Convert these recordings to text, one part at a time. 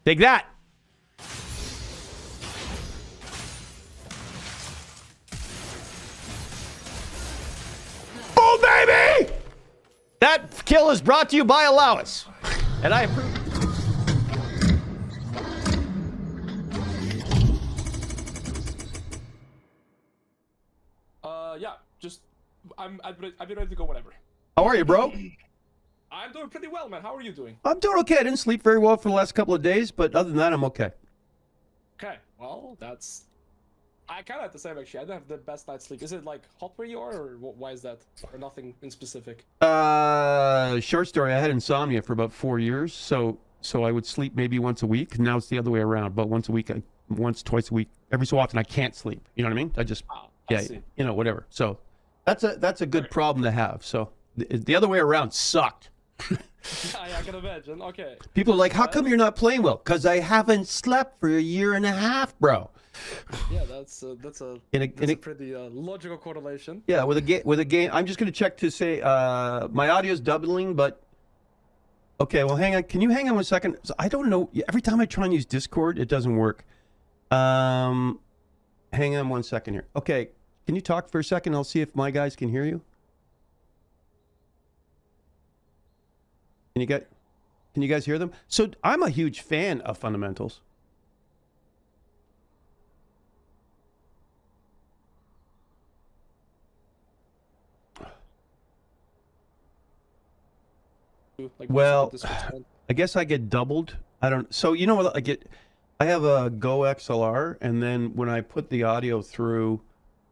Take that. Oh, baby! That kill is brought to you by Alois. And I approve. Yeah, just I'd be ready to go whenever. How are you, bro? I'm doing pretty well, man. How are you doing? I'm doing okay. I didn't sleep very well for the last couple of days, but other than that, I'm okay. Okay, well, I kind of have the same actually. I don't have the best night's sleep. Is it like hot where you are, or why is that, or nothing in specific? Short story. I had insomnia for about 4 years, so I would sleep maybe once a week. Now it's the other way around. But once a week, once, twice a week, every so often, I can't sleep. You know what I mean? I just you know, whatever. So that's a good problem to have. So the other way around sucked. Yeah, I can imagine. Okay. People are like, how come you're not playing well? Because I haven't slept for a year and a half, bro. Yeah, that's a pretty logical correlation. Yeah, with a game. I'm just going to check to say my audio's doubling, but okay. Well, hang on. Can you hang on 1 second? I don't know. Every time I try and use Discord, it doesn't work. Hang on 1 second here. Okay, can you talk for a second? I'll see if my guys can hear you. Can you guys hear them? So I'm a huge fan of fundamentals. Well, I guess I get doubled. I don't. So you know what? I have a Go XLR, and then when I put the audio through,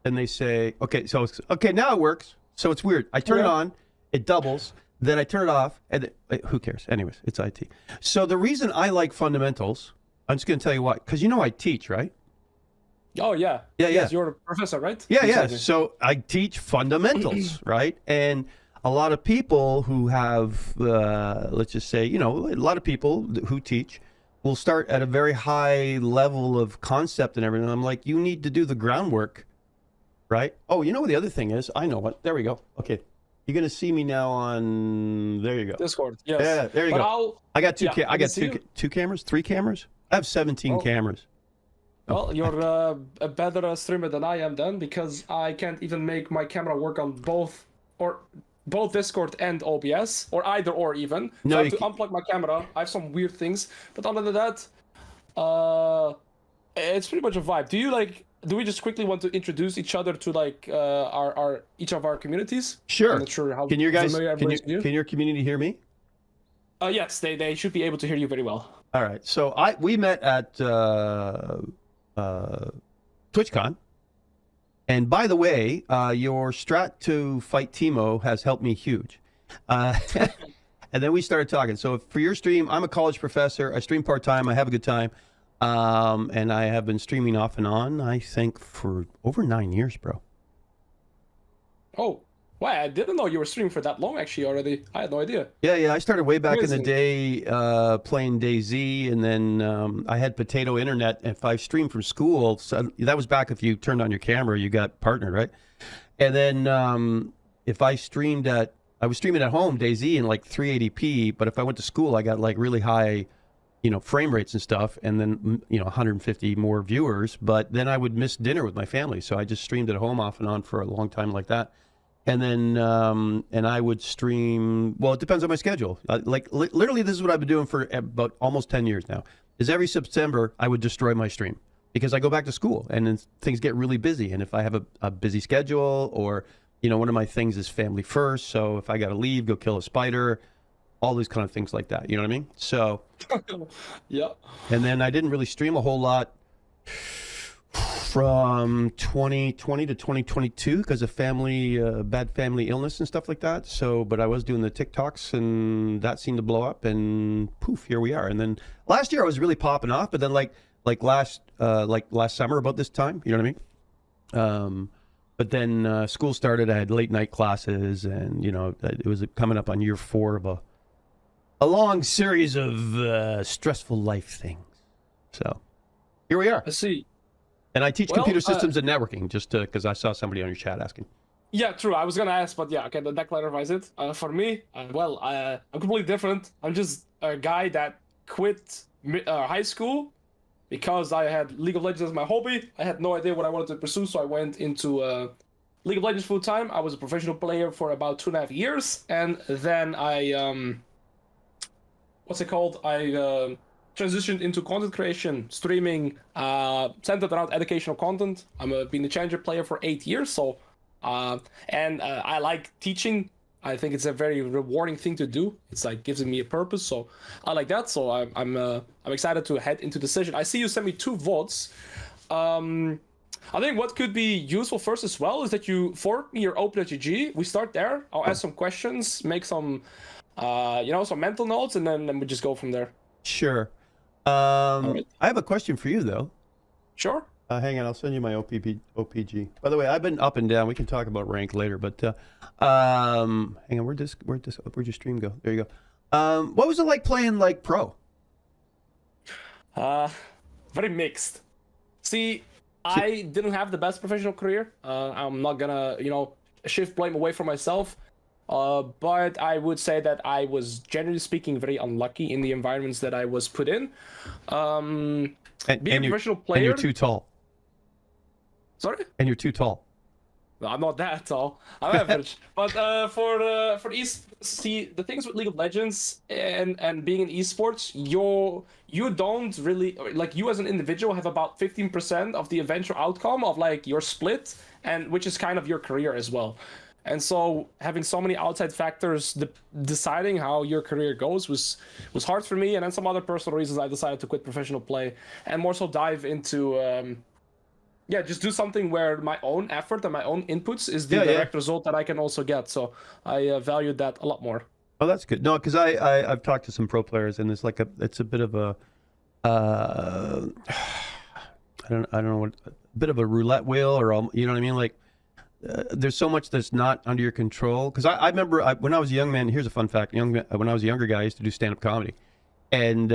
and they say, okay, so it's, okay, now it works. So it's weird. I turn it on, it doubles. Then I turn it off, and who cares? Anyways, it's IT. So the reason I like fundamentals, I'm just going to tell you why. Because you know I teach, right? Oh, yeah. Yes, you're a professor, right? Yeah, exactly. So I teach fundamentals, right? And a lot of people who have, let's just say, you know, a lot of people who teach will start at a very high level of concept and everything. I'm like, you need to do the groundwork, right? Oh, you know what the other thing is? I know what. There we go. Okay. You're gonna see me now on. There you go. Discord. Yes. Yeah, there you go. I got I got two cameras, 3 cameras. I have 17 cameras. Well, you're a better streamer than I am then, because I can't even make my camera work on both Discord and OBS, or either or even. So I have to unplug my camera. I have some weird things, but other than that, it's pretty much a vibe. Do we just quickly want to introduce each other to like each of our communities? Sure. I'm not sure how can your community hear me? Yes, they should be able to hear you very well. All right. So we met at TwitchCon, and by the way, your strat to fight Timo has helped me huge. And then we started talking. So for your stream, I'm a college professor. I stream part-time. I have a good time. And I have been streaming off and on, I think, for over 9 years, bro. Oh, wow. I didn't know you were streaming for that long, actually, already. I had no idea. Yeah. I started way back in the day playing DayZ, and then I had potato internet. If I streamed from school, so that was back if you turned on your camera, you got partnered, right? And then if I was streaming at home, DayZ, in like 380p, but if I went to school, I got like really high, you know, frame rates and stuff, and then, you know, 150 more viewers, but then I would miss dinner with my family. So I just streamed at home off and on for a long time like that. And then, and I would stream, well, it depends on my schedule. Literally, this is what I've been doing for about almost 10 years now, is every September, I would destroy my stream because I go back to school and then things get really busy. And if I have a busy schedule, or, you know, one of my things is family first. So if I got to leave, go kill a spider, all these kind of things like that. You know what I mean? So, yeah. And then I didn't really stream a whole lot from 2020 to 2022 because of bad family illness and stuff like that. So, but I was doing the TikToks, and that seemed to blow up, and poof, here we are. And then last year I was really popping off, but then like last summer about this time, you know what I mean? But then school started. I had late night classes, and you know, it was coming up on year 4 of a long series of stressful life things. So here we are. I see. And I teach computer systems and networking, just because I saw somebody on your chat asking. Yeah, true. I was going to ask, but yeah, okay, that clarifies it. For me, I'm completely different. I'm just a guy that quit high school, because I had League of Legends as my hobby. I had no idea what I wanted to pursue, so I went into League of Legends full time. I was a professional player for about 2.5 years, and then I what's it called? I transitioned into content creation, streaming, centered around educational content. Been a challenger player for 8 years, so I like teaching. I think it's a very rewarding thing to do. It's like gives me a purpose, so I like that. So I'm excited to head into the session. I see you sent me 2 votes. I think what could be useful first as well is that you fork me your OpenGG. We start there. I'll ask some questions, make some, some mental notes, and then we just go from there. Sure. Right. I have a question for you though. Sure. Hang on, I'll send you my OPG. By the way, I've been up and down. We can talk about rank later, but hang on, where'd your stream go? There you go. What was it like playing like pro? Very mixed. See, I didn't have the best professional career. I'm not gonna, shift blame away from myself. But I would say that I was, generally speaking, very unlucky in the environments that I was put in. Being a professional player. And you're too tall. Sorry? And you're too tall. No, I'm not that tall. I'm average. But for see, the things with League of Legends and being in esports, you don't really, like, you as an individual have about 15% of the eventual outcome of like your split, and which is kind of your career as well. And so having so many outside factors deciding how your career goes was hard for me. And then some other personal reasons I decided to quit professional play and more so dive into just do something where my own effort and my own inputs is the direct result that I can also get. So I valued that a lot more. Oh, that's good. No, because I've talked to some pro players, and it's like it's a bit of a I don't know what, a bit of a roulette wheel, or you know what I mean, like. There's so much that's not under your control. Because I remember when I was a young man, here's a fun fact. When I was a younger guy, I used to do stand-up comedy. And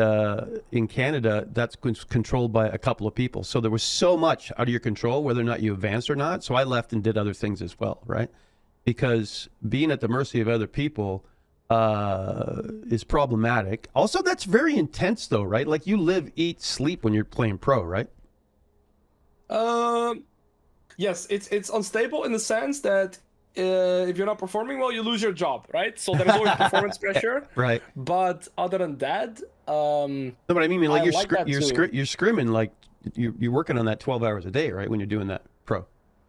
in Canada, that's controlled by a couple of people. So there was so much out of your control, whether or not you advanced or not. So I left and did other things as well, right? Because being at the mercy of other people is problematic. Also, that's very intense, though, right? Like, you live, eat, sleep when you're playing pro, right? Yes, it's unstable in the sense that if you're not performing well, you lose your job, right? So there's always performance pressure. Right. But other than that, no, but I mean, like, you're you're scrimming, like you're working on that 12 hours a day, right? When you're doing that pro.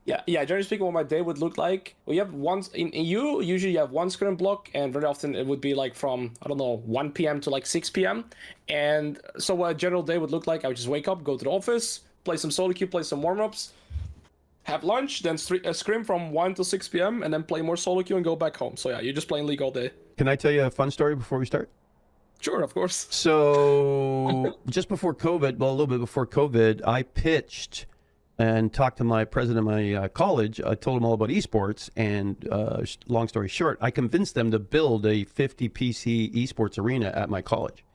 Yeah. Generally speaking, what my day would look like, well, you have usually you have one scrim block, and very often it would be like from 1 p.m. to like 6 p.m. And so what a general day would look like, I would just wake up, go to the office, play some solo queue, play some warm-ups, have lunch, then scrim from 1 to 6 p.m. and then play more solo queue and go back home. So yeah, you're just playing League all day. Can I tell you a fun story before we start? Sure, of course. So just before COVID, well, a little bit before COVID, I pitched and talked to my president of my college. I told him all about esports, and long story short, I convinced them to build a 50 PC esports arena at my college.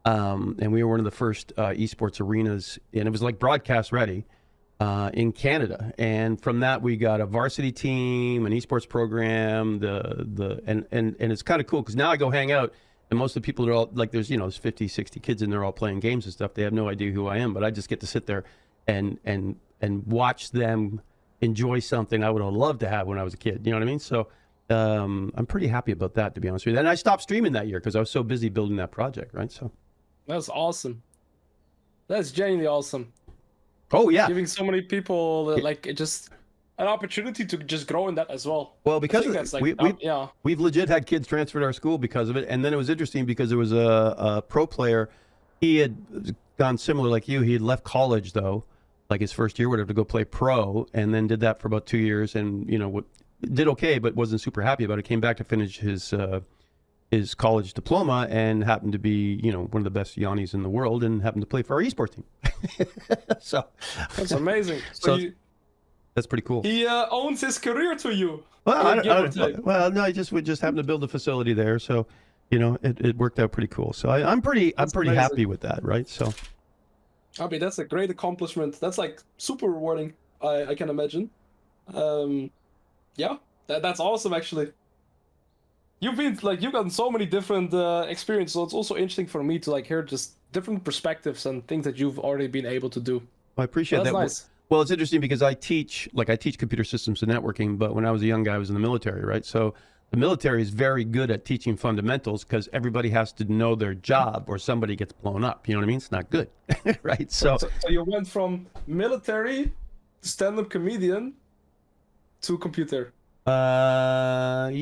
And we were one of the first esports arenas, and it was like broadcast ready. In Canada, and from that we got a varsity team, an esports program, and it's kind of cool because now I go hang out, and most of the people are all like, there's 50, 60 kids in there all playing games and stuff. They have no idea who I am, but I just get to sit there and watch them enjoy something I would have loved to have when I was a kid. You know what I mean? So I'm pretty happy about that, to be honest with you. And I stopped streaming that year because I was so busy building that project, right? So that's awesome. That's genuinely awesome. Oh yeah, giving so many people like just an opportunity to just grow in that as well. Well, because that's like, we've legit had kids transfer to our school because of it, and then it was interesting because there was a pro player. He had gone similar like you. He had left college though, like his first year, whatever, to go play pro, and then did that for about 2 years, and did okay, but wasn't super happy about it. Came back to finish his college diploma and happened to be, one of the best Yannis in the world, and happened to play for our esports team. So that's amazing. That's pretty cool. He owns his career to you. Well, no, we just happened to build a facility there, so it worked out pretty cool. So I'm pretty happy with that, right? So I mean, that's a great accomplishment. That's like super rewarding. I can imagine. Yeah, that's awesome actually. You've gotten so many different experiences, so it's also interesting for me to like hear just different perspectives and things that you've already been able to do. I appreciate that. Nice. Well, it's interesting because I teach computer systems and networking, but when I was a young guy, I was in the military, right? So the military is very good at teaching fundamentals because everybody has to know their job or somebody gets blown up. You know what I mean? It's not good, right? So you went from military to stand-up comedian to computer. Yeah,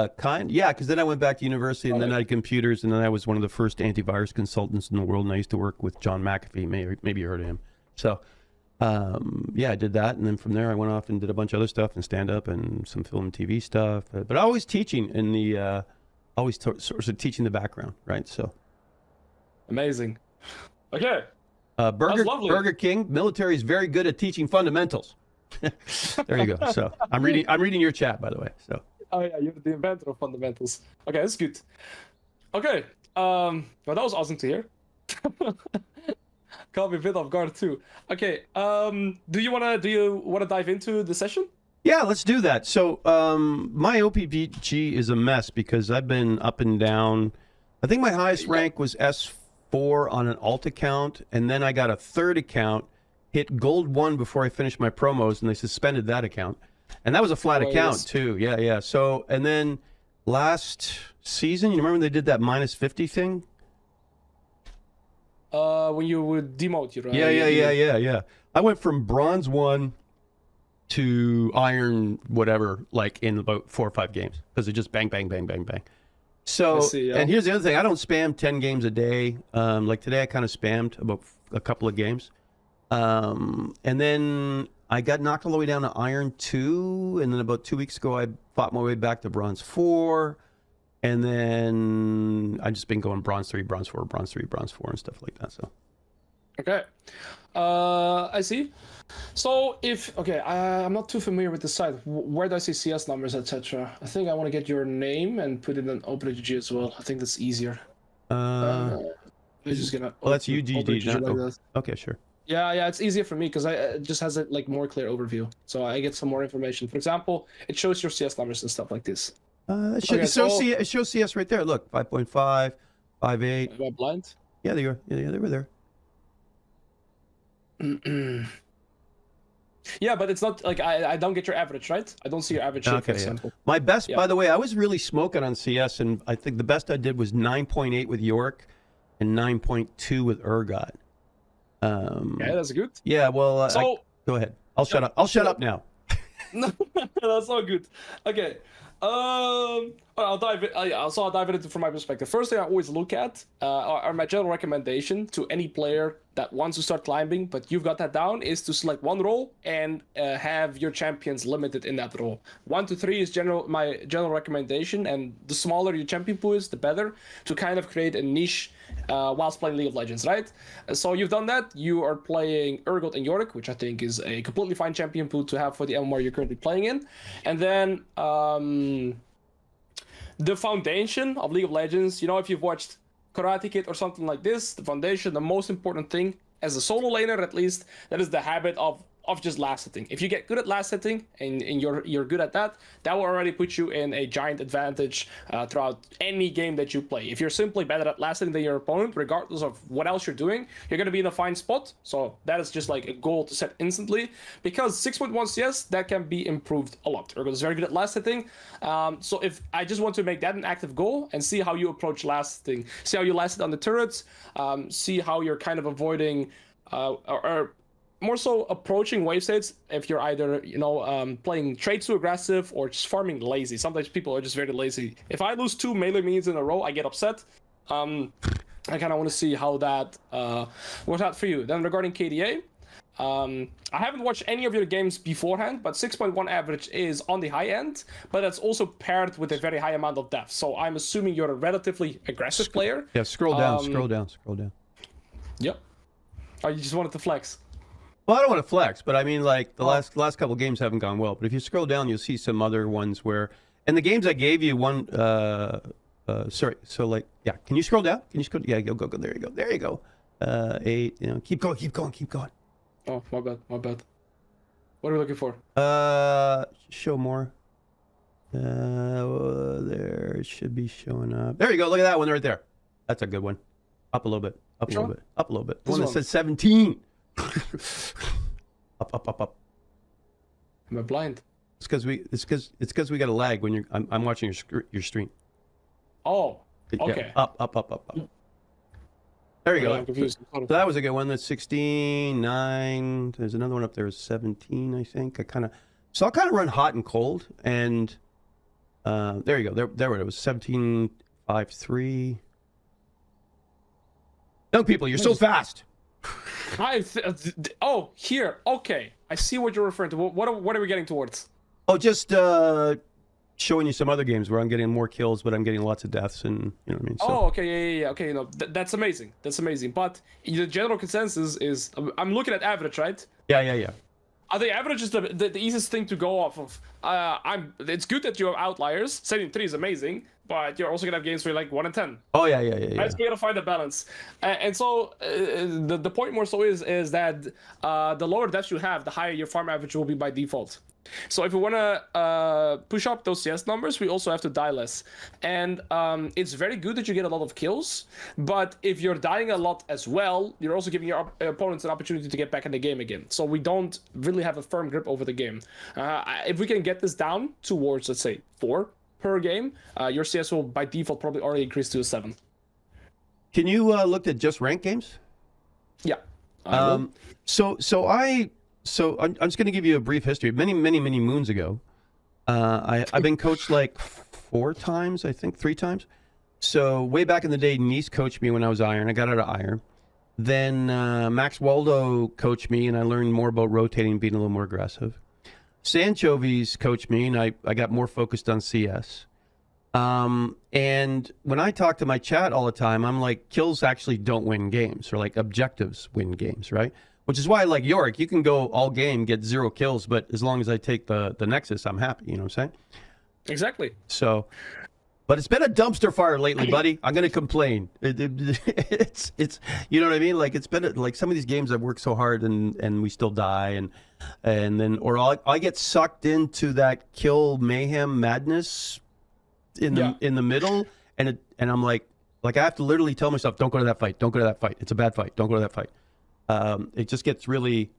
because then I went back to university and then I had computers, and then I was one of the first antivirus consultants in the world, and I used to work with John McAfee. Maybe you heard of him. So I did that, and then from there I went off and did a bunch of other stuff and stand-up and some film and TV stuff, but always teaching in the sort of teaching the background, right? So amazing. Okay. Burger King military is very good at teaching fundamentals. There you go. So I'm reading your chat, by the way. So you're the inventor of fundamentals. Okay, that's good. Okay, well, that was awesome to hear. Caught me a bit off guard too. Okay, do you wanna dive into the session? Yeah, let's do that. So my OPG is a mess because I've been up and down. I think my highest rank was S4 on an alt account, and then I got a third account, hit gold 1 before I finished my promos, and they suspended that account. And that was a flat account too. Yeah. So, and then last season, you remember when they did that -50 thing? When you would demote, right? Yeah. I went from bronze 1 to iron whatever, like in about 4 or 5 games, because it just bang. So, and here's the other thing: I don't spam 10 games a day. Like today, I kind of spammed about a couple of games. And then I got knocked all the way down to iron 2, and then about 2 weeks ago I fought my way back to bronze 4, and then I've just been going bronze 3, bronze 4, bronze 3, bronze 4 and stuff like that. So okay, I see. So I'm not too familiar with the site. Where do I see CS numbers, etc.? I think I want to get your name and put it in OpenGG as well. I think that's easier. Just gonna that's UGG. Okay, sure. Yeah, it's easier for me because it just has a more clear overview. So I get some more information. For example, it shows your CS numbers and stuff like this. It shows CS right there. Look, 5.5, 5.8. Am I blind? Yeah, they were. Yeah, they were there. Yeah, but it's not like I don't get your average, right? I don't see your average for example. My best, by the way, I was really smoking on CS, and I think the best I did was 9.8 with York and 9.2 with Urgot. Yeah, that's good. Yeah, well, go ahead. I'll shut up. I'll shut up now. No, that's all good. Okay. I'll dive it into from my perspective. First thing I always look at are my general recommendation to any player that wants to start climbing, but you've got that down, is to select one role and have your champions limited in that role. 1 to 3 is my general recommendation, and the smaller your champion pool is, the better, to kind of create a niche whilst playing League of Legends, right? So you've done that. You are playing Urgot and Yorick, which I think is a completely fine champion pool to have for the MMR you're currently playing in. And then the foundation of League of Legends, if you've watched Karate Kid or something like this, the foundation, the most important thing, as a solo laner at least, that is the habit of just last hitting. If you get good at last hitting and you're good at that, that will already put you in a giant advantage throughout any game that you play. If you're simply better at last hitting than your opponent, regardless of what else you're doing, you're going to be in a fine spot. So that is just like a goal to set instantly, because 6.1 CS, that can be improved a lot. Urgot is very good at last hitting. So if I just want to make that an active goal and see how you approach last hitting, see how you last hit on the turrets, see how you're kind of avoiding or more so approaching wave states if you're either playing trade too aggressive or just farming lazy. Sometimes people are just very lazy. If I lose 2 melee minions in a row, I get upset. I kind of want to see how that works out for you. Then regarding KDA, I haven't watched any of your games beforehand, but 6.1 average is on the high end, but that's also paired with a very high amount of depth. So I'm assuming you're a relatively aggressive player. Yeah, scroll down. Yep. Oh, you just wanted to flex. Well, I don't want to flex, but I mean, like, the last couple of games haven't gone well. But if you scroll down, you'll see some other ones where, and the games I gave you, sorry. So, like, yeah, can you scroll down? Can you scroll? Yeah, go. There you go. 8. Keep going. Oh, my bad. What are we looking for? Show more. There it should be showing up. There you go. Look at that one right there. That's a good one. Up a little bit. Up a little bit. Up a little bit. The This one that one. says 17. Up. Am I blind? It's because we got a lag when I'm watching your stream. Oh, Yeah, okay. up. There you Yeah, go. I'm confused. So that was a good one. That's 16, 9. There's another one up there, 17, I think. I'll kind of run hot and cold, and there you go. There it was, 17, 5, 3. Young people, you're so fast. Oh, here. Okay, I see what you're referring to. What are we getting towards? Oh, just showing you some other games where I'm getting more kills, but I'm getting lots of deaths, and you know what I mean. So, Oh, okay, yeah. Okay, that's amazing. That's amazing. But the general consensus is, I'm looking at average, right? yeah. I think average is the easiest thing to go off of. It's good that you have outliers. 73 is amazing, but you're also gonna have games where you're like 1 in 10. Oh yeah. Right, so we gotta find a balance, and so the point more so is that the lower depth you have, the higher your farm average will be by default. So if we want to push up those CS numbers, we also have to die less. And it's very good that you get a lot of kills, but if you're dying a lot as well, you're also giving your opponents an opportunity to get back in the game again. So we don't really have a firm grip over the game. If we can get this down towards, let's say, 4 per game, your CS will by default probably already increase to a 7. Can you look at just ranked games? Yeah. So I'm just going to give you a brief history. Many moons ago, I've been coached like 4 times, I think 3 times. So way back in the day, Nice coached me when I was Iron. I got out of Iron. Then Max Waldo coached me, and I learned more about rotating, being a little more aggressive. Sanchovies coached me, and I got more focused on CS. And when I talk to my chat all the time, I'm like, kills actually don't win games, or like objectives win games, right? Which is why, like Yorick, you can go all game, get 0 kills, but as long as I take the Nexus, I'm happy. You know what I'm saying? Exactly. So, but it's been a dumpster fire lately, buddy. I'm gonna complain. It's you know what I mean? Like it's been like some of these games I've worked so hard and we still die and then or I get sucked into that kill mayhem madness in the middle and I'm like I have to literally tell myself, don't go to that fight. Don't go to that fight. It's a bad fight. Don't go to that fight. It just gets really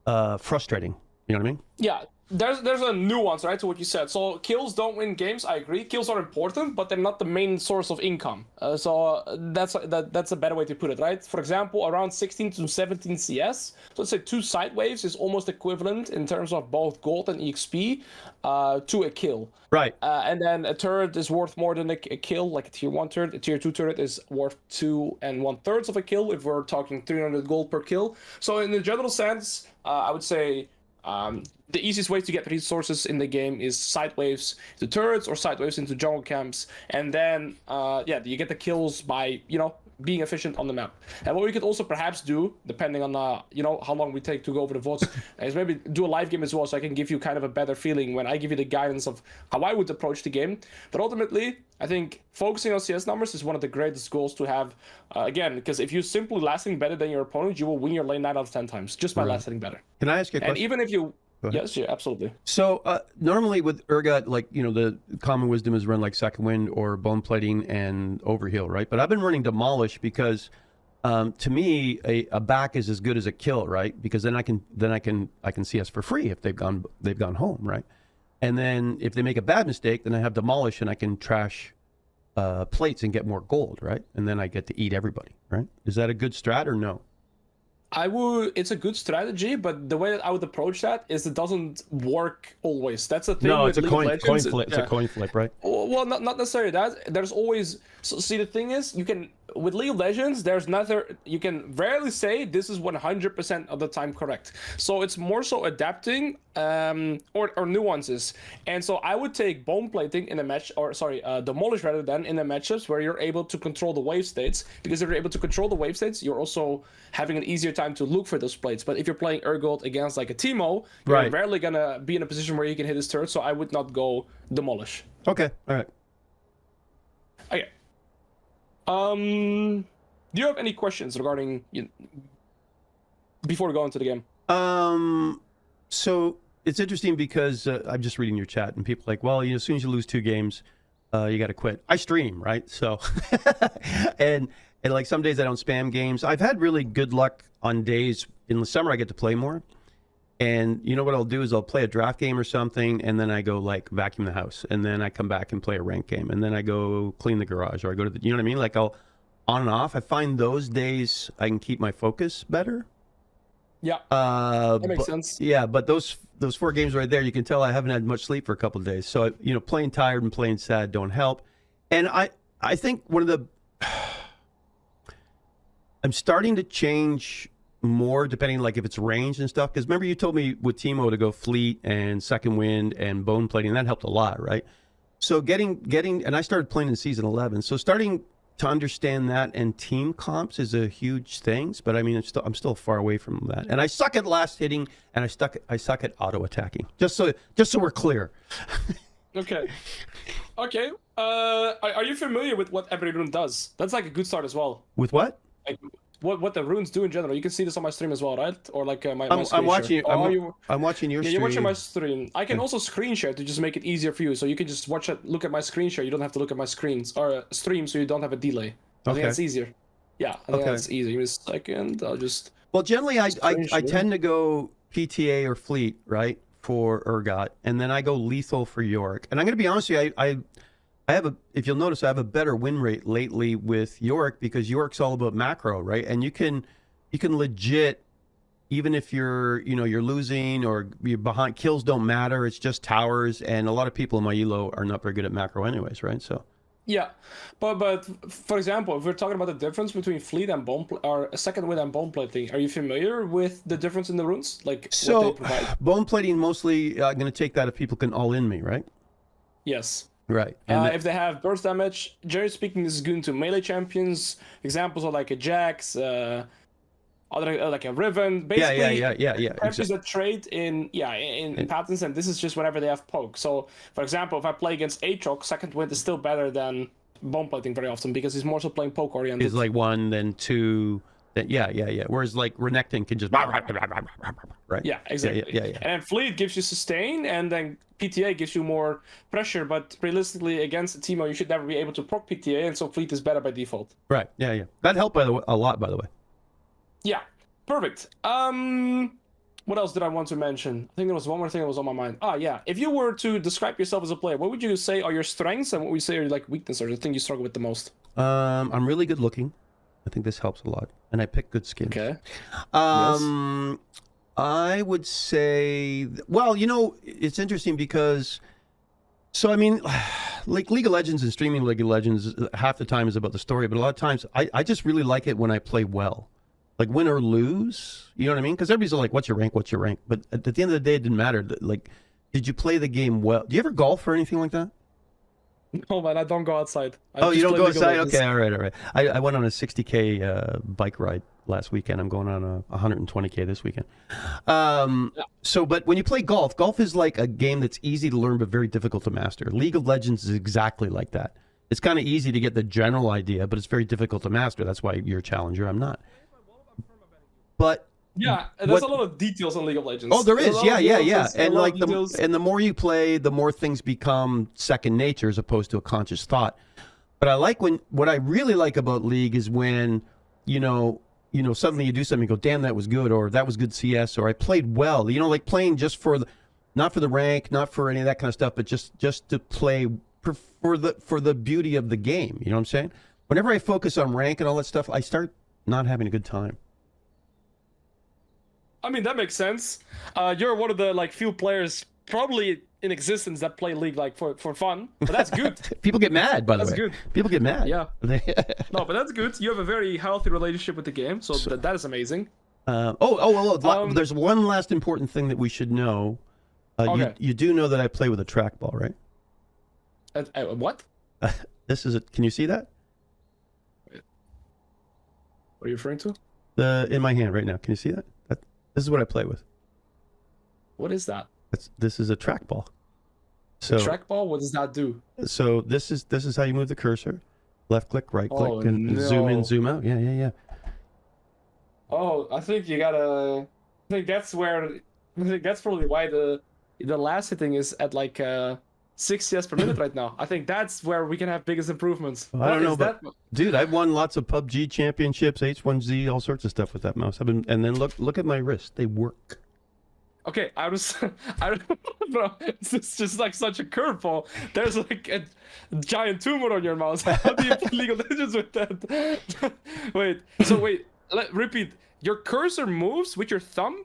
frustrating. You know what I mean? Yeah, there's a nuance, right, to what you said. So kills don't win games. I agree. Kills are important, but they're not the main source of income. So that's a better way to put it, right? For example, around 16 to 17 CS, so let's say 2 side waves is almost equivalent in terms of both gold and EXP to a kill. Right. And then a turret is worth more than a kill, like a tier 1 turret. A tier 2 turret is worth 2 1/3 of a kill if we're talking 300 gold per kill. So in the general sense, I would say the easiest way to get resources in the game is side waves to turrets or side waves into jungle camps, and then you get the kills by being efficient on the map. And what we could also perhaps do, depending on how long we take to go over the VODs, is maybe do a live game as well, so I can give you kind of a better feeling when I give you the guidance of how I would approach the game. But ultimately, I think focusing on CS numbers is one of the greatest goals to have. Again, because if you're simply lasting better than your opponent, you will win your lane 9 out of 10 times just by lasting better. Can I ask you a question? And even if you yes, yeah, absolutely. So normally with Urgot, like the common wisdom is run like Second Wind or Bone Plating and Overheal, right? But I've been running Demolish because to me a back is as good as a kill, right? Because then I can CS for free if they've gone home, right? And then if they make a bad mistake, then I have Demolish and I can trash plates and get more gold, right? And then I get to eat everybody, right? Is that a good strat or no? It's a good strategy, but the way that I would approach that is it doesn't work always. That's the thing. No, with it's a coin Legends. flip. It's a coin flip, right? Well, not necessarily that. There's always see the thing is with League of Legends, you can rarely say this is 100% of the time correct. So it's more so adapting or nuances. And so I would take Bone Plating in a match, Demolish rather than in the matchups where you're able to control the wave states. Because if you're able to control the wave states, you're also having an easier time to look for those plates. But if you're playing Urgot against like a Teemo, you're rarely gonna be in a position where you can hit his turret. So I would not go Demolish. Okay, all right. Okay. Do you have any questions regarding before we go into the game? So it's interesting because I'm just reading your chat and people are like, well, as soon as you lose 2 games, you got to quit. I stream, right? So, and And like some days I don't spam games. I've had really good luck on days in the summer I get to play more. And you know what I'll do is I'll play a draft game or something, and then I go like vacuum the house, and then I come back and play a ranked game, and then I go clean the garage, or I go to the, you know what I mean? Like I'll on and off. I find those days I can keep my focus better. Yeah, that makes sense. Yeah, but those 4 games right there, you can tell I haven't had much sleep for a couple of days. So you know, playing tired and playing sad don't help. And I think one of the I'm starting to change more depending like if it's range and stuff, because remember you told me with Timo to go fleet and second wind and bone plating, that helped a lot, right? So getting and I started playing in season 11, so starting to understand that and team comps is a huge thing, but I mean I'm still far away from that, and I suck at last hitting and I suck at auto attacking, just so we're clear. Okay are you familiar with what every rune does? That's like a good start as well. With what? Like what the runes do in general. You can see this on my stream as well, right? Or like my I'm screen watching. share. I'm watching your stream. You're watching my stream. I can also screen share to just make it easier for you. So you can just look at my screen share. You don't have to look at my screens or stream, so you don't have a delay. I think that's easier. Yeah, I think that's easier. Give me a second. I'll just. Well, generally, I tend to go PTA or fleet, right, for Urgot, and then I go lethal for Yorick. And I'm going to be honest with you, I have if you'll notice, I have a better win rate lately with Yorick, because Yorick's all about macro, right? And you can legit, even if you're losing or you're behind, kills don't matter. It's just towers, and a lot of people in my elo are not very good at macro anyways, right? So yeah, but for example, if we're talking about the difference between fleet and bone or second wind and bone plating, are you familiar with the difference in the runes? Like so what they provide? Bone plating mostly I'm going to take that if people can all in me, right? Yes. Right. And if they have burst damage, generally speaking, this is good to melee champions. Examples are like a Jax, other like a Riven. Basically, yeah. Champions that trade in patterns, and this is just whenever they have poke. So, for example, if I play against Aatrox, second wind is still better than bone plating very often, because he's more so playing poke oriented. Is like 1, then 2. Yeah. Whereas like Renekton can just right. Yeah, exactly. Yeah. And then Fleet gives you sustain, and then PTA gives you more pressure. But realistically, against the Timo, you should never be able to proc PTA, and so Fleet is better by default. Right. Yeah. That helped a lot, by the way. Yeah, perfect. What else did I want to mention? I think there was one more thing that was on my mind. Yeah. If you were to describe yourself as a player, what would you say are your strengths, and what would you say are like weaknesses, or the thing you struggle with the most? I'm really good looking. I think this helps a lot, and I pick good skin. Okay. Yes. I would say, well, it's interesting because, so I mean, like League of Legends and streaming League of Legends, half the time is about the story, but a lot of times I just really like it when I play well, like win or lose. You know what I mean? Because everybody's like, "What's your rank? What's your rank?" But at the end of the day, it didn't matter. Like, did you play the game well? Do you ever golf or anything like that? Oh man, I don't go outside. You don't go outside? Okay, all right. I went on a 60K bike ride last weekend. I'm going on a 120K this weekend. So, but when you play golf is like a game that's easy to learn but very difficult to master. League of Legends is exactly like that. It's kind of easy to get the general idea, but it's very difficult to master. That's why you're a challenger. I'm not. But yeah, there's a lot of details on League of Legends. Oh, there is. Yeah. And like the more you play, the more things become second nature as opposed to a conscious thought. But I like what I really like about League is when, suddenly you do something, you go, damn, that was good, or that was good CS, or I played well. Like playing just not for the rank, not for any of that kind of stuff, but just to play for the beauty of the game. You know what I'm saying? Whenever I focus on rank and all that stuff, I start not having a good time. I mean, that makes sense. You're one of the few players probably in existence that play League for fun, but that's good. People get mad, by the way. That's good. People get mad. Yeah. No, but that's good. You have a very healthy relationship with the game, so that is amazing. There's one last important thing that we should know. Okay. You do know that I play with a trackball, right? What? This is Can you see that? Wait. What are you referring to? In my hand right now. Can you see that? This is what I play with. What is that? This is a trackball. So a trackball? What does that do? So this is how you move the cursor. Left click, right click, and zoom in, zoom out. Yeah. Oh, I think you gotta. I think that's probably why the last hitting is at 60 FPS per minute right now. I think that's where we can have biggest improvements. Well, I don't know, but dude, I've won lots of PUBG championships, H1Z, all sorts of stuff with that mouse. And then look at my wrist; they work. Okay, bro, it's just like such a curveball. There's like a giant tumor on your mouse. How do you play League of Legends with that? wait, repeat. Your cursor moves with your thumb,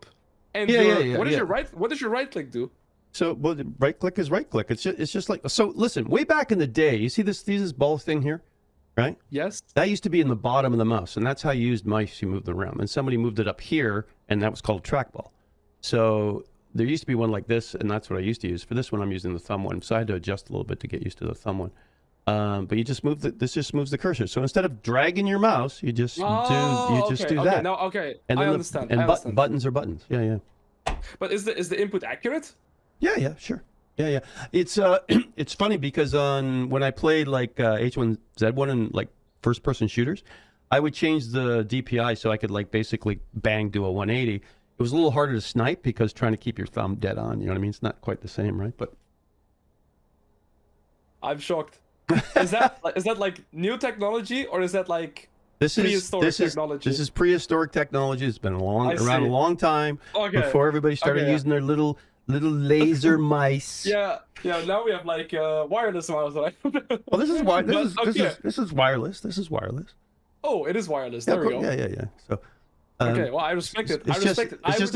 and what does your right click do? So, well, right click is right click. It's just like, so listen, way back in the day, you see this ball thing here, right? Yes. That used to be in the bottom of the mouse, and that's how you used mice. You moved them around, and somebody moved it up here, and that was called trackball. So there used to be one like this, and that's what I used to use. For this one, I'm using the thumb one, so I had to adjust a little bit to get used to the thumb one. But you just move this just moves the cursor. So instead of dragging your mouse, you just do that. No, okay. And I understand. Buttons are buttons. Yeah. But is the input accurate? Yeah, sure. Yeah. It's it's funny because when I played like H1Z1 and like first person shooters, I would change the DPI so I could like basically bang do a 180. It was a little harder to snipe because trying to keep your thumb dead on, you know what I mean? It's not quite the same, right? But I'm shocked. Is that like new technology, or is that like prehistoric technology? This is prehistoric technology. It's been around a long time before everybody started using their little laser mice. Yeah. Now we have like wireless mouse, right? Well, this is wireless. This is wireless. Oh, it is wireless. There we go. Yeah. So. Okay, well, I respect it. It's just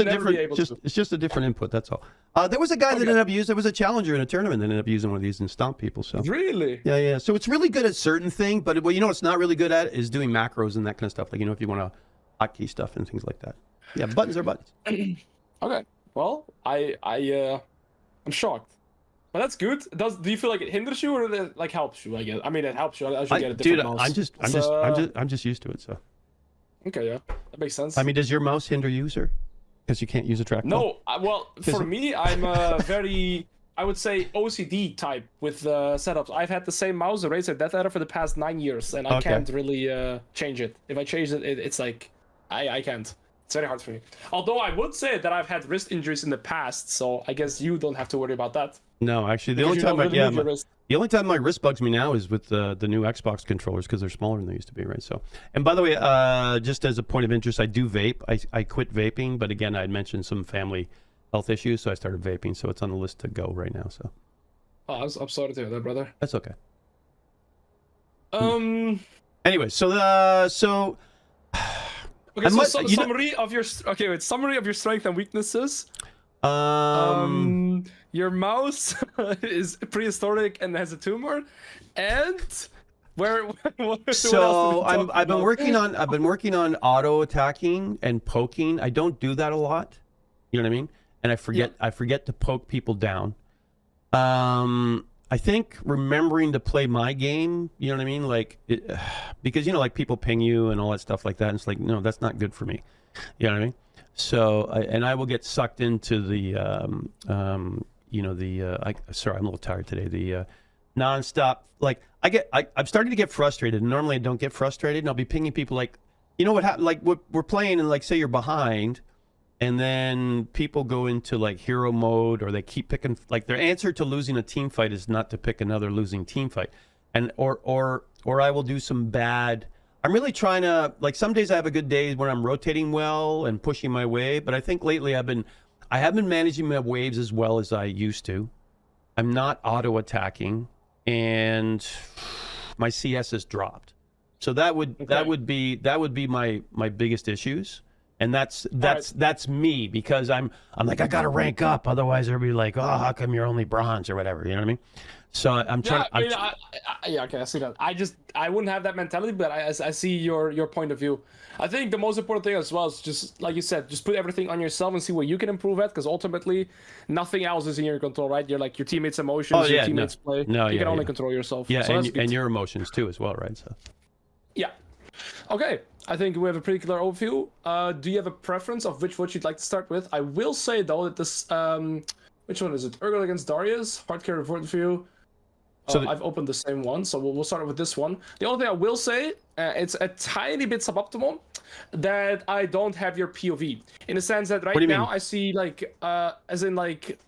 a different input. That's all. There was a guy that ended up using. There was a challenger in a tournament that ended up using one of these and stomped people. So really, yeah. So it's really good at certain things, but what it's not really good at is doing macros and that kind of stuff. Like if you want to hotkey stuff and things like that. Yeah, buttons are buttons. Okay. Well, I'm shocked. But that's good. Do you feel like it hinders you or it like helps you? I guess. I mean, it helps you as you get a different mouse. I'm just used to it. So. Okay, yeah, that makes sense. I mean, does your mouse hinder you, sir? Because you can't use a trackball? No, well, for me, I'm very, I would say, OCD type with setups. I've had the same mouse, the Razer Death Adder, for the past 9 years, and I can't really change it. If I change it, it's like, I can't. It's very hard for me. Although I would say that I've had wrist injuries in the past, so I guess you don't have to worry about that. No, actually, the only time my wrist bugs me now is with the new Xbox controllers because they're smaller than they used to be, right? So, and by the way, just as a point of interest, I do vape. I quit vaping, but again, I had mentioned some family health issues, so I started vaping. So it's on the list to go right now. So, I'm sorry to hear that, brother. That's okay. Anyway, so. Okay, summary of your strengths and weaknesses. Your mouse is prehistoric and has a tumor, and I've been working on auto attacking and poking. I don't do that a lot. You know what I mean? And I forget to poke people down. I think remembering to play my game, you know what I mean? Like, because like people ping you and all that stuff like that. And it's like, no, that's not good for me. You know what I mean? So, I will get sucked into the, sorry, I'm a little tired today. The nonstop, like I'm starting to get frustrated. And normally I don't get frustrated, and I'll be pinging people like, you know what happened? Like we're playing, and like say you're behind, and then people go into like hero mode, or they keep picking, like their answer to losing a team fight is not to pick another losing team fight, and or I will do some bad. I'm really trying to, like, some days I have a good day when I'm rotating well and pushing my wave, but I think lately I have been managing my waves as well as I used to. I'm not auto attacking, and my CS has dropped. So that would be my biggest issues. And that's me, because I'm like, I gotta rank up, otherwise everybody like, oh, how come you're only bronze or whatever, you know what I mean? So I'm trying. Okay, I see that. I wouldn't have that mentality, but I see your point of view. I think the most important thing as well is just, like you said, just put everything on yourself and see what you can improve at, because ultimately nothing else is in your control, right? You're like your teammates' emotions, your teammates' play. You can only control yourself. Yeah, so and your emotions too as well, right? So. Yeah. Okay, I think we have a pretty clear overview. Do you have a preference of which you'd like to start with? I will say though that this which one is it? Urgot against Darius, hard carry for you. So I've opened the same one, so we'll start with this one. The only thing I will say, it's a tiny bit suboptimal that I don't have your POV, in the sense that right now I see like, as in like,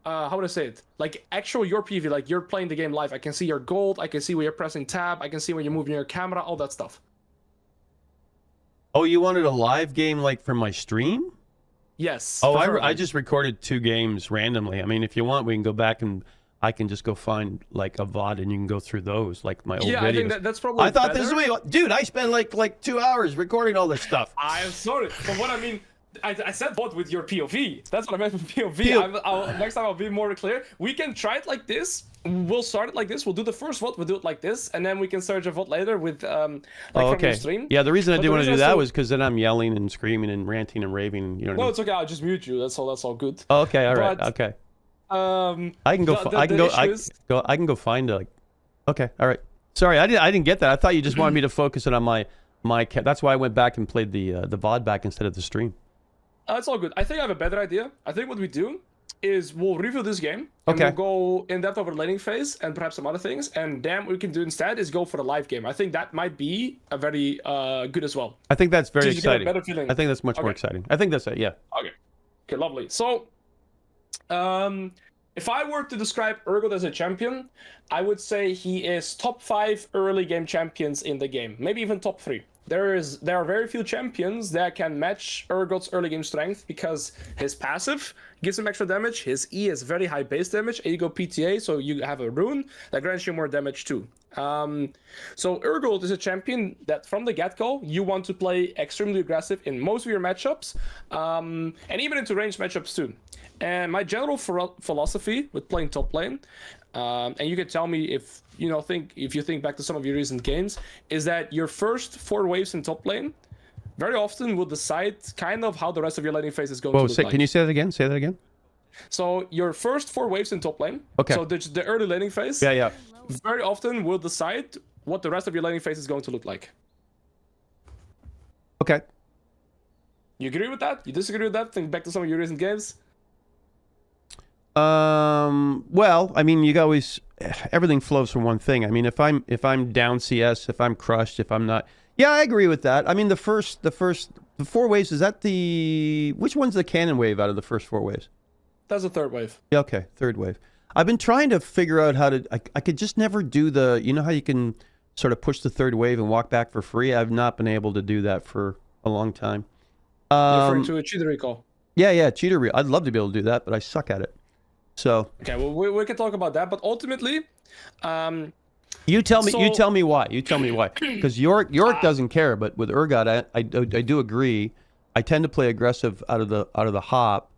how would I say it? Like actual your PV, like you're playing the game live. I can see your gold. I can see where you're pressing tab. I can see when you're moving your camera. All that stuff. Oh, you wanted a live game like from my stream? Yes. Oh, I just recorded 2 games randomly. I mean, if you want, we can go back and I can just go find like a VOD and you can go through those, like my old videos. I think that's probably. I thought this was dude. I spent like 2 hours recording all this stuff. I'm sorry, but what I mean. I said what with your POV. That's what I meant with POV. Next time I'll be more clear. We can try it like this. We'll start it like this. We'll do the first VOD. We'll do it like this, and then we can search a VOD later with from your stream. Yeah, the reason I didn't want to do that was because then I'm yelling and screaming and ranting and raving. You know what I mean? It's okay. I'll just mute you. That's all. That's all good. Oh, okay. All right. Okay. I can go. I can go find like. Okay. All right. Sorry, I didn't get that. I thought you just wanted me to focus it on my. That's why I went back and played the VOD back instead of the stream. It's all good. I think I have a better idea. I think what we do is we'll review this game. And we'll go in depth over the laning phase and perhaps some other things. And then what we can do instead is go for the live game. I think that might be a very good as well. I think that's very exciting. Better feeling. I think that's much more exciting. I think that's it. Yeah. Okay, lovely. So, if I were to describe Urgot as a champion, I would say he is top 5 early game champions in the game. Maybe even top 3. There are very few champions that can match Urgot's early game strength because his passive gives him extra damage. His E is very high base damage, and you go PTA, so you have a rune that grants you more damage too. So Urgot is a champion that from the get-go you want to play extremely aggressive in most of your matchups, and even into ranged matchups too. And my general philosophy with playing top lane, and you can tell me if you think back to some of your recent games, is that your first 4 waves in top lane very often will decide kind of how the rest of your laning phase is going to look like. Can you say that again? Say that again. So your first 4 waves in top lane, so the early laning phase, very often will decide what the rest of your laning phase is going to look like. Okay. You agree with that? You disagree with that? Think back to some of your recent games. Well, I mean, everything flows from one thing. I mean, if I'm down CS, if I'm crushed, if I'm not, I agree with that. I mean, the 4 waves, is that which one's the cannon wave out of the first 4 waves? That's the 3rd wave. Yeah, okay, 3rd wave. I've been trying to figure out how to, I could just never do how you can sort of push the 3rd wave and walk back for free? I've not been able to do that for a long time. Referring to a cheater recall. Yeah, cheater recall. I'd love to be able to do that, but I suck at it. So okay, well we can talk about that, but ultimately, you tell me why. Because York doesn't care, but with Urgot, I do agree. I tend to play aggressive out of the hop,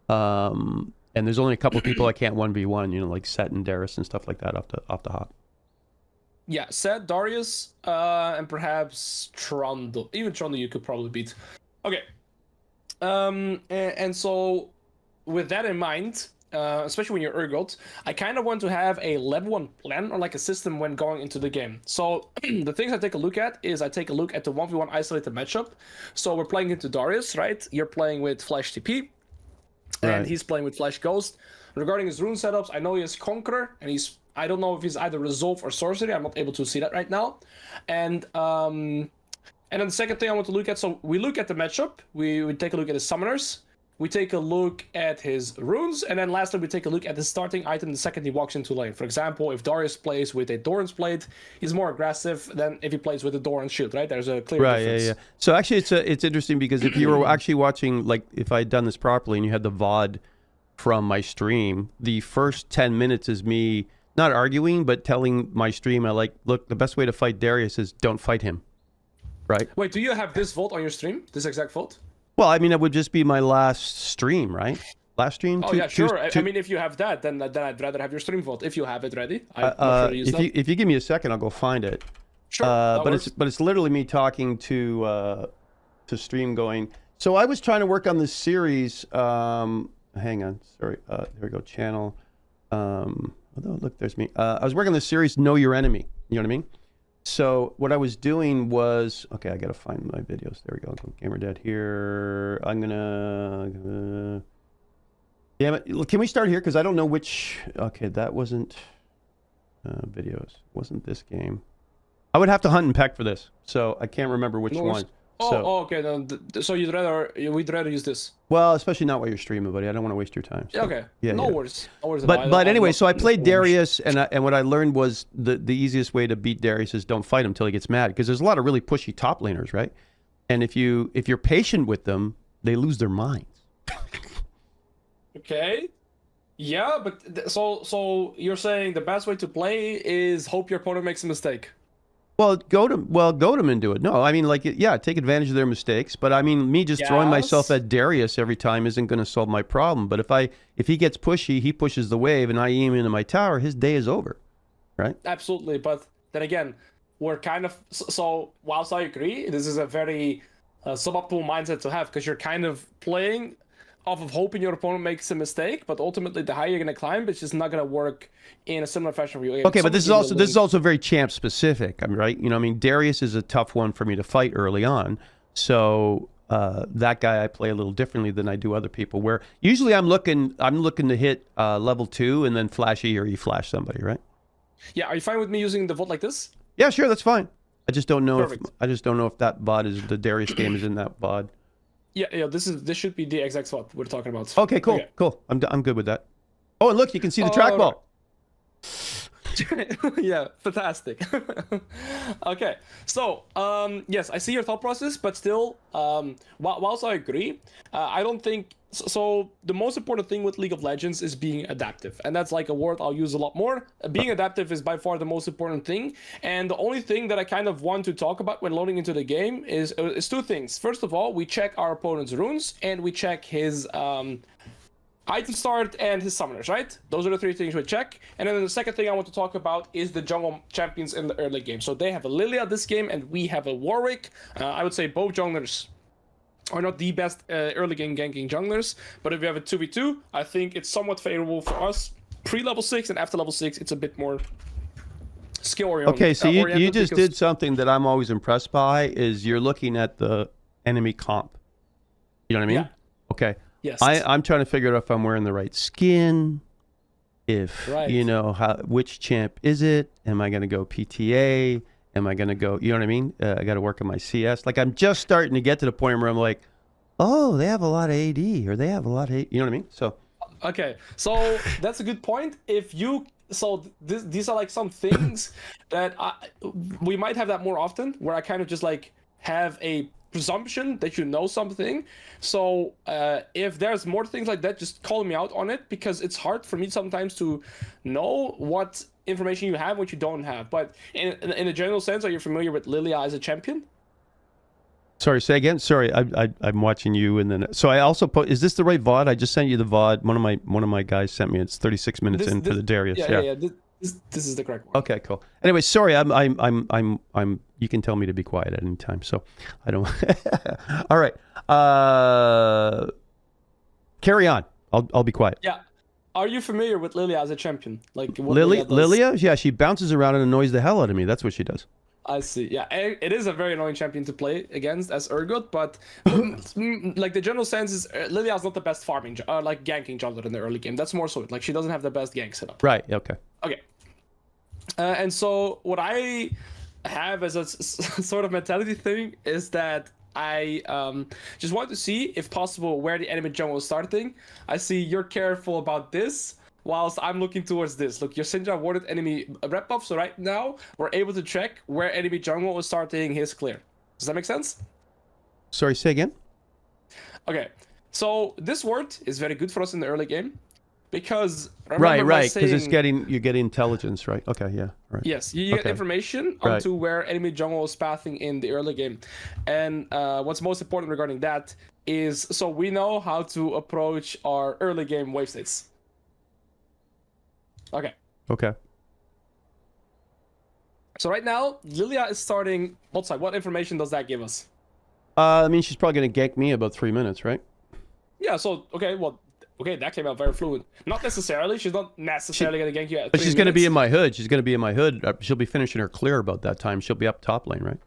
and there's only a couple of people I can't 1v1. Like Set and Darius and stuff like that off the hop. Yeah, Set, Darius, and perhaps Trundle. Even Trundle you could probably beat. Okay, and so with that in mind. Especially when you're Urgot, I kind of want to have a level 1 plan or like a system when going into the game. So the things I take a look at is I take a look at the 1v1 isolated matchup. So we're playing into Darius, right? You're playing with Flash TP, and he's playing with Flash Ghost. Regarding his rune setups, I know he has Conqueror, and I don't know if he's either Resolve or Sorcery. I'm not able to see that right now. And then the second thing I want to look at, so we look at the matchup, we take a look at his summoners. We take a look at his runes, and then lastly, we take a look at his starting item the second he walks into lane. For example, if Darius plays with a Doran's Blade, he's more aggressive than if he plays with a Doran's Shield, right? There's a clear difference. Yeah. So actually, it's interesting because if you were actually watching, like if I had done this properly and you had the VOD from my stream, the first 10 minutes is me not arguing, but telling my stream, look, the best way to fight Darius is don't fight him, right? Wait, do you have this VOD on your stream? This exact VOD? Well, I mean, it would just be my last stream, right? Last stream? Oh, yeah, sure. I mean, if you have that, then I'd rather have your stream VOD, if you have it ready. If you give me a second, I'll go find it. Sure, but it's literally me talking to stream going, so I was trying to work on this series. Hang on. Sorry. There we go. Channel. Look, there's me. I was working on this series, Know Your Enemy. You know what I mean? So what I was doing was, okay, I gotta find my videos. There we go. GamerDad here. I'm gonna. Damn it! Can we start here? Because I don't know which. Okay, that wasn't videos. Wasn't this game? I would have to hunt and peck for this, so I can't remember which one. Okay. Then so we'd rather use this. Well, especially not while you're streaming, buddy. I don't want to waste your time. So. Okay. No worries. No worries. But anyway, so I played Darius, and what I learned was the easiest way to beat Darius is don't fight him until he gets mad, because there's a lot of really pushy top laners, right? And if you're patient with them, they lose their minds. Okay. Yeah, but so you're saying the best way to play is hope your opponent makes a mistake. Well, goad them into it. No, I mean, like, yeah, take advantage of their mistakes. But I mean, me just throwing myself at Darius every time isn't going to solve my problem. But if he gets pushy, he pushes the wave, and I aim into my tower, his day is over, right? Absolutely. But then again, we're kind of so. Whilst I agree, this is a very suboptimal mindset to have, because you're kind of playing off of hoping your opponent makes a mistake, but ultimately the higher you're going to climb, it's just not going to work in a similar fashion for you. Okay, but this is also very champ specific. I'm right. You know, I mean, Darius is a tough one for me to fight early on, so that guy I play a little differently than I do other people. Where usually I'm looking to hit level 2 and then flash E or E flash somebody, right? Yeah, are you fine with me using the VOD like this? Yeah, sure, that's fine. I just don't know if that VOD is the Darius game is in that VOD. Yeah, this should be the exact spot we're talking about. Okay, cool. I'm good with that. Oh, and look, you can see the trackball. Yeah, fantastic. Okay, so yes, I see your thought process, but still, whilst I agree, I don't think so. The most important thing with League of Legends is being adaptive, and that's like a word I'll use a lot more. Being adaptive is by far the most important thing, and the only thing that I kind of want to talk about when loading into the game is two things. First of all, we check our opponent's runes, and we check his item start and his summoners, right? Those are the three things we check. And then the second thing I want to talk about is the jungle champions in the early game. So they have a Lilia this game, and we have a Warwick. I would say both junglers are not the best early game ganking junglers, but if we have a 2v2, I think it's somewhat favorable for us. Pre-level 6 and after level 6, it's a bit more skill oriented. Okay, so you just did something that I'm always impressed by, is you're looking at the enemy comp. You know what I mean? Yeah. Okay. Yes. I'm trying to figure out if I'm wearing the right skin, if, you know, which champ is it? Am I going to go PTA? Am I going to go, you know what I mean? I got to work on my CS. Like, I'm just starting to get to the point where I'm like, oh, they have a lot of AD, or they have a lot of, you know what I mean? So. Okay, so that's a good point. These are like some things that we might have that more often, where I kind of just like have a presumption that you know something. So if there's more things like that, just call me out on it, because it's hard for me sometimes to know what information you have, what you don't have. But in a general sense, are you familiar with Lilia as a champion? Sorry, say again. Sorry, I'm watching you, and then so I also is this the right VOD? I just sent you the VOD. One of my guys sent me. It's 36 minutes into the Darius. Yeah. This is the correct one. Okay, cool. Anyway, sorry, I'm. You can tell me to be quiet at any time, so I don't. All right. Carry on. I'll be quiet. Yeah. Are you familiar with Lilia as a champion? Like Lilia? Yeah, she bounces around and annoys the hell out of me. That's what she does. I see. Yeah, it is a very annoying champion to play against as Urgot, but like the general sense is Lilia is not the best farming, like ganking jungler in the early game. That's more so it. Like, she doesn't have the best gank setup. Right. Okay. Okay. And so what I have as a sort of mentality thing is that I just want to see, if possible, where the enemy jungle is starting. I see you're careful about this, whilst I'm looking towards this. Look, your Syndra awarded enemy rep buff, so right now we're able to check where enemy jungle is starting his clear. Does that make sense? Sorry, say again? Okay, so this word is very good for us in the early game, because right, because you get intelligence, right? Okay, yeah, right. Yes, you get information onto where enemy jungle is pathing in the early game, and what's most important regarding that is, so we know how to approach our early game wave states. Okay. So right now, Lilia is starting bot side. What information does that give us? I mean, she's probably going to gank me about 3 minutes, right? Yeah, so, that came out very fluent. Not necessarily. She's not necessarily going to gank you at 3 But she's going to be in my hood. She'll be finishing her clear about that time. She'll be up top lane, right?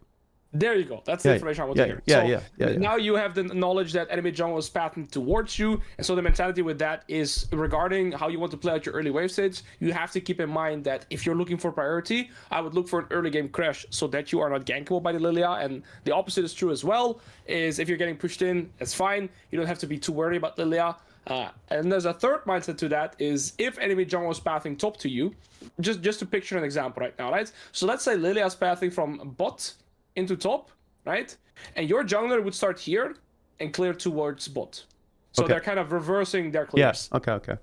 There you go. That's the information I want to hear. Yeah. Now you have the knowledge that enemy jungle is pathing towards you, and so the mentality with that is regarding how you want to play out your early wave states. You have to keep in mind that if you're looking for priority, I would look for an early game crash so that you are not gankable by the Lilia. And the opposite is true as well. Is if you're getting pushed in, that's fine. You don't have to be too worried about Lilia. And there's a third mindset to that is if enemy jungle is pathing top to you, just to picture an example right now, right? So let's say Lilia is pathing from bot into top, right? And your jungler would start here and clear towards bot. So they're kind of reversing their clears. Yeah, okay.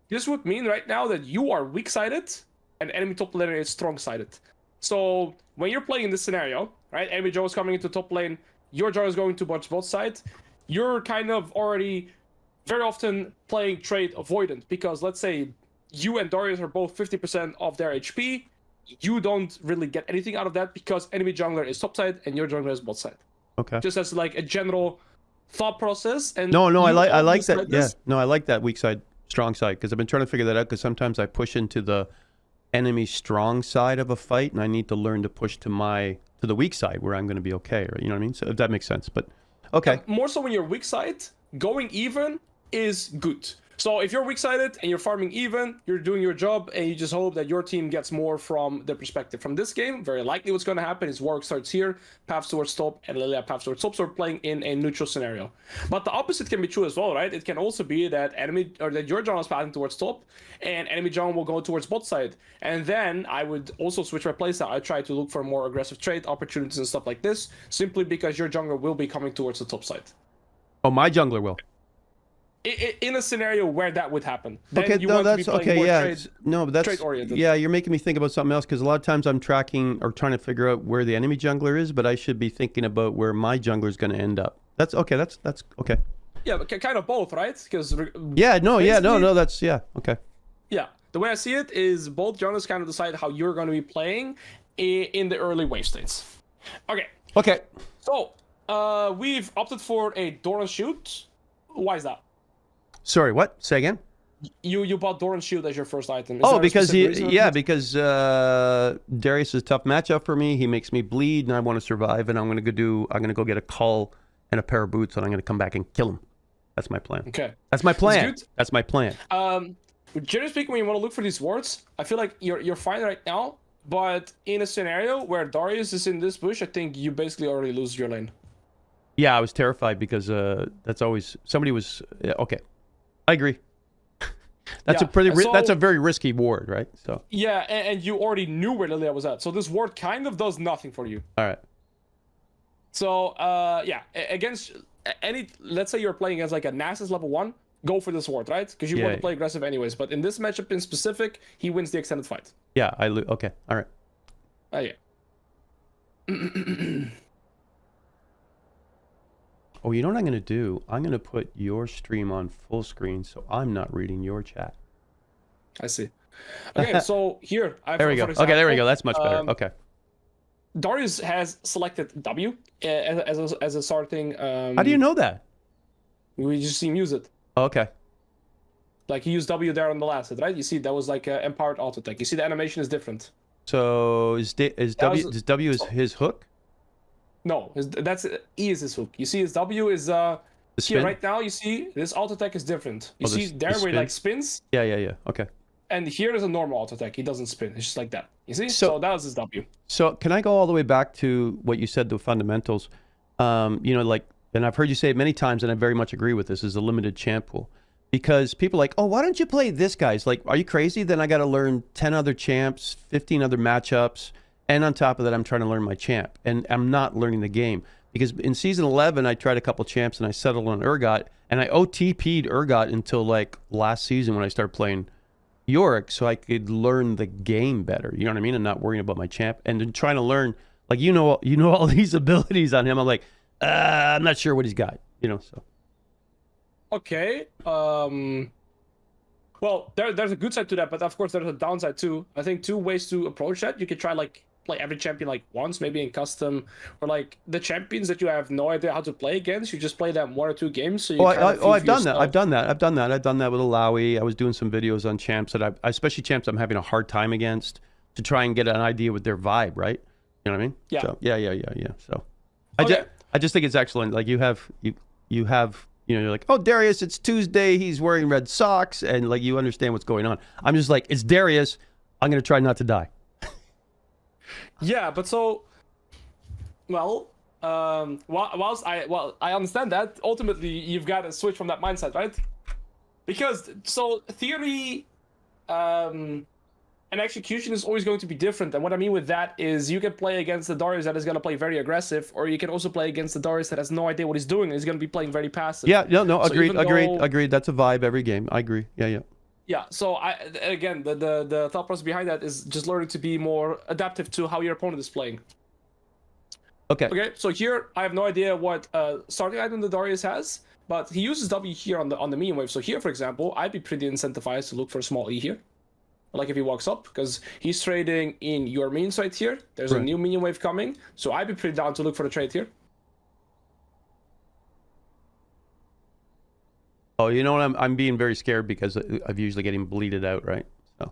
This would mean right now that you are weak-sided and enemy top laner is strong-sided. So when you're playing in this scenario, right? Enemy jungle is coming into top lane, your jungler is going to bot side, you're kind of already very often playing trade avoidant because let's say you and Darius are both 50% of their HP. You don't really get anything out of that because enemy jungler is top side and your jungler is bot side. Okay. Just as like a general thought process. And no, I like that. Yeah, no, I like that weak side, strong side because I've been trying to figure that out because sometimes I push into the enemy strong side of a fight and I need to learn to push to the weak side where I'm going to be okay. Right? You know what I mean? So if that makes sense, but okay. More so when you're weak side, going even is good. So if you're weak-sided and you're farming even, you're doing your job, and you just hope that your team gets more from the perspective. From this game, very likely what's going to happen is Warwick starts here, paths towards top, and Lilia paths towards top, so we're playing in a neutral scenario. But the opposite can be true as well, right? It can also be that that your jungle is pathing towards top, and enemy jungle will go towards bot side. And then I would also switch my playstyle. I try to look for more aggressive trade opportunities and stuff like this, simply because your jungler will be coming towards the top side. Oh, my jungler will. In a scenario where that would happen, then okay, you no, want that's to be okay. more Yeah, but that's trade-oriented. Yeah, you're making me think about something else because a lot of times I'm tracking or trying to figure out where the enemy jungler is, but I should be thinking about where my jungler is going to end up. That's okay. That's okay. Yeah, but kind of both, right? Because no, that's okay. Yeah, the way I see it is both junglers kind of decide how you're going to be playing in the early wave states. Okay. So we've opted for a Doran shoot. Why is that? Sorry, what? Say again? You bought Doran Shield as your first item. Because Darius is a tough matchup for me. He makes me bleed, and I want to survive. And I'm gonna go get a cull and a pair of boots, and I'm gonna come back and kill him. That's my plan. Okay. That's my plan. That's my plan. Generally speaking, when you want to look for these wards, I feel like you're fine right now. But in a scenario where Darius is in this bush, I think you basically already lose your lane. Yeah, I was terrified because that's always somebody was okay. I agree. That's that's a very risky ward, right? So yeah, and you already knew where Lilia was at, so this ward kind of does nothing for you. All right. So yeah, against let's say you're playing as like a Nasus level 1, go for this ward, right? Because you want to play aggressive anyways. But in this matchup in specific, he wins the extended fight. Yeah, okay, all right. Yeah. Oh, you know what I'm going to do? I'm going to put your stream on full screen so I'm not reading your chat. I see. Okay, so here. There we go. Okay, there we go. That's much better. Okay. Darius has selected W as a starting... How do you know that? We just see him use it. Oh, okay. Like he used W there on the last hit, right? You see, that was like empowered auto attack. You see the animation is different. So is W his hook? No, that's E is his hook. You see his W is here right now. You see this auto attack is different. You see there where he like spins. Yeah. Okay. And here is a normal auto attack. He doesn't spin. It's just like that. You see? So that was his W. So can I go all the way back to what you said, the fundamentals? Like, and I've heard you say it many times, and I very much agree with this, is a limited champ pool. Because people are like, oh, why don't you play this guy? It's like, are you crazy? Then I got to learn 10 other champs, 15 other matchups. And on top of that, I'm trying to learn my champ. And I'm not learning the game. Because in Season 11, I tried a couple champs, and I settled on Urgot. And I OTP'd Urgot until, like, last season when I started playing Yorick, so I could learn the game better. You know what I mean? And not worrying about my champ. And then trying to learn, like, you know all these abilities on him. I'm like, I'm not sure what he's got. So. Okay. Well, there's a good side to that, but of course there's a downside too. I think 2 ways to approach that. You could try like play every champion like once, maybe in custom, or like the champions that you have no idea how to play against, you just play them 1 or 2 games. So I've done that. I've done that with Alois. I was doing some videos on champs that especially champs I'm having a hard time against, to try and get an idea with their vibe, right? You know what I mean? Yeah. So, yeah. So Okay. I just think it's excellent. Like you have, you're like, oh, Darius, it's Tuesday. He's wearing red socks. And like, you understand what's going on. I'm just like, it's Darius. I'm going to try not to die. Yeah, but so, well, whilst I understand that, ultimately you've got to switch from that mindset, right? Because, so, theory, and execution is always going to be different. And what I mean with that is you can play against the Darius that is going to play very aggressive, or you can also play against the Darius that has no idea what he's doing and is going to be playing very passive. Yeah, no, So agreed. That's a vibe every game. I agree. Yeah. Yeah, so again, the thought process behind that is just learning to be more adaptive to how your opponent is playing. Okay, so here I have no idea what starting item the Darius has, but he uses W here on the medium wave. So here, for example, I'd be pretty incentivized to look for a small E here. Like if he walks up, because he's trading in your minions right here. There's a new minion wave coming, so I'd be pretty down to look for the trade here. Oh, you know what? I'm being very scared because I'm usually getting bleeded out, right? So.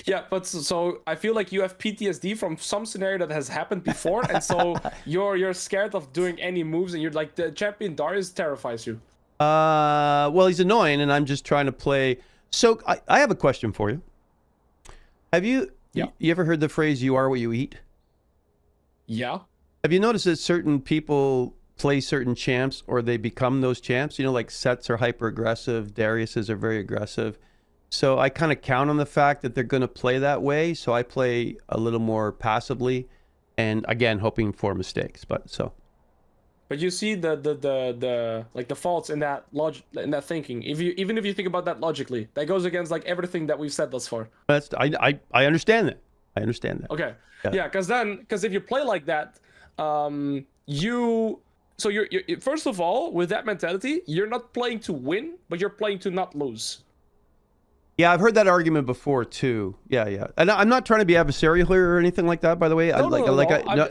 Yeah, but so I feel like you have PTSD from some scenario that has happened before, and so you're scared of doing any moves, and you're like the champion Darius terrifies you. Well, he's annoying, and I'm just trying to play. So I have a question for you. Have you ever heard the phrase "you are what you eat"? Yeah. Have you noticed that certain people play certain champs or they become those champs? You know, like Sets are hyper aggressive, Darius's are very aggressive. So I kind of count on the fact that they're going to play that way. So I play a little more passively, and again, hoping for mistakes. But you see the like the faults in that thinking. Even if you think about that logically, that goes against like everything that we've said thus far. I understand that. I understand that. Okay. Yeah, because if you play like that, you're first of all, with that mentality, you're not playing to win, but you're playing to not lose. Yeah, I've heard that argument before too. Yeah. And I'm not trying to be adversarial here or anything like that, by the way.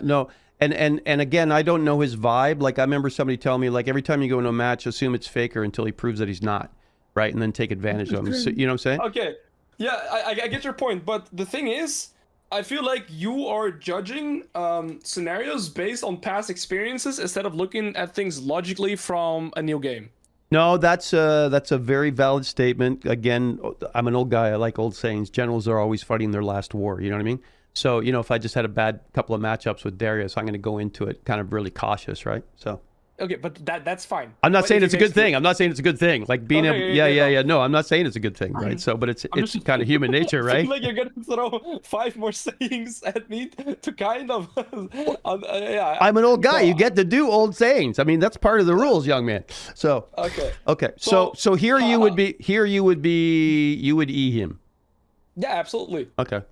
No. And again, I don't know his vibe. Like I remember somebody telling me, like every time you go into a match, assume it's Faker until he proves that he's not, right? And then take advantage of him. So, you know what I'm saying? Okay. Yeah, I get your point, but the thing is, I feel like you are judging scenarios based on past experiences instead of looking at things logically from a new game. No, that's a very valid statement. Again, I'm an old guy. I like old sayings. Generals are always fighting their last war. You know what I mean? So, you know, if I just had a bad couple of matchups with Darius, I'm going to go into it kind of really cautious, right? So. Okay, but that's fine. I'm not saying it's a good thing. I'm not saying it's a good thing. Like being yeah. No, I'm not saying it's a good thing, right? So, but it's kind of human nature, right? I feel like you're gonna throw 5 more sayings at me to kind of. Yeah. I'm an old guy. You get to do old sayings. I mean, that's part of the rules, young man. So. Okay. So here you would E him. Yeah, absolutely. Okay.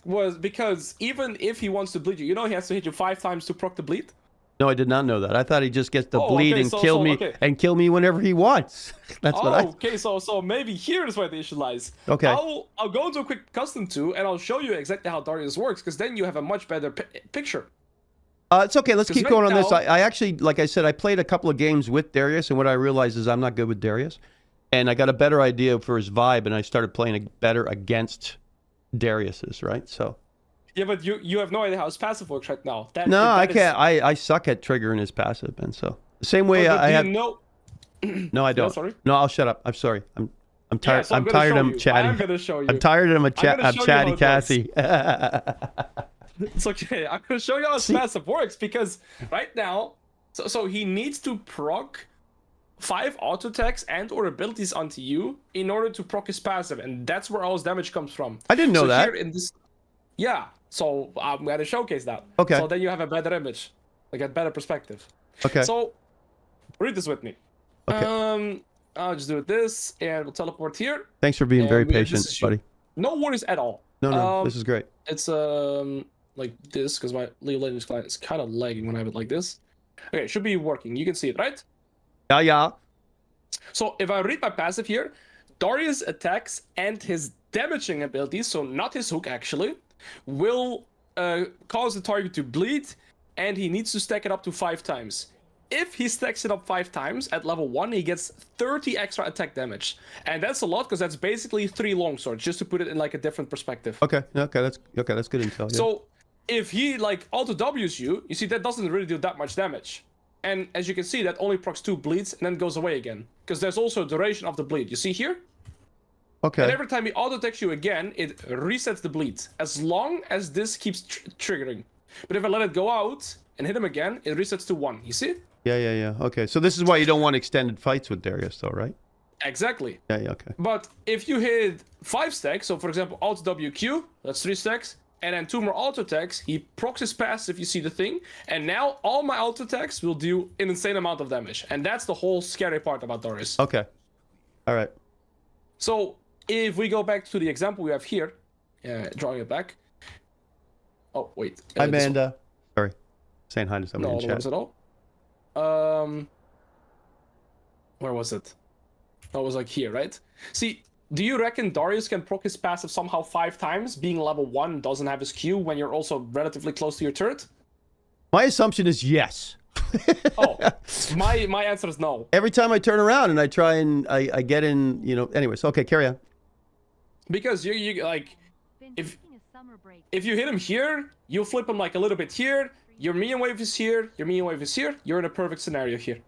Was because even if he wants to bleed you, he has to hit you 5 times to proc the bleed. No, I did not know that. I thought he just gets to bleed and kill me whenever he wants. That's what I. Okay, so maybe here is where the issue lies. Okay. I'll go into a quick custom 2 and I'll show you exactly how Darius works, because then you have a much better picture. It's okay. Let's keep going on this. I actually, like I said, I played a couple of games with Darius, and what I realized is I'm not good with Darius, and I got a better idea for his vibe, and I started playing better against Darius's, right? So. Yeah, but you have no idea how his passive works right now. I can't. I suck at triggering his passive, and so the same way I have. No, I don't. Sorry. No, I'll shut up. I'm sorry. I'm tired. So I'm tired of him chatting. I'm gonna show you. I'm tired of him chatty Cassie. It's okay. I'm gonna show you how his passive works, because right now, so he needs to proc 5 auto attacks and or abilities onto you in order to proc his passive, and that's where all his damage comes from. I didn't know that. Here in this. Yeah, so I'm going to showcase that. Okay. So then you have a better image, like a better perspective. Okay. So read this with me. Okay. I'll just do it this, and we'll teleport here. Thanks for being very patient, buddy. No worries at all. No, this is great. It's like this, because my League of Legends client is kind of lagging when I have it like this. Okay, it should be working. You can see it, right? Yeah. So if I read my passive here, Darius attacks and his damaging abilities, so not his hook actually, will cause the target to bleed, and he needs to stack it up to 5 times. If he stacks it up 5 times at level 1, he gets 30 extra attack damage, and that's a lot, because that's basically 3 longswords, just to put it in like a different perspective. Okay, that's good intel. Yeah. So if he like auto W's you, you see that doesn't really do that much damage. And as you can see, that only procs 2 bleeds and then goes away again. Because there's also duration of the bleed. You see here? Okay. And every time he auto-attacks you again, it resets the bleed. As long as this keeps triggering. But if I let it go out and hit him again, it resets to 1. You see? Yeah. Okay. So this is why you don't want extended fights with Darius, though, right? Exactly. Yeah. Okay. But if you hit 5 stacks, so for example, auto WQ, that's 3 stacks, and then 2 more auto attacks, he procs his passive if you see the thing, and now all my auto attacks will do an insane amount of damage. And that's the whole scary part about Darius. Okay. All right. So if we go back to the example we have here, drawing it back. Oh, wait. Hi, Amanda. Sorry. Saying hi to somebody in chat. No worries at all. Where was it? That was like here, right? See, do you reckon Darius can proc his passive somehow 5 times, being level 1, doesn't have his Q when you're also relatively close to your turret? My assumption is yes. Oh, my answer is no. Every time I turn around and I try and I get in, you know, anyways. Okay, carry on. Because you like, if you hit him here, you flip him like a little bit here, your minion wave is here, your minion wave is here, you're in a perfect scenario here.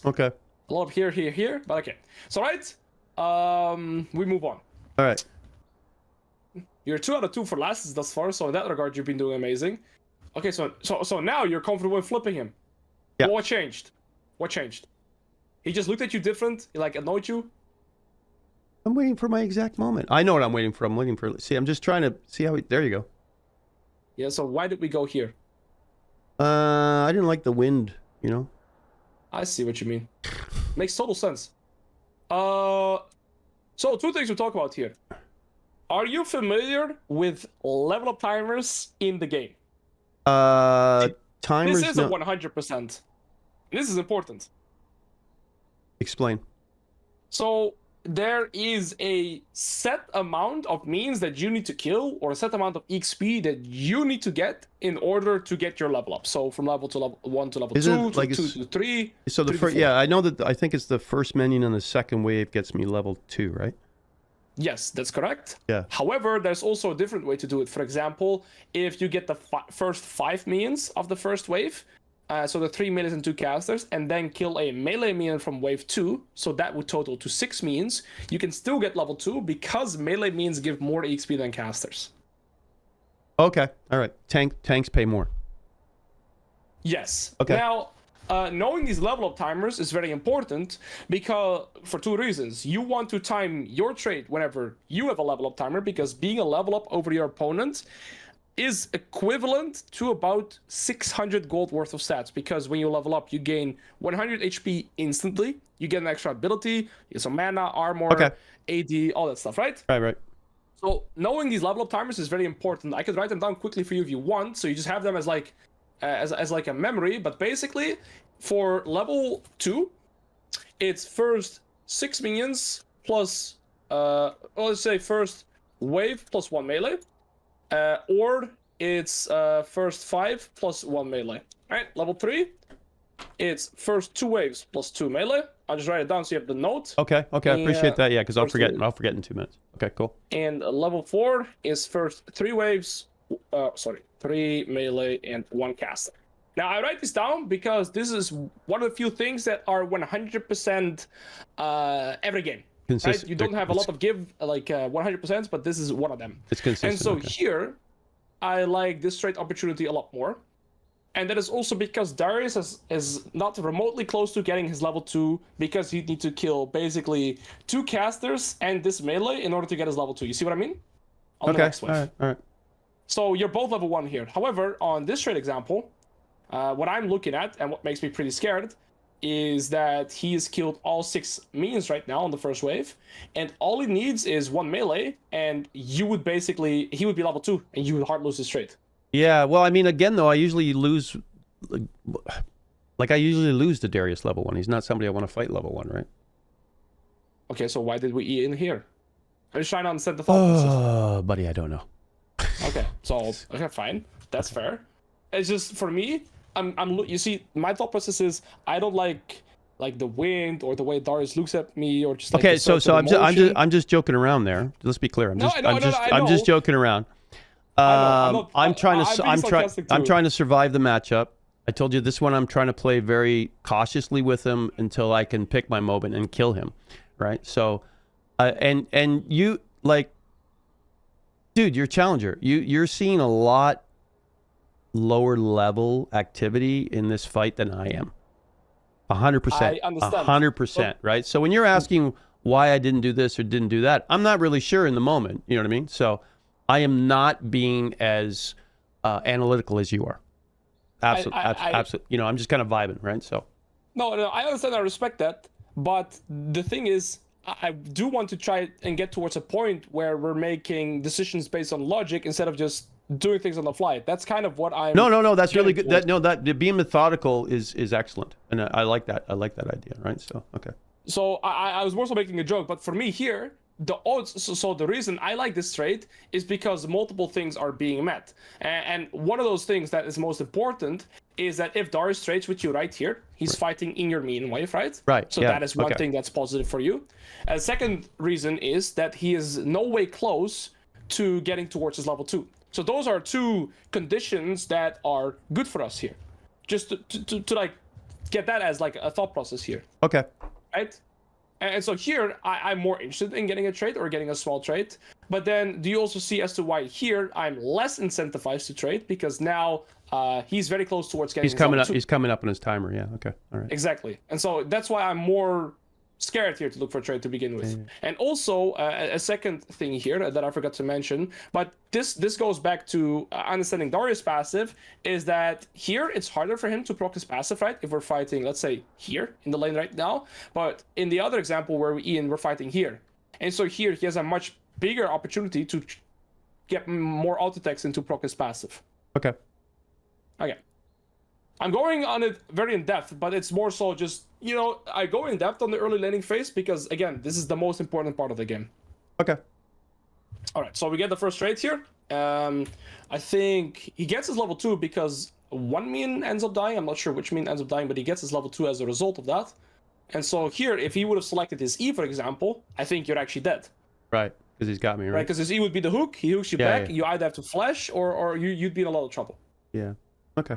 Okay. A lot of here, but okay. So right, we move on. All right. You're 2 out of 2 for lasts thus far, so in that regard, you've been doing amazing. Okay, so now you're comfortable with flipping him. Yeah. What changed? What changed? He just looked at you different. He like annoyed you. I'm waiting for my exact moment. I know what I'm waiting for. I'm waiting for. See, I'm just trying to see how. There you go. Yeah. So why did we go here? I didn't like the wind. You know. I see what you mean. Makes total sense. So 2 things to talk about here. Are you familiar with level up timers in the game? Timers. This isn't 100%. This is important. Explain. So there is a set amount of means that you need to kill, or a set amount of XP that you need to get in order to get your level up. So from level to level 1 to level 2 to 2 to 3. So the first, yeah, I know that. I think it's the first minion on the second wave gets me level 2, right? Yes, that's correct. Yeah. However, there's also a different way to do it. For example, if you get the first 5 minions of the first wave, so the 3 minions and 2 casters, and then kill a melee minion from wave 2, so that would total to 6 minions, you can still get level 2 because melee minions give more XP than casters. Okay. All right. Tanks pay more. Yes. Okay. Now, knowing these level up timers is very important because for 2 reasons. You want to time your trade whenever you have a level up timer, because being a level up over your opponent is equivalent to about 600 gold worth of stats, because when you level up, you gain 100 HP instantly. You get an extra ability, some mana, armor, AD, all that stuff, right? Right. So knowing these level up timers is very important. I could write them down quickly for you if you want, so you just have them as like as like a memory. But basically, for level 2, it's first 6 minions plus let's say first wave plus 1 melee. Or it's first 5 plus 1 melee. Alright, level 3, it's first 2 waves plus 2 melee. I'll just write it down so you have the note. Okay, I appreciate that, yeah, because I'll forget in 2 minutes. Okay, cool. And level 4 is first 3 waves, 3 melee and 1 caster. Now, I write this down because this is one of the few things that are 100% every game. Right? You don't have a lot of give, like 100%, but this is one of them. It's consistent. And so here, I like this trade opportunity a lot more. And that is also because Darius is not remotely close to getting his level 2, because he'd need to kill basically 2 casters and this melee in order to get his level 2. You see what I mean? On the next wave. All right. So you're both level 1 here. However, on this trade example, what I'm looking at and what makes me pretty scared is that he's killed all 6 minions right now on the first wave, and all he needs is 1 melee, and he would be level 2, and you would hard lose his trade. Yeah, well, I mean, again, though, I usually lose, I usually lose to Darius level 1. He's not somebody I want to fight level 1, right? Okay, so why did we eat in here? I'm just trying to understand the thought process. Oh, buddy, I don't know. Okay, fine. That's fair. It's just, for me, you see, my thought process is I don't like the wind or the way Darius looks at me, or just like okay. So I'm just joking around there. Let's be clear. I'm just joking around. I'm trying to survive the matchup. I told you this one I'm trying to play very cautiously with him until I can pick my moment and kill him, right? So, and you like, dude, you're a challenger. You're seeing a lot lower level activity in this fight than I am. 100%. I understand. 100%, right? So when you're asking why I didn't do this or didn't do that, I'm not really sure in the moment. You know what I mean? So I am not being as analytical as you are. Absolutely. You know, I'm just kind of vibing, right? So. No, I understand. I respect that. But the thing is, I do want to try and get towards a point where we're making decisions based on logic instead of just doing things on the fly. That's kind of what I'm. No. That's really good. That being methodical is excellent, and I like that. I like that idea, right? So okay. So I was more so making a joke, but for me here, the odds. So the reason I like this trade is because multiple things are being met, and one of those things that is most important is that if Darius trades with you right here, he's fighting in your mean wave, right? Right. So that is one thing that's positive for you. And the second reason is that he is no way close to getting towards his level 2. So those are two conditions that are good for us here. Just to like get that as like a thought process here. Okay. Right? And so here, I'm more interested in getting a trade or getting a small trade. But then do you also see as to why here I'm less incentivized to trade? Because now he's very close towards getting He's coming up. He's coming up on his timer. Yeah. Okay. All right. Exactly. And so that's why I'm more scared here to look for a trade to begin with. And also a second thing here that I forgot to mention, but this goes back to understanding Darius' passive, is that here it's harder for him to proc his passive, right? If we're fighting, let's say, here in the lane right now, but in the other example where we're fighting here. And so here he has a much bigger opportunity to get more auto attacks into proc his passive. Okay. I'm going on it very in depth, but it's more so just, you know, I go in depth on the early laning phase because, again, this is the most important part of the game. Okay. All right, so we get the first trade here. I think he gets his level 2 because one minion ends up dying. I'm not sure which minion ends up dying, but he gets his level 2 as a result of that. And so here, if he would have selected his E, for example, I think you're actually dead. Right, because he's got me, right? Right, because his E would be the hook. He hooks you back. Yeah. You either have to flash or you'd be in a lot of trouble. Yeah, okay.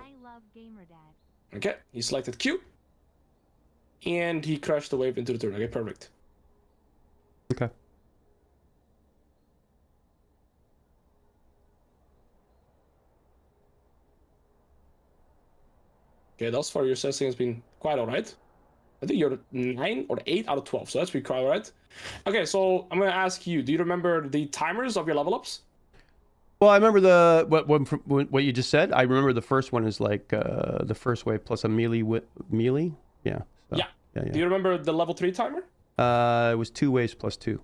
GamerDad. Okay, he selected Q. And he crashed the wave into the turn. Okay, perfect. Okay. Okay, thus far your assessing has been quite alright. I think you're 9 or 8 out of 12, so that's pretty quite alright. Okay, so I'm gonna ask you, do you remember the timers of your level ups? Well, I remember what you just said. I remember the first one is like the first wave plus a melee melee. Yeah. So, yeah. Do you remember the level 3 timer? It was 2 waves plus 2.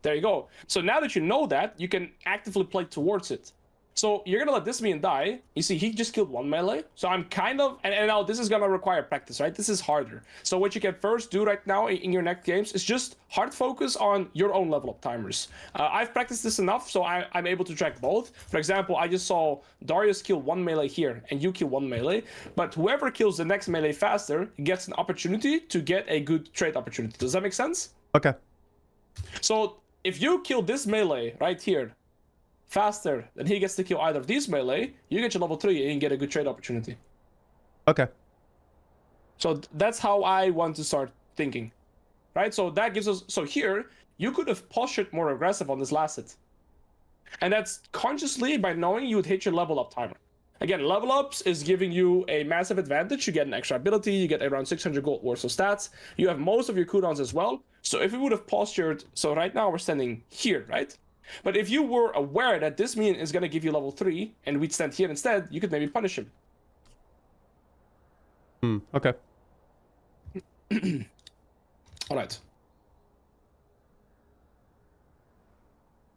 There you go. So now that you know that, you can actively play towards it. So you're gonna let this minion die. You see, he just killed 1 melee. So I'm kind of, and now this is gonna require practice, right? This is harder. So what you can first do right now in your next games is just hard focus on your own level up timers. I've practiced this enough, so I'm able to track both. For example, I just saw Darius kill 1 melee here, and you kill 1 melee. But whoever kills the next melee faster gets an opportunity to get a good trade opportunity. Does that make sense? Okay. So if you kill this melee right here faster than he gets to kill either of these melee, you get your level 3 and you get a good trade opportunity. Okay. So that's how I want to start thinking, right? So that gives us, so here, you could have postured more aggressive on this last hit. And that's consciously by knowing you would hit your level up timer. Again, level ups is giving you a massive advantage. You get an extra ability, you get around 600 gold worth of stats. You have most of your cooldowns as well. So if we would have postured, so right now we're standing here, right? But if you were aware that this minion is going to give you level 3 and we'd stand here instead, you could maybe punish him. Okay. All right.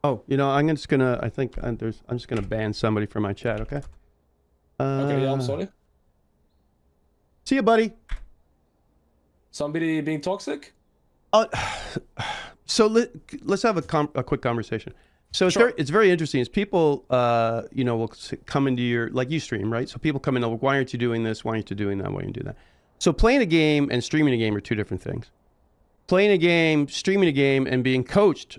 Oh, you know, I'm just gonna. I think I'm just gonna ban somebody from my chat. Okay. Okay. Yeah, I'm sorry. See you, buddy. Somebody being toxic? So let's have a quick conversation. So it's, sure. it's very interesting. As people, you know, will come into your, like you stream, right? So people come in, like, why aren't you doing this? Why aren't you doing that? Why aren't you doing that? So playing a game and streaming a game are two different things. Playing a game, streaming a game, and being coached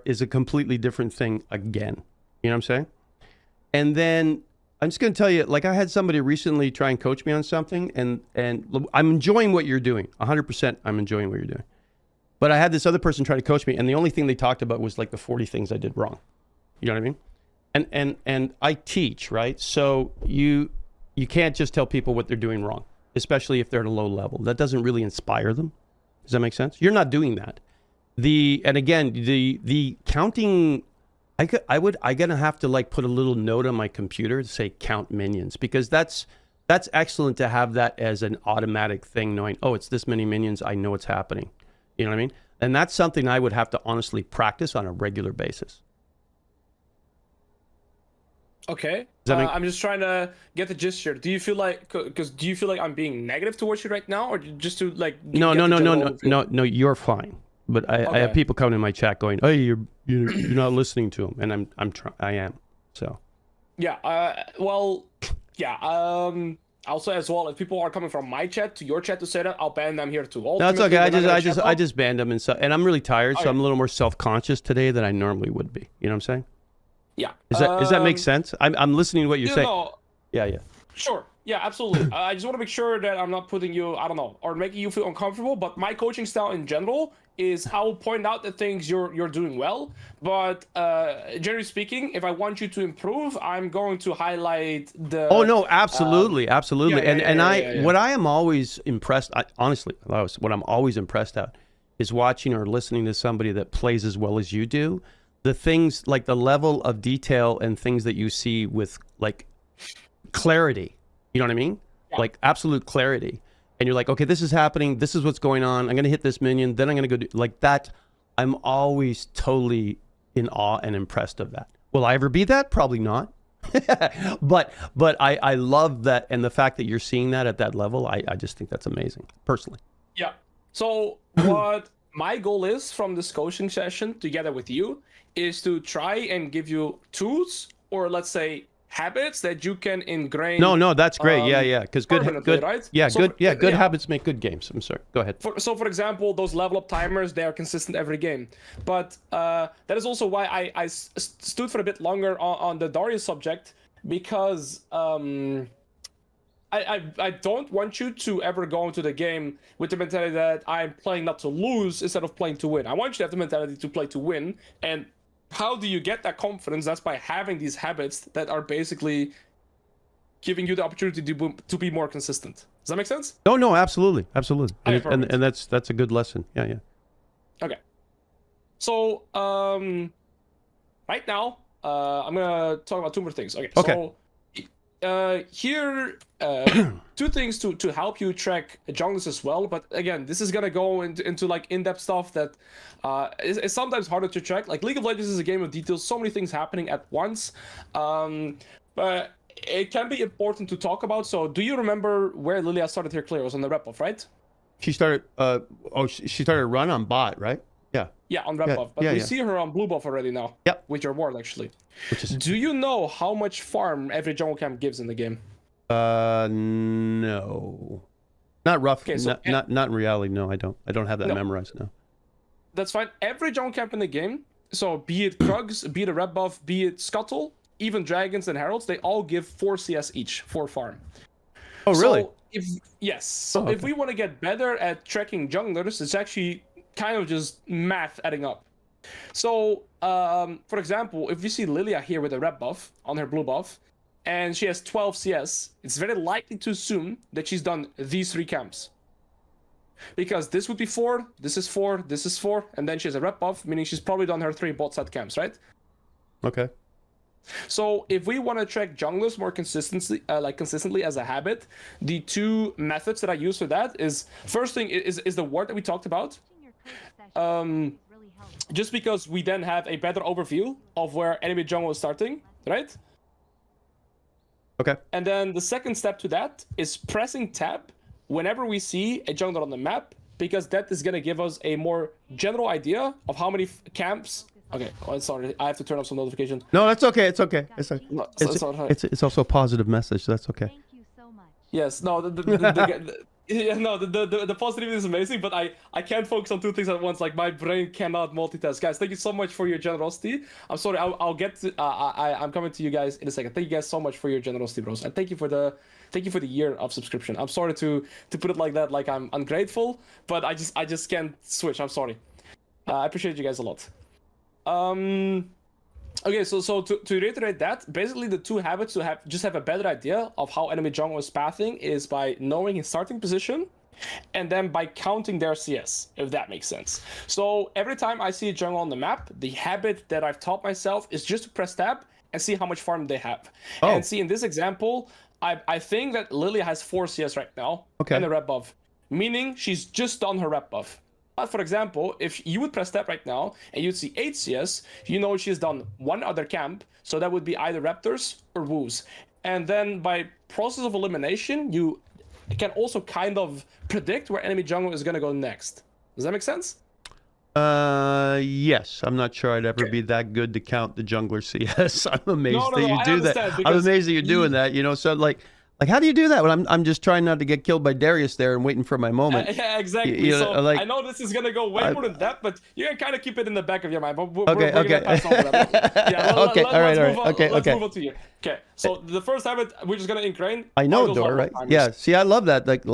is a completely different thing again. You know what I'm saying? And then I'm just going to tell you, like I had somebody recently try and coach me on something, and I'm enjoying what you're doing. 100% I'm enjoying what you're doing. But I had this other person try to coach me, and the only thing they talked about was like the 40 things I did wrong. You know what I mean? And I teach, right? So you can't just tell people what they're doing wrong, especially if they're at a low level. That doesn't really inspire them. Does that make sense? You're not doing that. And again, the counting, I'm gonna have to like put a little note on my computer to say count minions, because that's excellent to have that as an automatic thing, knowing, oh, it's this many minions, I know what's happening. You know what I mean? And that's something I would have to honestly practice on a regular basis. Okay. I'm just trying to get the gist here. Do you feel like, I'm being negative towards you right now, or just to like? No, you're fine. But I have people coming in my chat going, "Oh, you're not listening to them," and I am. So. Yeah. Well. Yeah. Also, as well, if people are coming from my chat to your chat to say that, I'll ban them here too. No, it's okay. I just banned them, and I'm really tired, so I'm a little more self-conscious today than I normally would be. You know what I'm saying? Yeah. Does that make sense? I'm listening to what you're saying. No. Yeah. Sure. Yeah, absolutely. I just want to make sure that I'm not putting you, I don't know, or making you feel uncomfortable. But my coaching style in general is I'll point out the things you're doing well. But generally speaking, if I want you to improve, I'm going to highlight the. Oh no, absolutely. Yeah. What I am always impressed, honestly, what I'm always impressed at is watching or listening to somebody that plays as well as you do. The things like the level of detail and things that you see with like clarity. You know what I mean? Yeah. Like absolute clarity. And you're like, okay, this is happening. This is what's going on. I'm going to hit this minion. Then I'm going to go do like that. I'm always totally in awe and impressed of that. Will I ever be that? Probably not. but I love that. And the fact that you're seeing that at that level, I just think that's amazing personally. Yeah. So what my goal is from this coaching session together with you is to try and give you tools, or let's say habits that you can ingrain. No, that's great. Yeah. Because good, right? Yeah, so, good habits make good games. I'm sorry. Go ahead. For example, those level up timers, they are consistent every game. But that is also why I stood for a bit longer on the Darius subject, because I don't want you to ever go into the game with the mentality that I'm playing not to lose instead of playing to win. I want you to have the mentality to play to win. And how do you get that confidence? That's by having these habits that are basically giving you the opportunity to be more consistent. Does that make sense? No, absolutely. Okay, and that's a good lesson. Yeah. Okay. So right now I'm gonna talk about two more things. Okay. So here two things to help you track junglers as well, but again, this is gonna go into like in-depth stuff that is sometimes harder to track. Like League of Legends is a game of details, so many things happening at once, but it can be important to talk about. So do you remember where Lilia started her clear? It was on the rep buff, right? She started she started a run on bot, right? Yeah, on red buff. But we see her on blue buff already now. Yep. With your ward, actually. Do you know how much farm every jungle camp gives in the game? No. Not rough. Okay, so not in reality, no, I don't. I don't have that memorized, no. That's fine. Every jungle camp in the game, so be it Krugs, be it a red buff, be it Scuttle, even Dragons and Heralds, they all give 4 CS each for farm. Oh, really? So if we want to get better at tracking junglers, it's actually kind of just math adding up. So for example, if you see Lilia here with a red buff on her blue buff and she has 12 CS, it's very likely to assume that she's done these 3 camps, because this would be 4, this is 4, this is 4, and then she has a red buff, meaning she's probably done her 3 bot side camps, right? Okay. So if we want to track junglers more consistently as a habit, the 2 methods that I use for that is, first thing is the ward that we talked about. Just because we then have a better overview of where enemy jungle is starting, right? Okay. And then the second step to that is pressing tab whenever we see a jungler on the map, because that is going to give us a more general idea of how many camps. Okay, sorry, I have to turn off some notifications. No, that's okay. It's okay. It's okay. It's also a positive message. So that's okay. Thank you so much. Yes. No. Yeah, no, the positivity is amazing, but I can't focus on two things at once. Like my brain cannot multitask. Guys, thank you so much for your generosity. I'm sorry, I'll get to. I'm coming to you guys in a second. Thank you guys so much for your generosity, bros, and thank you for the year of subscription. I'm sorry to put it like that, like I'm ungrateful, but I just can't switch. I'm sorry. I appreciate you guys a lot. Okay, so to reiterate that, basically the two habits to have a better idea of how enemy jungle is pathing is by knowing his starting position, and then by counting their CS, if that makes sense. So every time I see a jungle on the map, the habit that I've taught myself is just to press tab and see how much farm they have. Oh. And see, in this example, I think that Lily has 4 CS right now, okay, and a rep buff, meaning she's just done her rep buff. But for example, if you would press tab right now and you'd see 8 CS, you know she's done 1 other camp, so that would be either Raptors or Woos. And then by process of elimination, you can also kind of predict where enemy jungle is going to go next. Does that make sense? Yes. I'm not sure I'd ever be that good to count the jungler CS. I'm amazed that you do that. I'm amazed that you're doing that, you know, so like how do you do that when I'm just trying not to get killed by Darius there and waiting for my moment? Yeah, exactly. You know, so like, I know this is gonna go way more than that, but you can kind of keep it in the back of your mind. But we're okay. gonna pass over that. Yeah, okay. All right. Let's move on to you. Okay. So the first habit we're just gonna ingrain. I know, Dor, right? Yeah. See, I love that. Like.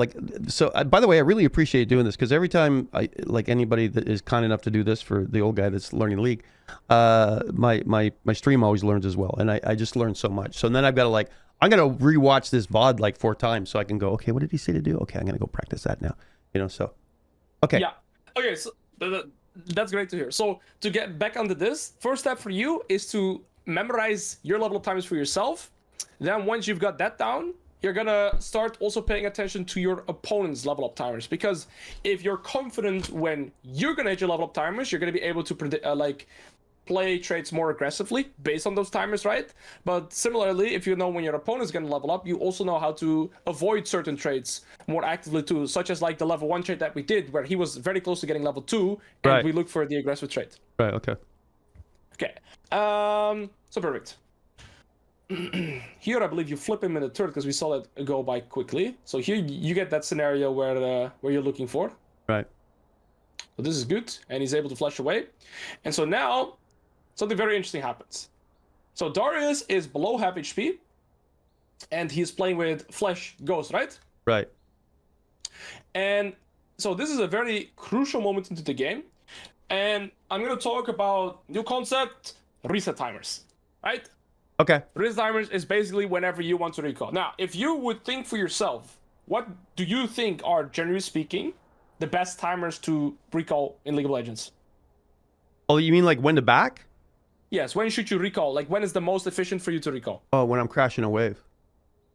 So, by the way, I really appreciate doing this because every time anybody that is kind enough to do this for the old guy that's learning League, my stream always learns as well, and I just learn so much. So then I've got to I'm going to rewatch this VOD like 4 times so I can go, okay, what did he say to do? Okay, I'm going to go practice that now. You know, so, okay. Yeah. Okay, so that's great to hear. So to get back onto this, first step for you is to memorize your level up timers for yourself. Then once you've got that down, you're going to start also paying attention to your opponent's level up timers. Because if you're confident when you're going to hit your level up timers, you're going to be able to predict, play trades more aggressively based on those timers, right? But similarly, if you know when your opponent is going to level up, you also know how to avoid certain trades more actively too, such as like the level 1 trade that we did, where he was very close to getting level 2, and right. we look for the aggressive trade. Right, okay. Okay, so perfect. Here, I believe you flip him in the turret because we saw that go by quickly. So here you get that scenario where you're looking for. Right. So this is good, and he's able to flash away. And so now, something very interesting happens. So Darius is below half HP, and he's playing with Flash Ghost, right? Right. And so this is a very crucial moment into the game, and I'm going to talk about new concept, reset timers, right? Okay. Reset timers is basically whenever you want to recall. Now, if you would think for yourself, what do you think are, generally speaking, the best timers to recall in League of Legends? Oh, you mean like when to back? Yes, when should you recall? Like, when is the most efficient for you to recall? Oh, when I'm crashing a wave.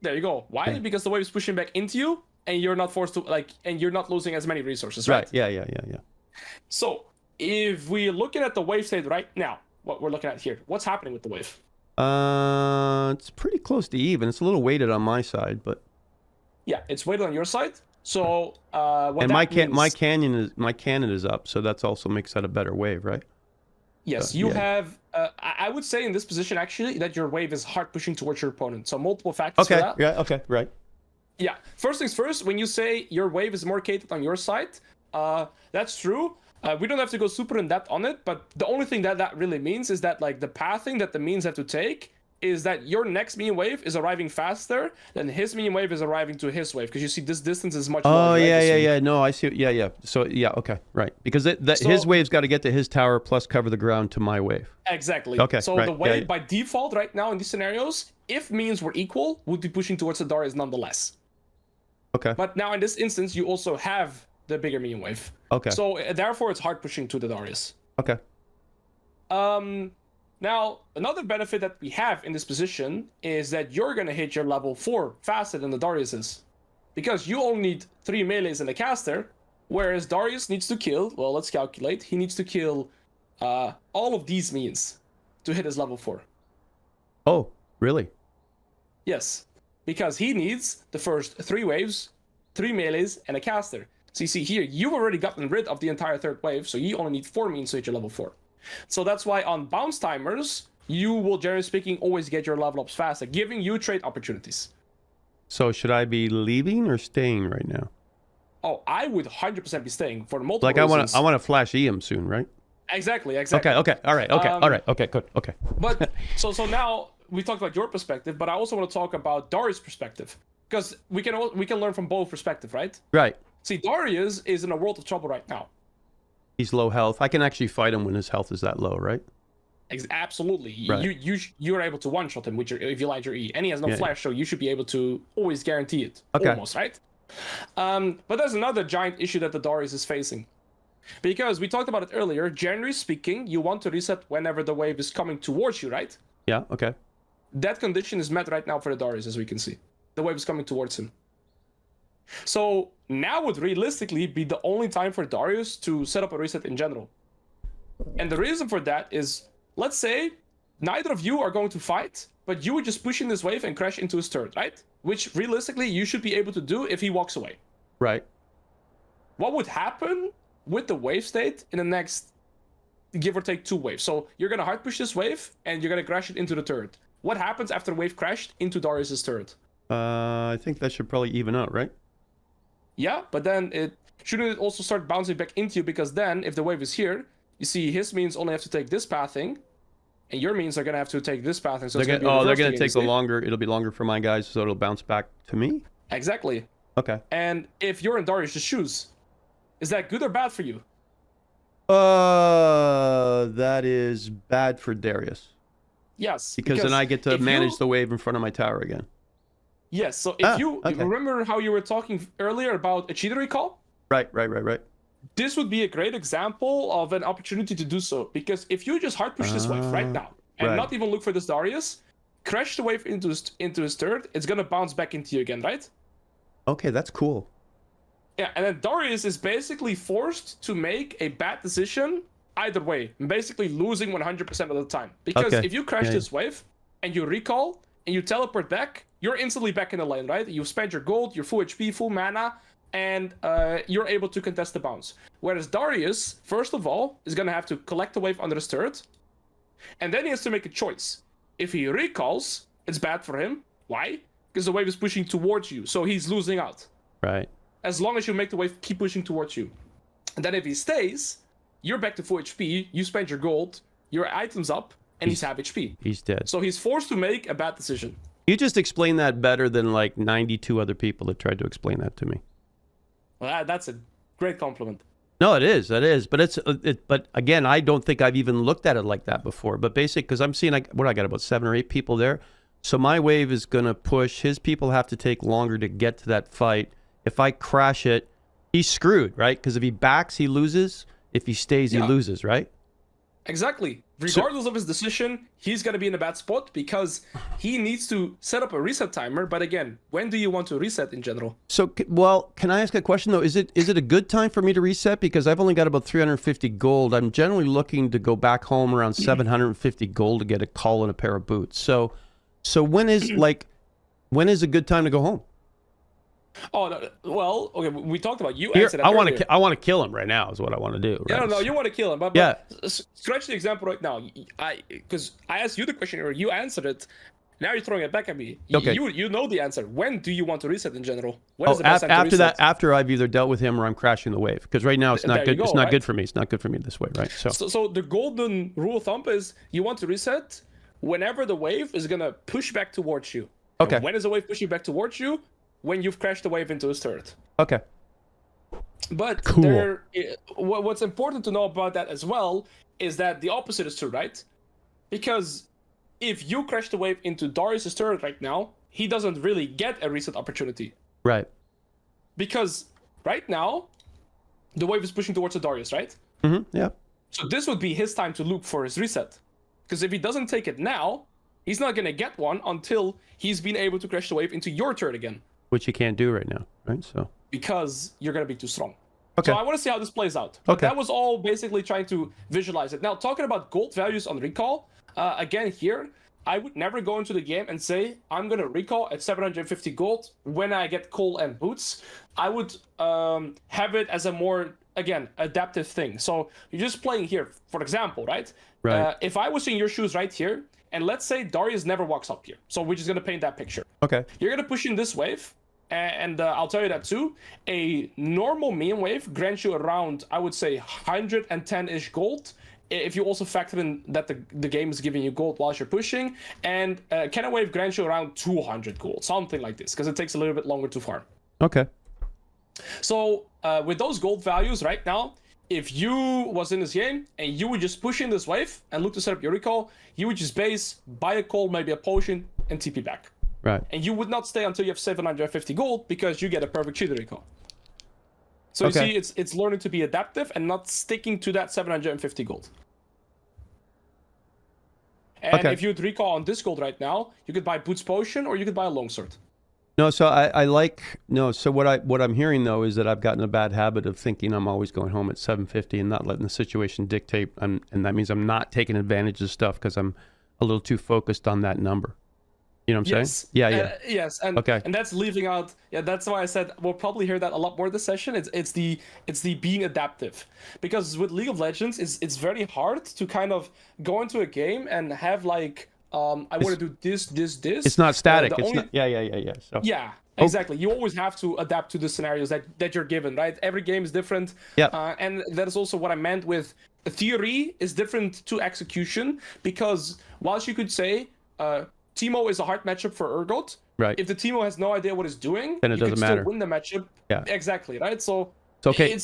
There you go. Why? Okay. Because the wave is pushing back into you, and you're not forced to, and you're not losing as many resources, right? Yeah. So, if we're looking at the wave state right now, what we're looking at here, what's happening with the wave? It's pretty close to even. It's a little weighted on my side, but... Yeah, it's weighted on your side. So, and my cannon is up, so that's also makes that a better wave, right? Yes, you have. I would say in this position actually that your wave is hard pushing towards your opponent. So multiple factors for that. Yeah. Okay. Right. Yeah. First things first. When you say your wave is more catered on your side, that's true. We don't have to go super in depth on it, but the only thing that really means is that like the pathing that the minions have to take is that your next minion wave is arriving faster than his minion wave is arriving to his wave, because you see this distance is much longer. Oh, yeah. No, I see. Yeah. So, yeah, okay, right. Because his wave's got to get to his tower plus cover the ground to my wave. Exactly. Okay, so right. The wave by default right now in these scenarios, if minions were equal, would be pushing towards the Darius nonetheless. Okay. But now in this instance, you also have the bigger minion wave. Okay. So therefore, it's hard pushing to the Darius. Okay. Now, another benefit that we have in this position is that you're going to hit your level 4 faster than the Darius is. Because you only need 3 melees and a caster, whereas Darius needs to kill, well, let's calculate, he needs to kill all of these minions to hit his level 4. Oh, really? Yes, because he needs the first 3 waves, 3 melees, and a caster. So you see here, you've already gotten rid of the entire 3rd wave, so you only need 4 minions to hit your level 4. So that's why on bounce timers, you will, generally speaking, always get your level ups faster, giving you trade opportunities. So should I be leaving or staying right now? oh, I would 100% be staying for multiple Like reasons. I want to flash EM soon, right? Exactly. Okay, all right, okay, good, okay. But so now we talked about your perspective, but I also want to talk about Darius' perspective, because we can learn from both perspectives, right? Right. See, Darius is in a world of trouble right now. He's low health. I can actually fight him when his health is that low, right? Absolutely. Right. You're able to one-shot him with if you land your E, and he has no Yeah. flash, so you should be able to always guarantee it. Okay. Almost, right? But there's another giant issue that the Darius is facing. Because we talked about it earlier, generally speaking, you want to reset whenever the wave is coming towards you, right? Yeah, okay. That condition is met right now for the Darius, as we can see. The wave is coming towards him. So now would realistically be the only time for Darius to set up a reset in general. And the reason for that is, let's say neither of you are going to fight, but you would just push in this wave and crash into his turret, right? Which realistically you should be able to do if he walks away. Right. What would happen with the wave state in the next, give or take, 2 waves? So you're going to hard push this wave and you're going to crash it into the turret. What happens after the wave crashed into Darius's turret? I think that should probably even out, right? Yeah, but then shouldn't it also start bouncing back into you? Because then if the wave is here, you see his means only have to take this pathing, and your means are going to have to take this pathing. So they're going to take the longer. It'll be longer for my guys, so it'll bounce back to me. Exactly. Okay. And if you're in Darius' shoes, is that good or bad for you? That is bad for Darius. Yes. Because then I get to manage the wave in front of my tower again. Yes. So if you remember how you were talking earlier about a cheater recall? Right. This would be a great example of an opportunity to do so. Because if you just hard push this wave right now and not even look for this Darius, crash the wave into his turret, it's going to bounce back into you again, right? Okay, that's cool. Yeah, and then Darius is basically forced to make a bad decision either way, basically losing 100% of the time. Because if you crash this wave and you recall and you teleport back, you're instantly back in the lane, right? You've spent your gold, your full HP, full mana, and you're able to contest the bounce. Whereas Darius, first of all, is going to have to collect the wave under his turret, and then he has to make a choice. If he recalls, it's bad for him. Why? Because the wave is pushing towards you, so he's losing out. Right. As long as you make the wave keep pushing towards you. And then if he stays, you're back to full HP, you spend your gold, your items up, and he's half HP. He's dead. So he's forced to make a bad decision. You just explained that better than like 92 other people that tried to explain that to me. Well, that's a great compliment. No, it is. But but again, I don't think I've even looked at it like that before. But basically, because I'm seeing, I got about 7 or 8 people there. So my wave is going to push. His people have to take longer to get to that fight. If I crash it, he's screwed, right? Because if he backs, he loses. If he stays, he loses, right? Exactly. Regardless of his decision, he's going to be in a bad spot because he needs to set up a reset timer. But again, when do you want to reset in general? So, well, can I ask a question, though? Is it a good time for me to reset? Because I've only got about 350 gold. I'm generally looking to go back home around 750 gold to get a call and a pair of boots. So when is a good time to go home? Oh, no, well, okay, we talked about you. Here, I want to kill him right now is what I want to do. Right? Yeah, no, you want to kill him. But scratch the example right now. Because I asked you the question or you answered it. Now you're throwing it back at me. Okay. You know the answer. When do you want to reset in general? When is the best time to after reset? that, after I've either dealt with him or I'm crashing the wave. Because right now it's not good. It's not good for me. It's not good for me this way, right? So the golden rule of thumb is you want to reset whenever the wave is gonna push back towards you. Okay. And when is the wave pushing back towards you? When you've crashed the wave into his turret. Okay. But cool. What's important to know about that as well is that the opposite is true, right? Because if you crash the wave into Darius' turret right now, he doesn't really get a reset opportunity. Right. Because right now, the wave is pushing towards the Darius, right? Mm-hmm. Yeah. So this would be his time to look for his reset. Because if he doesn't take it now, he's not going to get one until he's been able to crash the wave into your turret again. Which you can't do right now, right? So because you're going to be too strong. Okay. So I want to see how this plays out. But that was all basically trying to visualize it. Now, talking about gold values on recall, again here, I would never go into the game and say, I'm going to recall at 750 gold when I get coal and boots. I would have it as a more, again, adaptive thing. So you're just playing here, for example, right? Right. If I was in your shoes right here, and let's say Darius never walks up here. So we're just going to paint that picture. Okay. You're going to push in this wave. And I'll tell you that too. A normal meme wave grants you around, I would say, 110-ish gold. If you also factor in that the game is giving you gold whilst you're pushing. And cannon wave grants you around 200 gold, something like this, because it takes a little bit longer to farm. Okay. So with those gold values right now, if you was in this game and you would just push in this wave and look to set up your recall, you would just base, buy a coal, maybe a potion, and TP back. Right. And you would not stay until you have 750 gold because you get a perfect cheater recall. So you see, it's learning to be adaptive and not sticking to that 750 gold. And if you'd recall on this gold right now, you could buy Boots Potion or you could buy a longsword. No, so I like So what I'm hearing though is that I've gotten a bad habit of thinking I'm always going home at 750 and not letting the situation dictate, and that means I'm not taking advantage of stuff because I'm a little too focused on that number. You know what I'm saying? Yeah. Yes, and that's leaving out. Yeah, that's why I said we'll probably hear that a lot more this session. It's the being adaptive, because with League of Legends, it's very hard to kind of go into a game and have like I want to do this. It's not static. Yeah. So. Yeah, exactly. You always have to adapt to the scenarios that you're given, right? Every game is different. Yeah. And that is also what I meant with theory is different to execution, because whilst you could say Teemo is a hard matchup for Urgot, right? If the Teemo has no idea what it's doing, then it doesn't matter. Still win the matchup. Yeah. Exactly, right? So it's okay.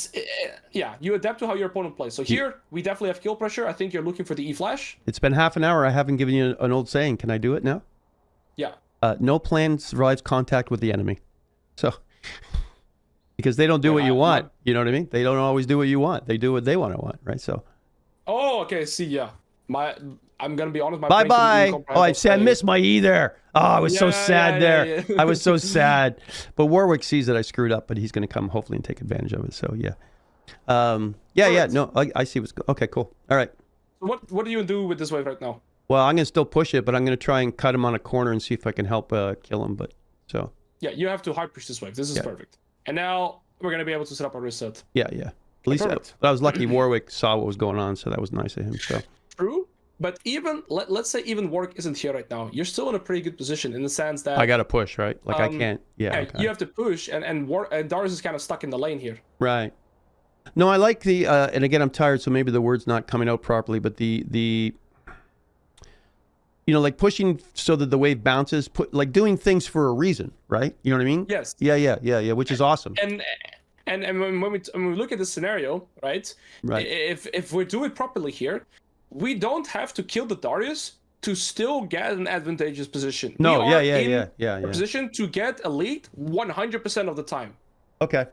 You adapt to how your opponent plays. So here we definitely have kill pressure. I think you're looking for the E flash. It's been half an hour. I haven't given you an old saying. Can I do it now? Yeah. No plan survives contact with the enemy. So because they don't do what you want. You know what I mean? They don't always do what you want. They do what they want, right? So. Oh, okay. See, yeah. I'm gonna be honest. My bye. Oh, I missed my E there. Oh, I was so sad there. Yeah. I was so sad. But Warwick sees that I screwed up, but he's gonna come hopefully and take advantage of it. So yeah. No, I see what's going. Okay, cool. All right. So what do you do with this wave right now? Well, I'm gonna still push it, but I'm gonna try and cut him on a corner and see if I can help kill him. But so. Yeah, you have to hard push this wave. This is perfect. And now we're gonna be able to set up a reset. Yeah. At least I was lucky. Warwick saw what was going on, so that was nice of him. So. True. But even let's say even Warwick isn't here right now, you're still in a pretty good position in the sense that I gotta push, right? Like I can't. Yeah. Okay. You have to push, and Darius is kind of stuck in the lane here. Right. No, I like the and again I'm tired, so maybe the word's not coming out properly. But the like pushing so that the wave bounces, like doing things for a reason, right? You know what I mean? Yes. Yeah. Which is awesome. And when we look at this scenario, right? If we do it properly here, we don't have to kill the Darius to still get an advantageous position. No, we are in a position to get elite 100% of the time. Okay.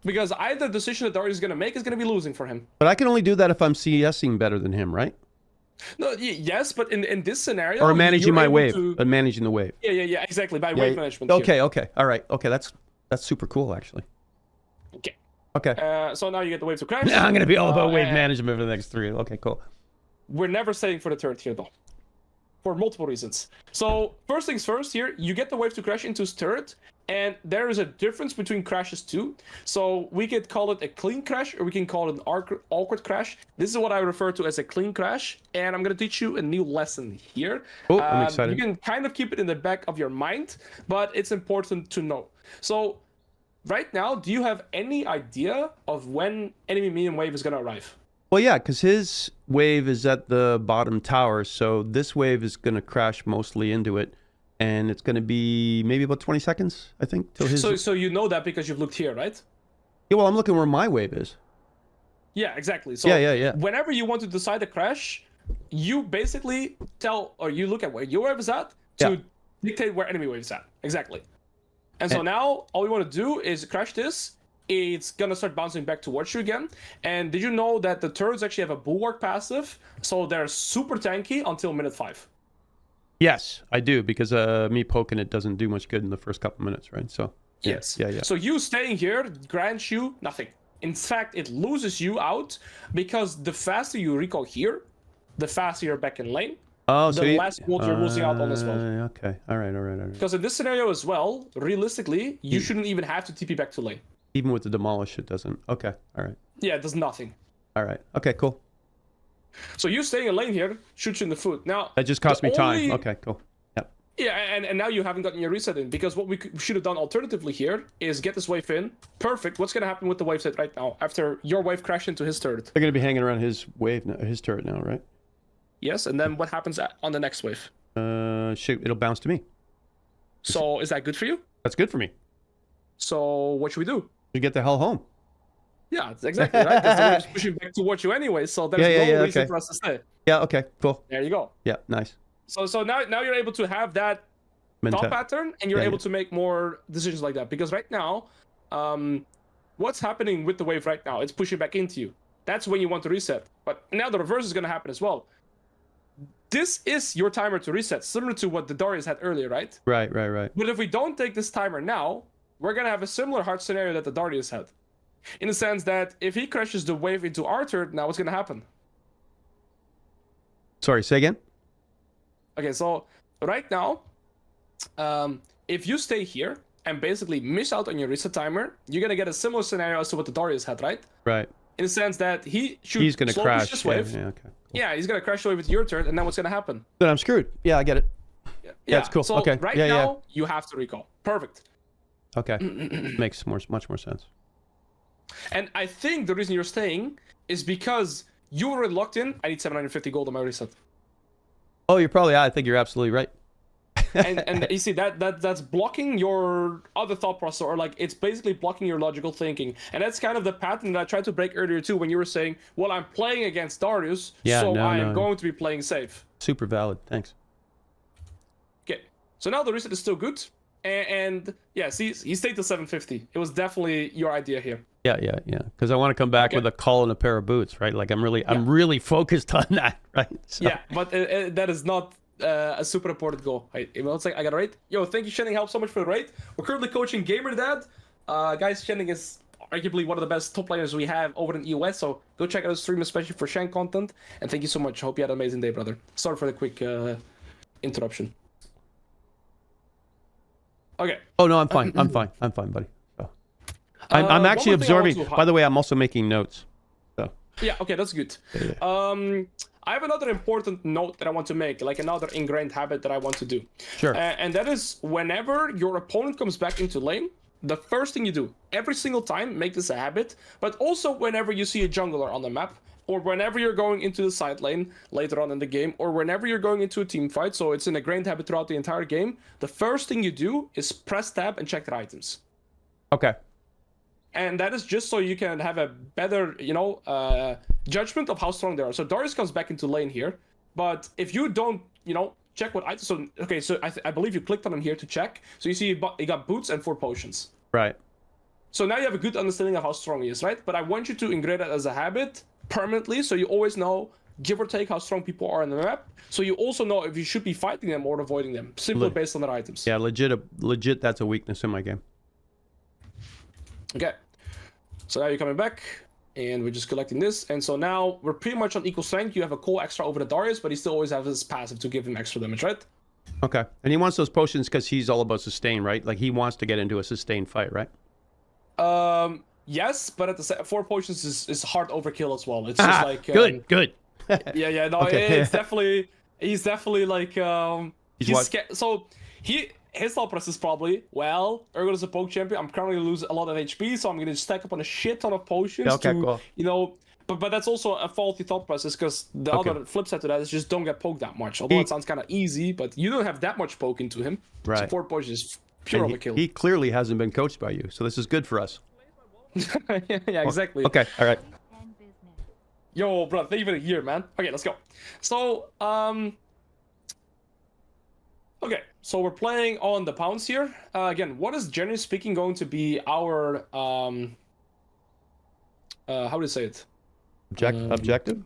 Because either decision that Darius is going to make is going to be losing for him. But I can only do that if I'm CSing better than him, right? No, yes, but in this scenario, or managing my wave, managing the wave. Yeah, exactly, by wave management. Okay, all right, okay, that's super cool actually. Okay. So now you get the wave to crash. Yeah, I'm gonna be all about wave management for the next 3. Okay, cool. We're never staying for the turret here, though. For multiple reasons. So, first things first here, you get the wave to crash into his turret, and there is a difference between crashes too. So, we could call it a clean crash, or we can call it an awkward crash. This is what I refer to as a clean crash, and I'm going to teach you a new lesson here. Oh, I'm excited. You can kind of keep it in the back of your mind, but it's important to know. So, right now, do you have any idea of when enemy medium wave is going to arrive? Well, yeah, because his wave is at the bottom tower, so this wave is going to crash mostly into it, and it's going to be maybe about 20 seconds, I think, till his... So you know that because you've looked here, right? Yeah, well, I'm looking where my wave is. Yeah, exactly. So yeah. Whenever you want to decide a crash, you basically you look at where your wave is at to dictate where enemy wave is at. Exactly. And so now all we want to do is crash this. It's gonna start bouncing back towards you again. And did you know that the turrets actually have a bulwark passive? So they're super tanky until minute 5. Yes, I do, because me poking it doesn't do much good in the first couple minutes, right? So yes. Yeah. So you staying here grants you nothing. In fact, it loses you out, because the faster you recall here, the faster you're back in lane. Oh, the less gold you're losing out on as well. Okay, all right. Because in this scenario as well, realistically, you shouldn't even have to TP back to lane. Even with the demolish, it doesn't. Okay, all right. Yeah, it does nothing. All right. Okay, cool. So you staying in lane here shoots you in the foot. Now that just cost me time. Okay, cool. Yep. Yeah, and now you haven't gotten your reset in, because what we should have done alternatively here is get this wave in. Perfect. What's going to happen with the wave set right now after your wave crashed into his turret? They're going to be hanging around his wave, his turret now, right? Yes, and then what happens on the next wave? Shit, it'll bounce to me. So is that good for you? That's good for me. So what should we do? You get the hell home. Yeah, that's exactly right. Because the wave's pushing back towards you anyway, so there's no reason for us to stay. Yeah, okay, cool. There you go. Yeah, nice. So now you're able to have that thought pattern, and you're able to make more decisions like that. Because right now, what's happening with the wave right now? It's pushing back into you. That's when you want to reset. But now the reverse is going to happen as well. This is your timer to reset, similar to what the Darius had earlier, right? Right. But if we don't take this timer now, we're going to have a similar hard scenario that the Darius had. In the sense that if he crashes the wave into our turret, now what's going to happen? Sorry, say again? Okay, so right now, if you stay here and basically miss out on your reset timer, you're going to get a similar scenario as to what the Darius had, right? Right. In the sense that he's going to crash this wave. Yeah, okay. Cool. Yeah, he's going to crash the wave with your turret, and then what's going to happen? Then I'm screwed. Yeah, I get it. Yeah, it's cool. So okay. right now, you have to recall. Perfect. Okay. Makes much more sense. And I think the reason you're staying is because you were locked in. I need 750 gold on my reset. Oh, I think you're absolutely right. and you see that's blocking your other thought process, or like it's basically blocking your logical thinking. And that's kind of the pattern that I tried to break earlier too, when you were saying, well, I'm playing against Darius, so I'm going to be playing safe. Super valid. Thanks. Okay. So now the reset is still good. And yeah, see, he stayed to 750. It was definitely your idea here. Yeah. Because I want to come back with a call and a pair of boots, right? Like I'm really focused on that, right? So. Yeah, but that is not a super important goal. It's like I got a rate. Yo, thank you, Channing. Helps so much for the rate. We're currently coaching GamerDad. Guys, Channing is arguably one of the best top players we have over in the US. So go check out his stream, especially for Shank content. And thank you so much. Hope you had an amazing day, brother. Sorry for the quick interruption. Okay. Oh no, I'm fine. I'm fine, buddy. So, I'm actually absorbing. By the way, I'm also making notes. So. Yeah. Okay, that's good. Yeah. I have another important note that I want to make, like another ingrained habit that I want to do. Sure. And that is whenever your opponent comes back into lane, the first thing you do, every single time, make this a habit, but also whenever you see a jungler on the map, or whenever you're going into the side lane later on in the game, or whenever you're going into a team fight, so it's an ingrained habit throughout the entire game, the first thing you do is press tab and check their items. Okay. And that is just so you can have a better, judgment of how strong they are. So Darius comes back into lane here, but if you don't, check what items. So okay, so I believe you clicked on him here to check. So you see he got boots and 4 potions. Right. So now you have a good understanding of how strong he is, right? But I want you to ingrain that as a habit permanently, so you always know, give or take, how strong people are on the map. So you also know if you should be fighting them or avoiding them, simply based on their items. Yeah, legit. That's a weakness in my game. Okay, so now you're coming back, and we're just collecting this, and so now we're pretty much on equal strength. You have a cool extra over the Darius, but he still always has his passive to give him extra damage, right? Okay, and he wants those potions because he's all about sustain, right? Like he wants to get into a sustained fight, right? Yes, but at the 4 potions is hard overkill as well. It's just like good. yeah, no, okay. he's definitely like he's scared. So his thought process is probably, well, Urgot is a poke champion. I'm currently losing a lot of HP, so I'm going to stack up on a shit ton of potions cool. But that's also a faulty thought process, because the other flip side to that is just don't get poked that much. Although it sounds kind of easy, but you don't have that much poke into him. Right. So 4 potions is pure overkill. He clearly hasn't been coached by you, so this is good for us. yeah, exactly. Okay, all right. Yo, bro, thank you for the year, man. Okay, let's go. So, okay, so we're playing on the pounds here. Again, what is generally speaking going to be our how do you say it? Objective?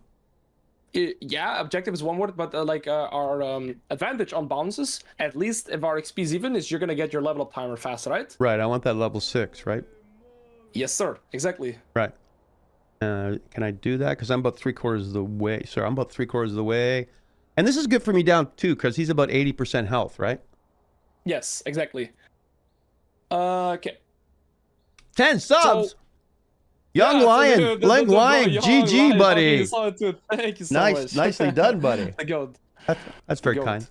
Yeah, objective is one word, but our advantage on bounces, at least if our XP is even, is you're gonna get your level up timer faster, right? Right, I want that level 6, right? Yes, sir. Exactly. Right. Can I do that? Because I'm about 3/4 of the way. Sorry, I'm about 3/4 of the way. And this is good for me down too, because he's about 80% health, right? Yes, exactly. Okay. 10 subs. So, Young Lion, GG, buddy. Thank you so much. Nicely done, buddy. The goat. That's very kind.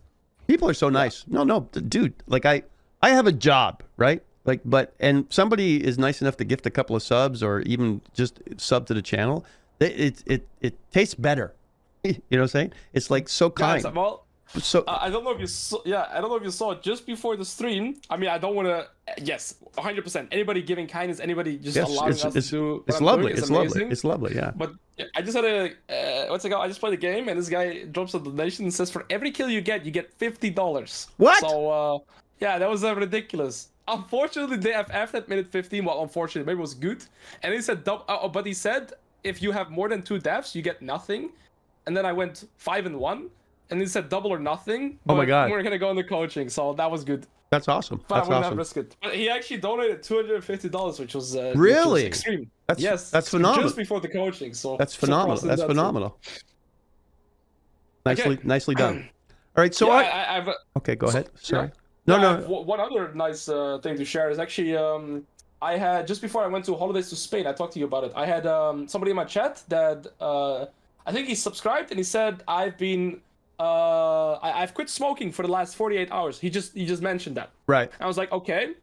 People are so nice. No, dude. Like I have a job, right? Like, and somebody is nice enough to gift a couple of subs or even just sub to the channel. It tastes better. You know what I'm saying? It's like so kind. Guys, well, so I don't know if you saw. Yeah, I don't know if you saw just before the stream. I mean, I don't want to. Yes, 100%. Anybody giving kindness, anybody just allowing us to do. What it's I'm lovely. doing is It's amazing. lovely. It's lovely. Yeah. But I just had a what's it called? I just played a game, and this guy drops a donation and says, "For every kill you get $50." What? So yeah, that was ridiculous. Unfortunately, they have at minute 15. Well, unfortunately, maybe it was good. And he said, but he said if you have more than 2 deaths, you get nothing. And then I went 5-1, and he said double or nothing. Oh my God! We're gonna go into coaching, so that was good. That's awesome. But That's I wouldn't awesome. have risked it. But he actually donated $250, which was really which was extreme. That's phenomenal. Just before the coaching, so that's phenomenal. That's phenomenal. Okay. Nicely done. All right, so yeah, I've okay, go ahead. Sorry. Yeah. No. One other nice thing to share is actually I had just before I went to holidays to Spain. I talked to you about it. I had somebody in my chat that I think he subscribed and he said I've been I've quit smoking for the last 48 hours. He just mentioned that. Right. I was like, okay.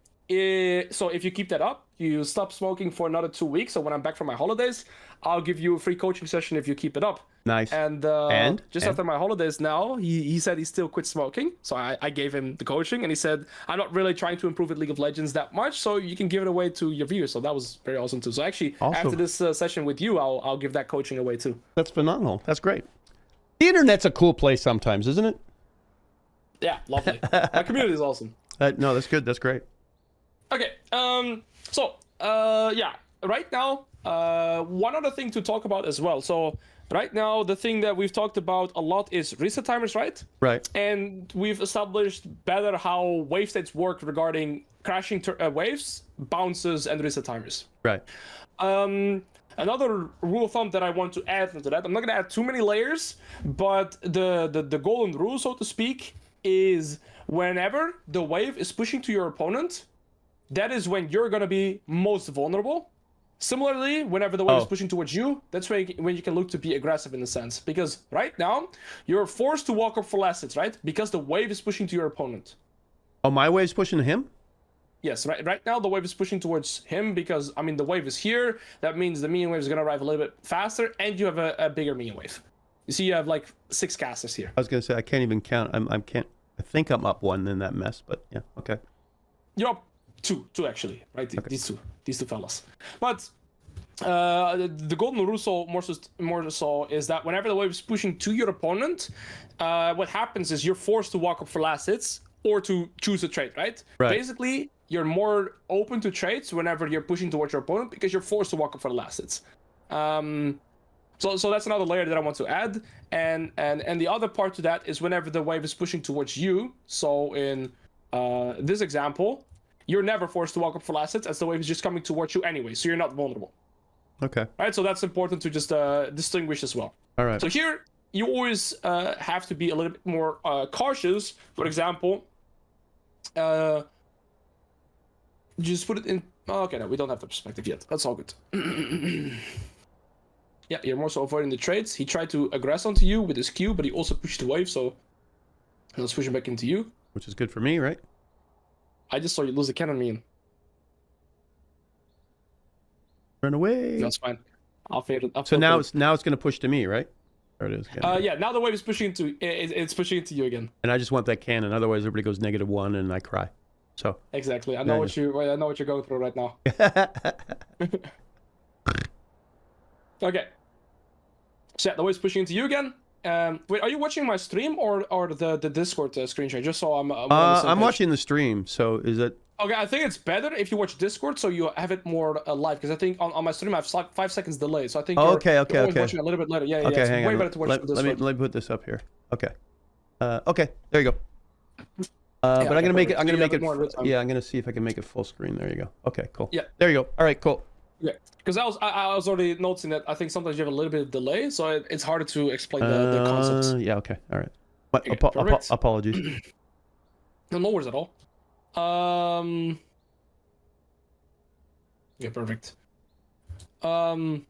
So if you keep that up, you stop smoking for another 2 weeks. So when I'm back from my holidays, I'll give you a free coaching session if you keep it up. Nice. And after my holidays now, he said he still quit smoking. So I gave him the coaching, and he said, I'm not really trying to improve at League of Legends that much, so you can give it away to your viewers. So that was very awesome too. So actually, after this session with you, I'll give that coaching away too. That's phenomenal. That's great. The internet's a cool place sometimes, isn't it? Yeah, lovely. My community is awesome. No, that's good. That's great. Okay. Yeah. Right now, one other thing to talk about as well. So right now, the thing that we've talked about a lot is reset timers, right? Right. And we've established better how wave states work regarding crashing waves, bounces, and reset timers. Right. Another rule of thumb that I want to add to that, I'm not going to add too many layers, but the golden rule, so to speak, is whenever the wave is pushing to your opponent, that is when you're going to be most vulnerable. Similarly, whenever the wave is pushing towards you, that's when you can look to be aggressive in a sense. Because right now, you're forced to walk up for last hits, right? Because the wave is pushing to your opponent. Oh, my wave's pushing to him? Yes, right now the wave is pushing towards him because, I mean, the wave is here. That means the minion wave is going to arrive a little bit faster, and you have a bigger minion wave. You see, you have like 6 casters here. I was going to say, I can't even count. I think I'm up 1 in that mess, but yeah, okay. You're up two actually, right? Okay. These two fellas. But the golden rule, so more so is that whenever the wave is pushing to your opponent, what happens is you're forced to walk up for last hits or to choose a trade, right? Basically, you're more open to trades whenever you're pushing towards your opponent because you're forced to walk up for the last hits. So that's another layer that I want to add. And the other part to that is whenever the wave is pushing towards you. So in this example, you're never forced to walk up for last hits as the wave is just coming towards you anyway, so you're not vulnerable. Okay. Right, so that's important to just distinguish as well. All right. So here, you always have to be a little bit more cautious. For example, just put it in... Oh, okay, no, we don't have the perspective yet. That's all good. Yeah, you're more so avoiding the trades. He tried to aggress onto you with his Q, but he also pushed the wave, so let's push him back into you. Which is good for me, right? I just saw you lose the cannon minion. Run away. That's fine. I'll fade it. So now it's going to push to me, right? There it is. Yeah. Now the wave is pushing into it's pushing into you again. And I just want that cannon. Otherwise, everybody goes -1 and I cry. So exactly. I know what you're going through right now. Okay. So yeah, the wave is pushing into you again. Wait, are you watching my stream or the Discord screen share? Just so I'm watching the stream. So is it? Okay, I think it's better if you watch Discord so you have it more live, because I think on my stream I have 5 seconds delay, so I think you're watching a little bit later. Yeah, okay, it's hang way on. better to watch let me put this up here. Okay. Okay, there you go. But I'm gonna make it. I'm gonna see if I can make it full screen. There you go. Okay, cool. Yeah. There you go. All right, cool. Yeah, because I was already noticing that I think sometimes you have a little bit of delay, so it's harder to explain the concepts. Yeah. Okay. All right. Apologies. No worries at all. Yeah, perfect. So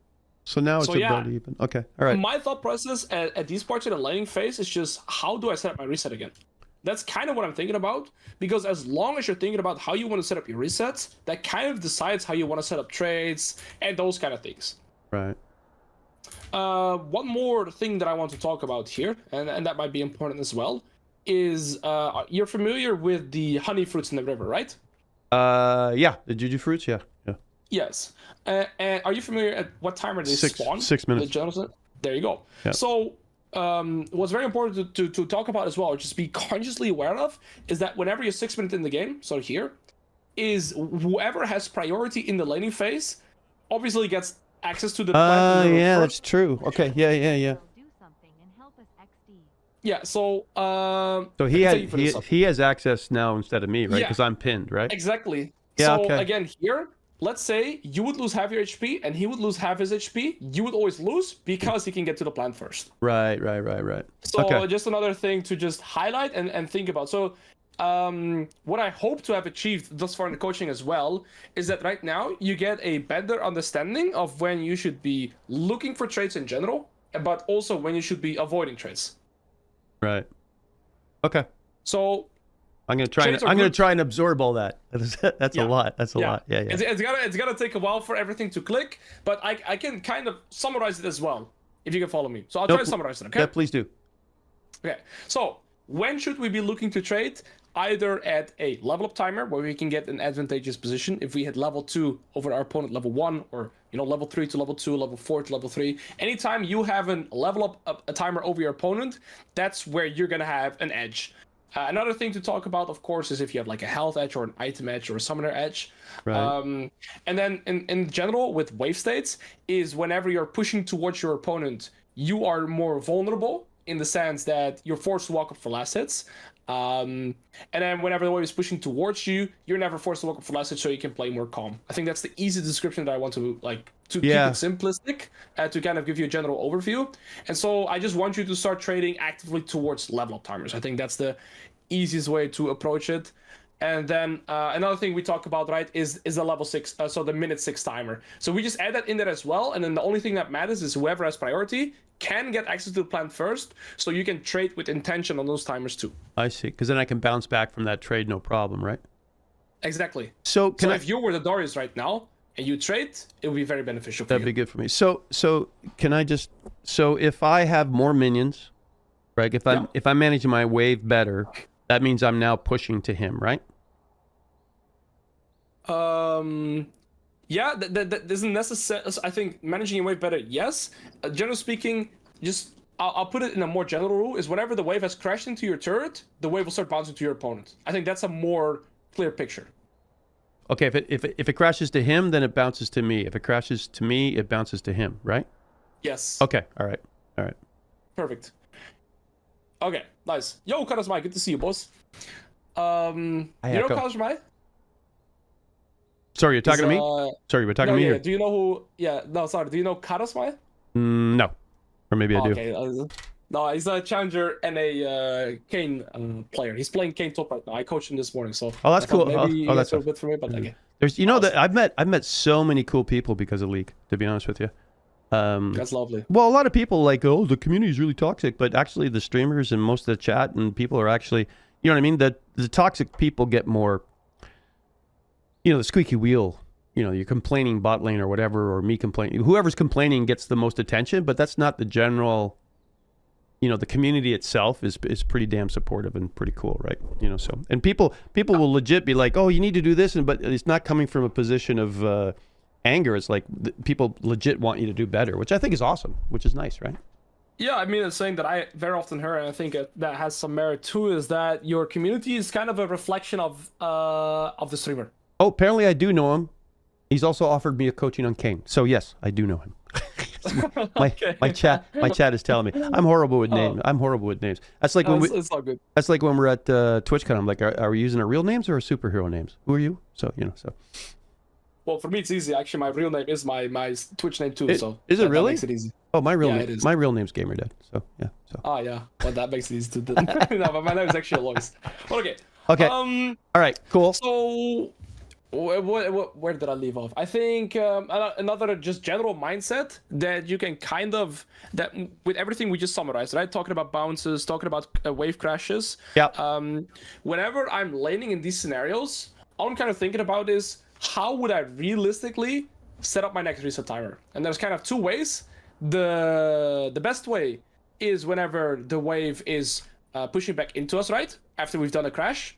now it's about even. Okay. All right. My thought process at these parts of the laning phase is just how do I set up my reset again? That's kind of what I'm thinking about, because as long as you're thinking about how you want to set up your resets, that kind of decides how you want to set up trades and those kind of things. Right. One more thing that I want to talk about here, and that might be important as well, is you're familiar with the honey fruits in the river, right? Yeah, the juju fruits, yeah. Yes. And are you familiar at what timer they spawn? 6 minutes. There you go. Yeah. So what's very important to talk about as well, or just be consciously aware of, is that whenever you're 6 minutes in the game, so here, is whoever has priority in the laning phase obviously gets access to the plant. Yeah, that's true. Okay, yeah. Yeah, so so he has access now instead of me, right? Because I'm pinned, right? Exactly. Yeah, so okay. Again, here, let's say you would lose half your HP and he would lose half his HP. You would always lose because he can get to the plant first. Right. So okay. Just another thing to just highlight and think about. So what I hope to have achieved thus far in the coaching as well is that right now you get a better understanding of when you should be looking for trades in general, but also when you should be avoiding trades. Right. Okay. So I'm gonna try and absorb all that. That's a lot. That's a lot. Yeah. It's gonna take a while for everything to click, but I can kind of summarize it as well, if you can follow me. So I'll try to summarize it. Okay. Yeah, please do. Okay. So when should we be looking to trade? Either at a level up timer where we can get an advantageous position if we hit level 2 over our opponent level 1, or level 3 to level 2, level 4 to level 3. Anytime you have a level up a timer over your opponent, that's where you're gonna have an edge. Another thing to talk about, of course, is if you have like a health edge or an item edge or a summoner edge. Right. And then in general with wave states is whenever you're pushing towards your opponent, you are more vulnerable in the sense that you're forced to walk up for last hits. And then whenever the wave is pushing towards you, you're never forced to walk up for last hit, so you can play more calm. I think that's the easy description that I want to keep it simplistic, to kind of give you a general overview. And so I just want you to start trading actively towards level up timers. I think that's the easiest way to approach it. And then another thing we talk about, right, is the level 6, so the minute 6 timer. So we just add that in there as well. And then the only thing that matters is whoever has priority can get access to the plant first, so you can trade with intention on those timers too. I see, because then I can bounce back from that trade, no problem, right? Exactly. So if you were the Darius right now and you trade, it would be very beneficial for you. That'd be good for me. So can I just, if I have more minions, right? If I'm managing my wave better, that means I'm now pushing to him, right? Yeah, that isn't necessary. I think managing your wave better, yes. Generally speaking, I'll put it in a more general rule, is whenever the wave has crashed into your turret, the wave will start bouncing to your opponent. I think that's a more clear picture. Okay, if it crashes to him, then it bounces to me. If it crashes to me, it bounces to him, right? Yes. Okay, all right. Perfect. Okay, nice. Yo, Karasmai, good to see you, boss. You know Karasmai? Sorry, you're talking to me? Sorry, we're talking to me? Yeah. Do you know who... Yeah, no, sorry. Do you know Karasmai? No. Or maybe I do. Okay. No, he's a challenger and a Kane player. He's playing Kane top right now. I coached him this morning, so... Oh, that's cool. Maybe that's a bit for me, but okay. There's, that I've met so many cool people because of League, to be honest with you. That's lovely. Well, a lot of people the community is really toxic, but actually the streamers and most of the chat and people are actually, you know what I mean? The toxic people get more... the squeaky wheel, you're complaining bot lane or whatever, or me complaining. Whoever's complaining gets the most attention, but that's not the general, the community itself is pretty damn supportive and pretty cool, right? So, and people will legit be like, oh, you need to do this, but it's not coming from a position of anger. It's like people legit want you to do better, which I think is awesome, which is nice, right? Yeah, I mean, it's saying that I very often heard, and I think that has some merit too, is that your community is kind of a reflection of the streamer. Oh, apparently I do know him. He's also offered me a coaching on Kane. So yes, I do know him. my chat is telling me I'm horrible with names. I'm horrible with names. That's like it's all good. That's like when we're at TwitchCon. I'm like, are we using our real names or our superhero names? Who are you? So so. Well, for me it's easy. Actually, my real name is my Twitch name too. Is it really? That makes it easy. Oh, my real name. My real name's GamerDad. So yeah. So. Oh yeah. Well, that makes it easy to do. No, but my name is actually Alois. Okay. Okay. All right. Cool. So Where did I leave off? I think another just general mindset that you can kind of, that with everything we just summarized, right? Talking about bounces, talking about wave crashes. Yeah. Whenever I'm laning in these scenarios, all I'm kind of thinking about is how would I realistically set up my next reset timer? And there's kind of two ways. The best way is whenever the wave is pushing back into us, right? After we've done a crash.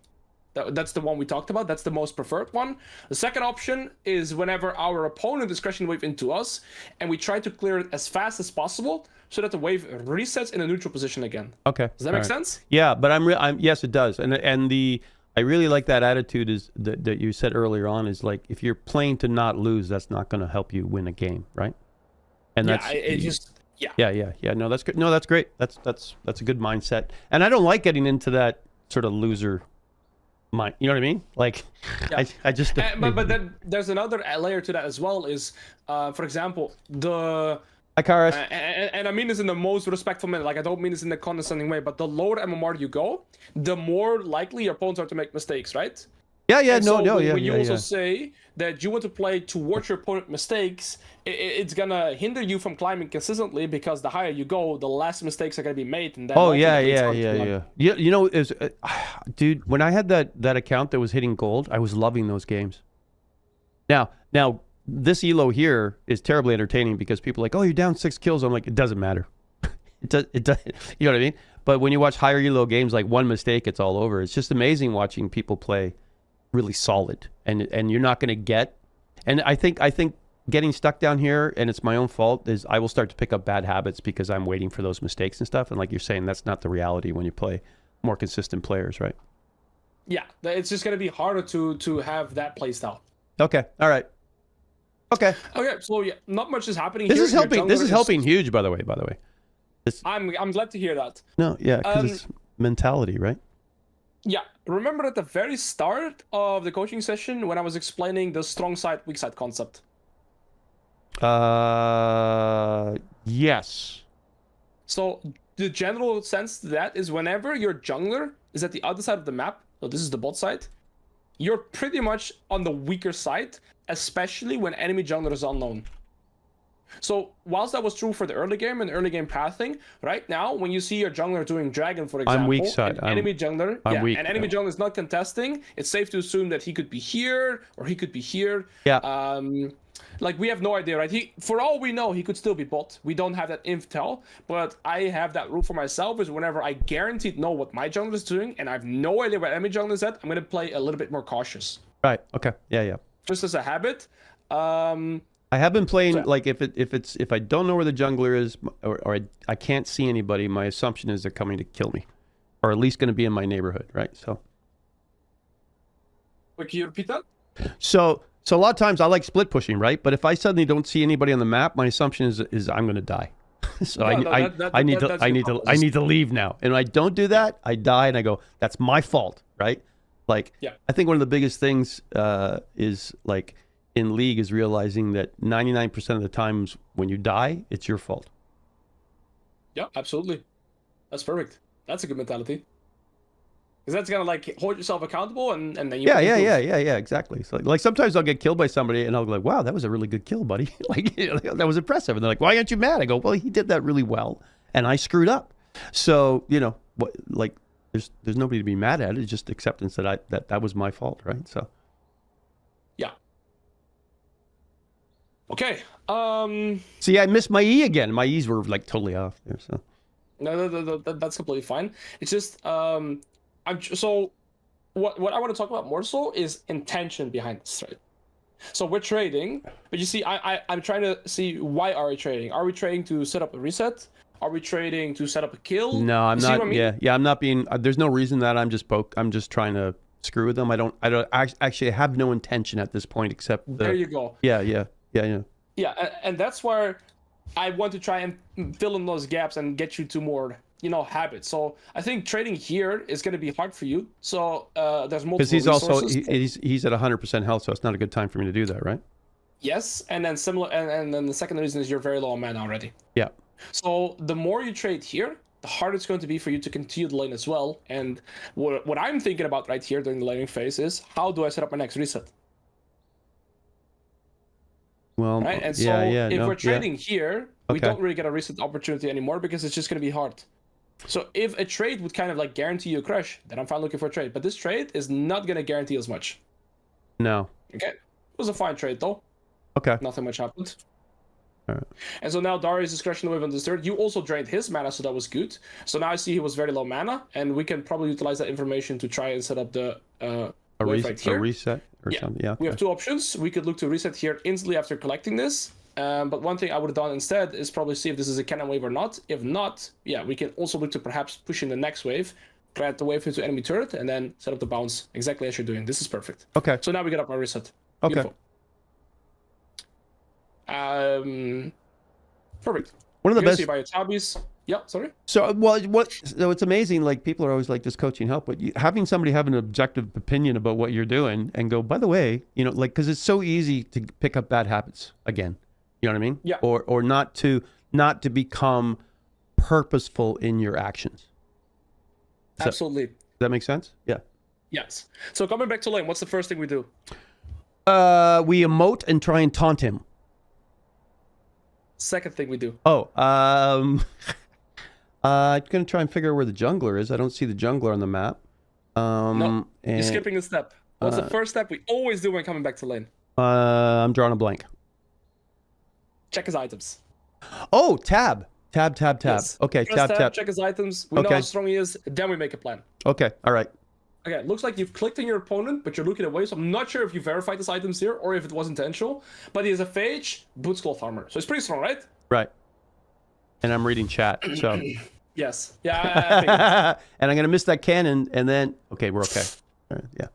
That's the one we talked about. That's the most preferred one. The second option is whenever our opponent is crashing the wave into us, and we try to clear it as fast as possible so that the wave resets in a neutral position again. Okay. Does that make sense? Yeah, but I'm yes, it does. And I really like that attitude is that you said earlier on is like if you're playing to not lose, that's not going to help you win a game, right? And that's yeah. No, that's good. No, that's great. That's a good mindset. And I don't like getting into that sort of loser mind. You know what I mean? Like, yeah. I just. But then there's another layer to that as well. Is for example the. Ikaris. And I mean this in the most respectful manner. Like I don't mean this in the condescending way. But the lower MMR you go, the more likely your opponents are to make mistakes, right? Yeah. And when you also say that you want to play towards your opponent's mistakes, it's gonna hinder you from climbing consistently because the higher you go, the less mistakes are gonna be made. And then yeah. You know, dude, when I had that account that was hitting gold, I was loving those games. Now this elo here is terribly entertaining because people are like, oh, you're down 6 kills. I'm like, it doesn't matter. It does. You know what I mean? But when you watch higher elo games, like one mistake, it's all over. It's just amazing watching people play really solid, and you're not going to get. And I think getting stuck down here, and it's my own fault, is I will start to pick up bad habits because I'm waiting for those mistakes and stuff. And like you're saying, that's not the reality when you play more consistent players, right? Yeah, it's just going to be harder to have that play style. Okay, all right. Okay, so yeah, not much is happening this here. Is helping. This is helping huge, by the way. I'm glad to hear that. No, yeah, because it's mentality, right? Yeah, remember at the very start of the coaching session when I was explaining the strong side, weak side concept? Yes. So the general sense to that is whenever your jungler is at the other side of the map, so this is the bot side, you're pretty much on the weaker side, especially when enemy jungler is unknown. So whilst that was true for the early game and early game pathing, right now when you see your jungler doing dragon, for example, I'm weak side. Enemy jungler, weak, and enemy jungler is not contesting, it's safe to assume that he could be here or he could be here. Yeah. Like we have no idea, right? For all we know, he could still be bot. We don't have that intel, but I have that rule for myself is whenever I guaranteed know what my jungler is doing and I have no idea where enemy jungler is at, I'm gonna play a little bit more cautious. Right. Okay. Yeah. Just as a habit. I have been playing like if I don't know where the jungler is or I can't see anybody, my assumption is they're coming to kill me, or at least going to be in my neighborhood, right? So. Wait, can you repeat that? So a lot of times I like split pushing, right? But if I suddenly don't see anybody on the map, my assumption is I'm going to die. So I need to leave now. And when I don't do that, I die and I go, that's my fault, right? Like, I think one of the biggest things is like in League is realizing that 99% of the times when you die, it's your fault. Yeah, absolutely. That's perfect. That's a good mentality. Because that's gonna like hold yourself accountable and then you. Yeah, exactly. So like sometimes I'll get killed by somebody and I'll go like, wow, that was a really good kill, buddy. Like that was impressive. And they're like, why aren't you mad? I go, well, he did that really well, and I screwed up. So like there's nobody to be mad at. It's just acceptance that that was my fault, right? So. Yeah. Okay. See, I missed my E again. My E's were like totally off there. So. No, that's completely fine. It's just so what I want to talk about more so is intention behind this trade. So we're trading, but you see, I'm trying to see why are we trading? Are we trading to set up a reset? Are we trading to set up a kill? No, I'm not. I mean? Yeah, I'm not being. There's no reason that I'm just I'm just trying to screw with them. I don't actually have no intention at this point except. There you go. Yeah, and that's where I want to try and fill in those gaps and get you to more, habits. So I think trading here is going to be hard for you. So there's multiple. Because he's also he's at 100% health, so it's not a good time for me to do that, right? Yes, and then and then the second reason is you're very low on mana already. Yeah. So the more you trade here, the harder it's going to be for you to continue the lane as well. And what I'm thinking about right here during the laning phase is how do I set up my next reset? Well, right? And so if we're trading here, we don't really get a reset opportunity anymore because it's just going to be hard. So if a trade would kind of like guarantee you a crush, then I'm fine looking for a trade. But this trade is not going to guarantee as much. No. Okay. It was a fine trade though. Okay. Nothing much happened. All right. And so now Darius is crushing the wave on this third. You also drained his mana, so that was good. So now I see he was very low mana, and we can probably utilize that information to try and set up the wave right here. A reset or something. Yeah. We have two options. We could look to reset here instantly after collecting this. But one thing I would have done instead is probably see if this is a cannon wave or not. If not, yeah, we can also look to perhaps push in the next wave, grant the wave into enemy turret, and then set up the bounce exactly as you're doing. This is perfect. Okay. So now we get up our reset. Okay. Beautiful. Perfect. One of the best. By your tabbies. Yeah, sorry. So, so it's amazing. Like, people are always like, "Does coaching help?" But having somebody have an objective opinion about what you're doing and go, by the way, you know, like, because it's so easy to pick up bad habits again. You know what I mean? Yeah. Or not to become purposeful in your actions. Absolutely. Does that make sense? Yeah. Yes. So coming back to lane, what's the first thing we do? We emote and try and taunt him. Second thing we do. Oh, I'm gonna try and figure out where the jungler is. I don't see the jungler on the map. No, you're skipping a step. What's the first step we always do when coming back to lane? I'm drawing a blank. Check his items. Oh, tab. Yes. Okay, Press tab. Check his items. We know how strong he is. Then we make a plan. Okay, all right. Okay, it looks like you've clicked on your opponent, but you're looking away, so I'm not sure if you verified his items here or if it was intentional. But he has a phage, boots cloth armor. So it's pretty strong, right? Right. And I'm reading chat, so. Yes. Yeah, and I'm going to miss that cannon, and then... Okay, we're okay. Yeah.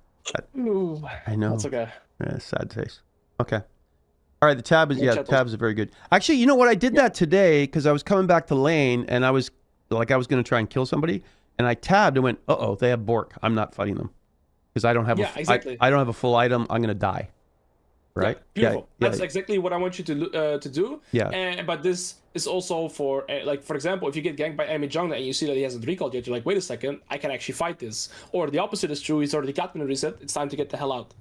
Ooh, I know. that's okay. Yeah, sad face. Okay. All right, the tab is... Yeah, the tab is very good. Actually, you know what? I did that today because I was coming back to lane, and I was going to try and kill somebody. And I tabbed and went, uh-oh, they have Bork. I'm not fighting them because I don't have I don't have a full item. I'm gonna die. Right? Yeah, beautiful. That's exactly what I want you to do. Yeah. But this is also for like, for example, if you get ganked by enemy jungler and you see that he hasn't recalled yet, you're like, wait a second, I can actually fight this. Or the opposite is true. He's already gotten a reset. It's time to get the hell out.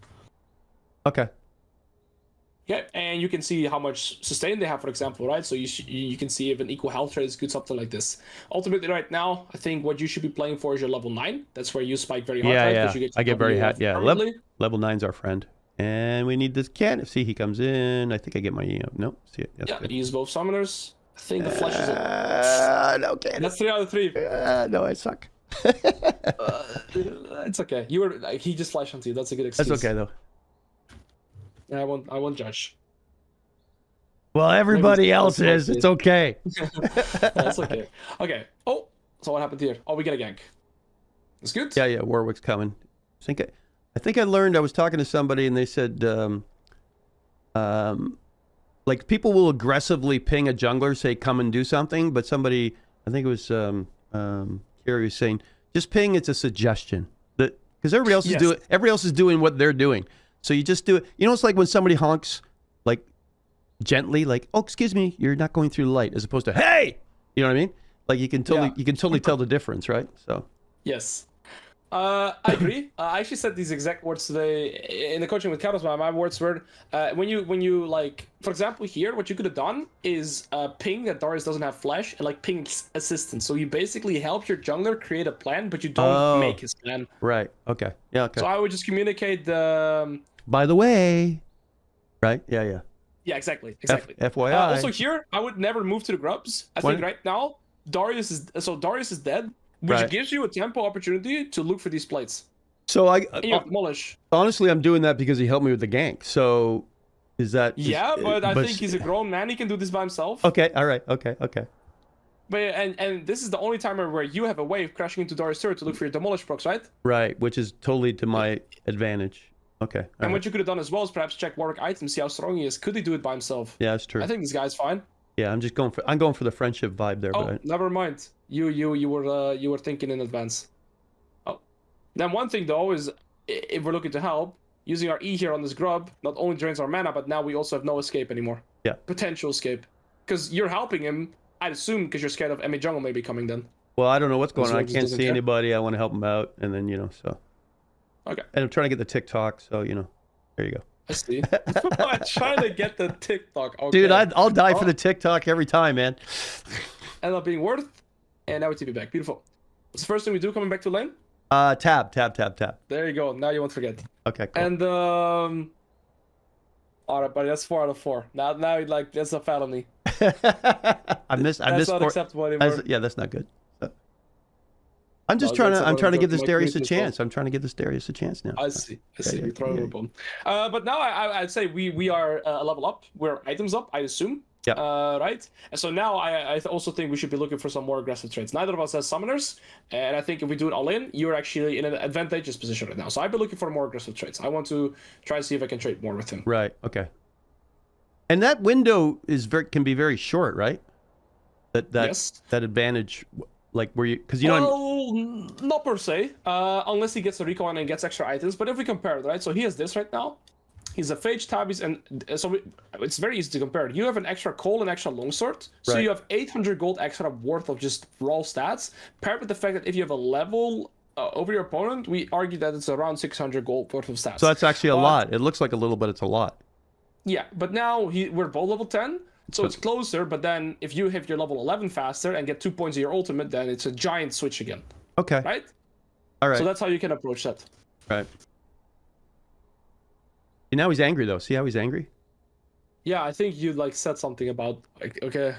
Okay. Yeah, and you can see how much sustain they have, for example, right? So you can see if an equal health trade is good, something like this. Ultimately, right now, I think what you should be playing for is your level 9. That's where you spike very hard. Yeah, right? yeah. I get very hot. Yeah, level 9's our friend. And we need this cat. See, he comes in. I think I get my... Nope. See it. That's good. Use both summoners. I think the flash is... Okay. That's 3 out of 3. No, I suck. It's okay. You were... he just flashed onto you. That's a good excuse. That's okay, though. I won't judge. Well, everybody else is. It's okay. That's okay. Okay. Oh, so what happened here? Oh, we get a gank. That's good. Yeah, Warwick's coming. I think I learned. I was talking to somebody and they said, like, people will aggressively ping a jungler, say come and do something, but somebody, I think it was Carrie was saying, just ping. It's a suggestion that because everybody else is doing what they're doing. So you just do it. You know, it's like when somebody honks, like, gently, like, oh, excuse me, you're not going through the light, as opposed to, hey! You know what I mean? Like, you can totally tell the difference, right? So. Yes. I agree. I actually said these exact words today in the coaching with Carlos. My words were, when you like, for example, here, what you could have done is ping that Darius doesn't have flash and like ping assistance. So you basically help your jungler create a plan, but you don't make his plan. Right. Okay. Yeah. Okay. So I would just communicate the. By the way. Right. Yeah. Yeah. Exactly. FYI. Also here, I would never move to the grubs. I think right now Darius is dead. Which gives you a tempo opportunity to look for these plates. So demolish. Honestly, I'm doing that because he helped me with the gank. So is that... Yeah, but I think he's a grown man. He can do this by himself. Okay, all right. Okay. But and this is the only time where you have a wave crashing into Darius' turret to look for your demolish procs, right? Right, which is totally to my advantage. Okay. And what you could have done as well is perhaps check Warwick items, see how strong he is. Could he do it by himself? Yeah, that's true. I think this guy's fine. Yeah, I'm going for the friendship vibe there. Oh, never mind. You were thinking in advance. Oh, then one thing though is if we're looking to help, using our E here on this grub not only drains our mana, but now we also have no escape anymore. Yeah. Potential escape, because you're helping him. I'd assume because you're scared of enemy jungle maybe coming then. Well, I don't know what's going on. I can't see anybody. I want to help him out, and then so. Okay. And I'm trying to get the TikTok, so there you go. I see. I'm trying to get the TikTok. Okay. Dude, I'll die for the TikTok every time, man. End up being worth. And now we TP back. Beautiful. What's the first thing we do coming back to lane? Tab. There you go. Now you won't forget. Okay, cool. And all right, buddy. That's 4 out of 4. Now like that's a felony. I missed. That's not acceptable anymore. Yeah, that's not good. I'm just trying to give this Darius a chance. I'm trying to give this Darius a chance now. I see. You're throwing a bomb. But now I'd say we are a level up. We're items up, I assume. Yeah. Right. And so now I also think we should be looking for some more aggressive trades. Neither of us has summoners, and I think if we do it all in, you're actually in an advantageous position right now. So I've been looking for more aggressive trades. I want to try to see if I can trade more with him. Right. Okay. And that window can be very short, right? Yes. That advantage. Like where you, because not per se, unless he gets a recon and gets extra items. But if we compare it, right? So he has this right now. He's a Phage Tabbies, and so it's very easy to compare. You have an extra Cole and extra Longsword, so right. You have 800 gold extra worth of just raw stats. Paired with the fact that if you have a level over your opponent, we argue that it's around 600 gold worth of stats. So that's actually a lot. It looks like a little, but it's a lot. Yeah, but now we're both level 10. So it's closer, but then if you hit your level 11 faster and get 2 points of your ultimate, then it's a giant switch again. Okay. Right? All right. So that's how you can approach that. Right. And now he's angry, though. See how he's angry? Yeah, I think you like said something about, like, okay.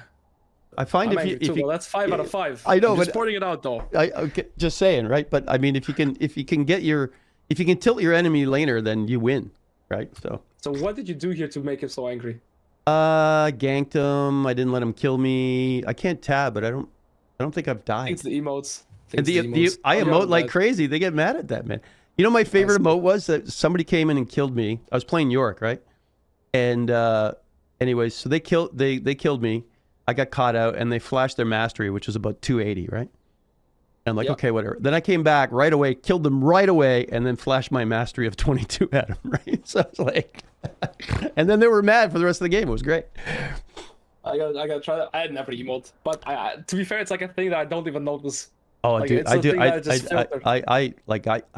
I find if you well, that's 5 out of 5. I know, I'm but just pointing it out, though. Okay, just saying, right? But I mean, if you can tilt your enemy laner, then you win, right? So what did you do here to make him so angry? Ganked him. I didn't let him kill me. I can't tab, but I don't think I've died. It's the emotes. I emote like crazy. They get mad at that, man. You know, my favorite emote was that somebody came in and killed me. I was playing York, right? And anyways, so they killed me. I got caught out, and they flashed their mastery, which was about 280, right? And I'm like, okay, whatever. Then I came back right away, killed them right away, and then flashed my mastery of 22 at them, right? So it's like, and then they were mad for the rest of the game. It was great. I gotta try that. I had never emote, but to be fair, it's like a thing that I don't even notice. Oh, like, dude, I do. I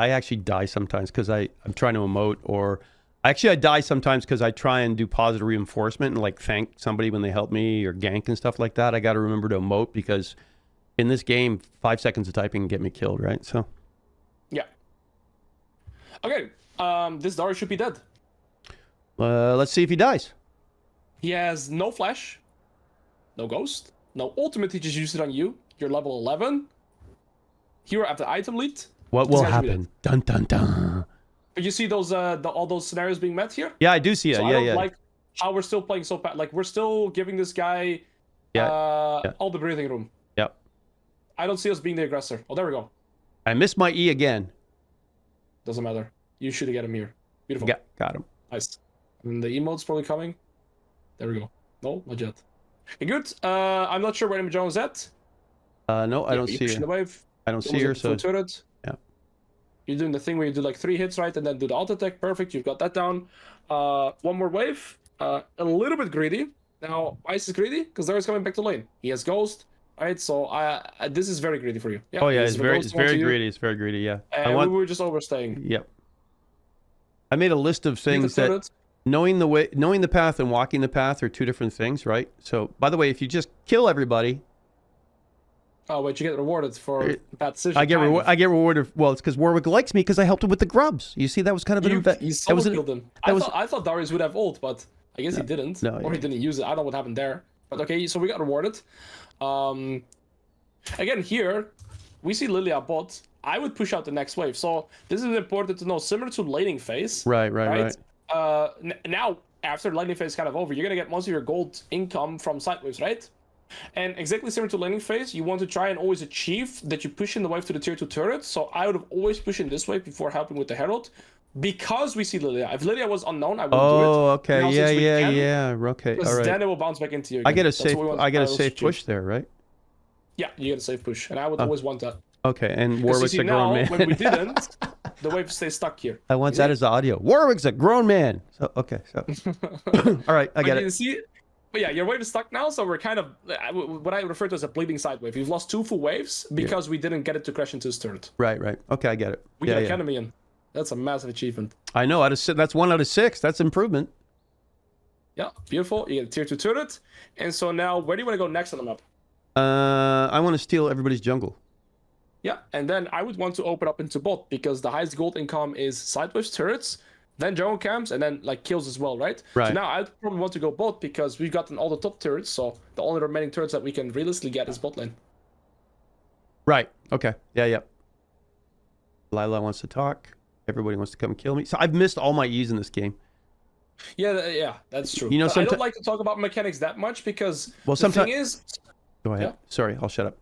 actually die sometimes because I'm trying to emote, or actually I die sometimes because I try and do positive reinforcement and like thank somebody when they help me or gank and stuff like that. I got to remember to emote because in this game, 5 seconds of typing can get me killed, right? So, yeah. Okay, this Darius should be dead. Let's see if he dies. He has no flash, no ghost, no ultimate. He just used it on you. You're level 11. Hero after item lead. What will happen? Dun dun dun. But you see those all those scenarios being met here? Yeah, I do see it. So yeah, I don't yeah. like how we're still playing so bad. Like we're still giving this guy all the breathing room. Yep. I don't see us being the aggressor. Oh, there we go. I missed my E again. Doesn't matter. You should get him here. Beautiful. Got him. Nice. And the emote's probably coming. There we go. No, not yet. Okay, good. I'm not sure where Image is at. No, I don't see her. The wave. I don't see her, so... Turret. Yeah. You're doing the thing where you do like 3 hits, right? And then do the auto attack. Perfect. You've got that down. One more wave. A little bit greedy. Now, Ice is greedy because Darius coming back to lane. He has Ghost. Right, so this is very greedy for you. Yeah, oh yeah, it's very greedy. It's very greedy. Yeah. And we were just overstaying. Yep. I made a list of things that knowing the path and walking the path are 2 different things, right? So, by the way, if you just kill everybody. Oh, wait, you get rewarded for that decision. I get rewarded. Well, it's because Warwick likes me because I helped him with the grubs. You see, that was kind of You solo killed him. I thought Darius would have ult, but I guess he didn't. No, or he didn't use it. I don't know what happened there. But okay, so we got rewarded. Again, here, we see Lilia bot. I would push out the next wave. So this is important to know. Similar to laning phase. Right. Now, after laning phase is kind of over, you're going to get most of your gold income from side waves, right? And exactly similar to laning phase, you want to try and always achieve that you push in the wave to the tier 2 turret. So I would have always pushed in this wave before helping with the Herald. Because we see Lilia. If Lilia was unknown, I wouldn't do it. Oh, okay. Now, yeah. Okay. All right. Then it will bounce back into you again. I get a safe push there, right? Yeah, you get a safe push. And I would always want that. Okay, and Warwick's a grown man. When we didn't, the wave stays stuck here. I want that as audio. Warwick's a grown man. So okay, so all right, I get it. You see, but yeah, your wave is stuck now, so we're kind of what I refer to as a bleeding side wave. We've lost 2 full waves because we didn't get it to crash into his turret. Right. Okay, I get it. We get a enemy in. That's a massive achievement. I know. That's 1 out of 6. That's improvement. Yeah, beautiful. You get a tier 2 turret. And so now, where do you want to go next on the map? I want to steal everybody's jungle. Yeah, and then I would want to open up into bot, because the highest gold income is sideways turrets, then jungle camps, and then like kills as well, right? Right. So now I'd probably want to go bot, because we've gotten all the top turrets, so the only remaining turrets that we can realistically get is bot lane. Right. Okay. Yeah. Lila wants to talk. Everybody wants to come kill me. So I've missed all my E's in this game. Yeah, that's true. You know, I don't like to talk about mechanics that much, because the thing is... Go ahead. Yeah. Sorry, I'll shut up.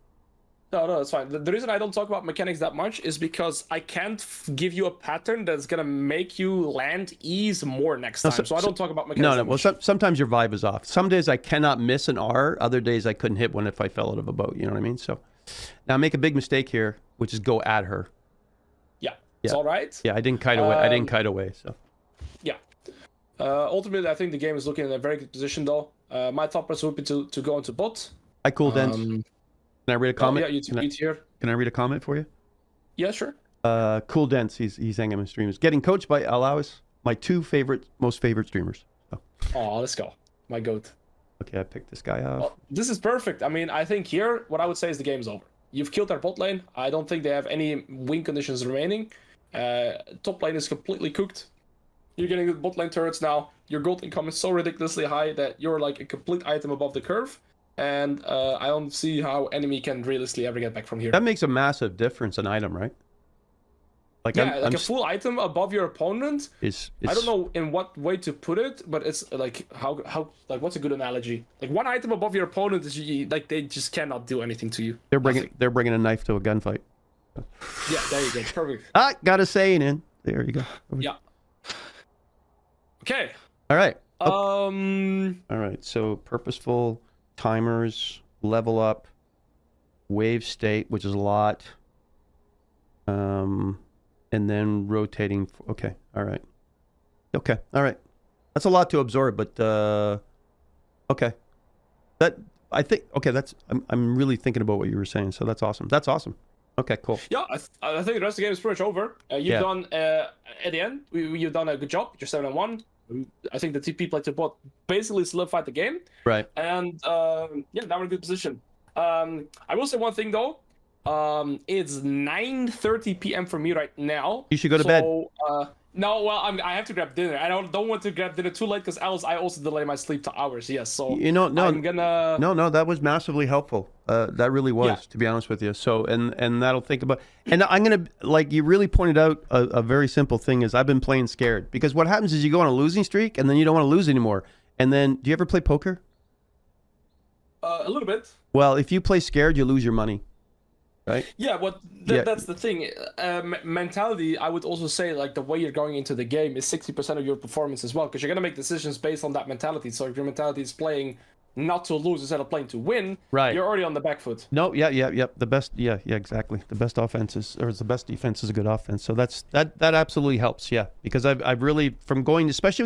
No, it's fine. The reason I don't talk about mechanics that much is because I can't give you a pattern that's gonna make you land E's more next time. So I don't talk about mechanics. No. Well, sometimes your vibe is off. Some days I cannot miss an R. Other days I couldn't hit one if I fell out of a boat. You know what I mean? So now I make a big mistake here, which is go at her. Yeah. It's all right. Yeah, I didn't kite away. So. Yeah. Ultimately, I think the game is looking in a very good position, though. My thought process would be to go into bot. Hi, cool Dents. Can I read a comment? Yeah, you here. Can I read a comment for you? Yeah, sure. Cool Dents. He's hanging in streams. Getting coached by Alois, my 2 most favorite streamers. Oh, let's go. My goat. Okay, I picked this guy off. Well, this is perfect. I mean, I think here, what I would say is the game's over. You've killed their bot lane. I don't think they have any win conditions remaining. Top lane is completely cooked. You're getting the bot lane turrets now. Your gold income is so ridiculously high that you're like a complete item above the curve. And I don't see how enemy can realistically ever get back from here. That makes a massive difference in item, right? Like a full item above your opponent. I don't know in what way to put it, but it's like how like what's a good analogy? Like one item above your opponent is like they just cannot do anything to you. They're bringing a knife to a gunfight. Yeah, there you go. Perfect. Got a saying in. There you go. Yeah. Okay. All right. All right. So purposeful timers, level up, wave state, which is a lot. And then rotating. Okay. All right. Okay. All right. That's a lot to absorb, but okay. I think I'm really thinking about what you were saying. So that's awesome. Okay, cool. Yeah, I think the rest of the game is pretty much over. You've done at the end. You've done a good job. You're 7-1. I think the TP play to bot basically solidified the game. Right. And now we're in a good position. I will say one thing though. It's 9:30 p.m. for me right now. You should go to bed. No, well, I have to grab dinner. I don't want to grab dinner too late because else I also delay my sleep to hours. Yes, so I'm gonna. No, that was massively helpful. That really was, to be honest with you. So and that'll think about. And I'm gonna like you really pointed out a very simple thing is I've been playing scared because what happens is you go on a losing streak and then you don't want to lose anymore. And then do you ever play poker? A little bit. Well, if you play scared, you lose your money. Right? Yeah, that's the thing. Mentality, I would also say, like, the way you're going into the game is 60% of your performance as well, because you're going to make decisions based on that mentality. So if your mentality is playing not to lose instead of playing to win, right, you're already on the back foot. No, yeah. The best, exactly. The best offense is, or the best defense is a good offense. So that absolutely helps, because I've really, from going, especially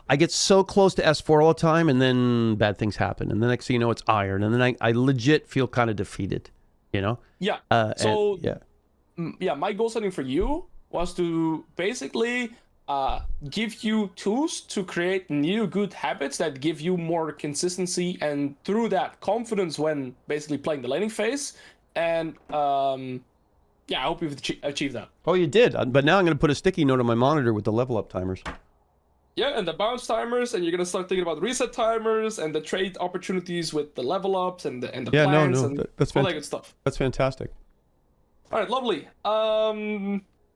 I get so close to S4 all the time, and then bad things happen, and the next thing you know, it's iron, and then I legit feel kind of defeated. You know? Yeah. My goal setting for you was to basically give you tools to create new good habits that give you more consistency and through that confidence when basically playing the laning phase. And I hope you've achieved that. Oh, you did. But now I'm going to put a sticky note on my monitor with the level up timers. Yeah, and the bounce timers, and you're gonna start thinking about reset timers and the trade opportunities with the level ups and the plans and that's all that good stuff. That's fantastic. All right, lovely. How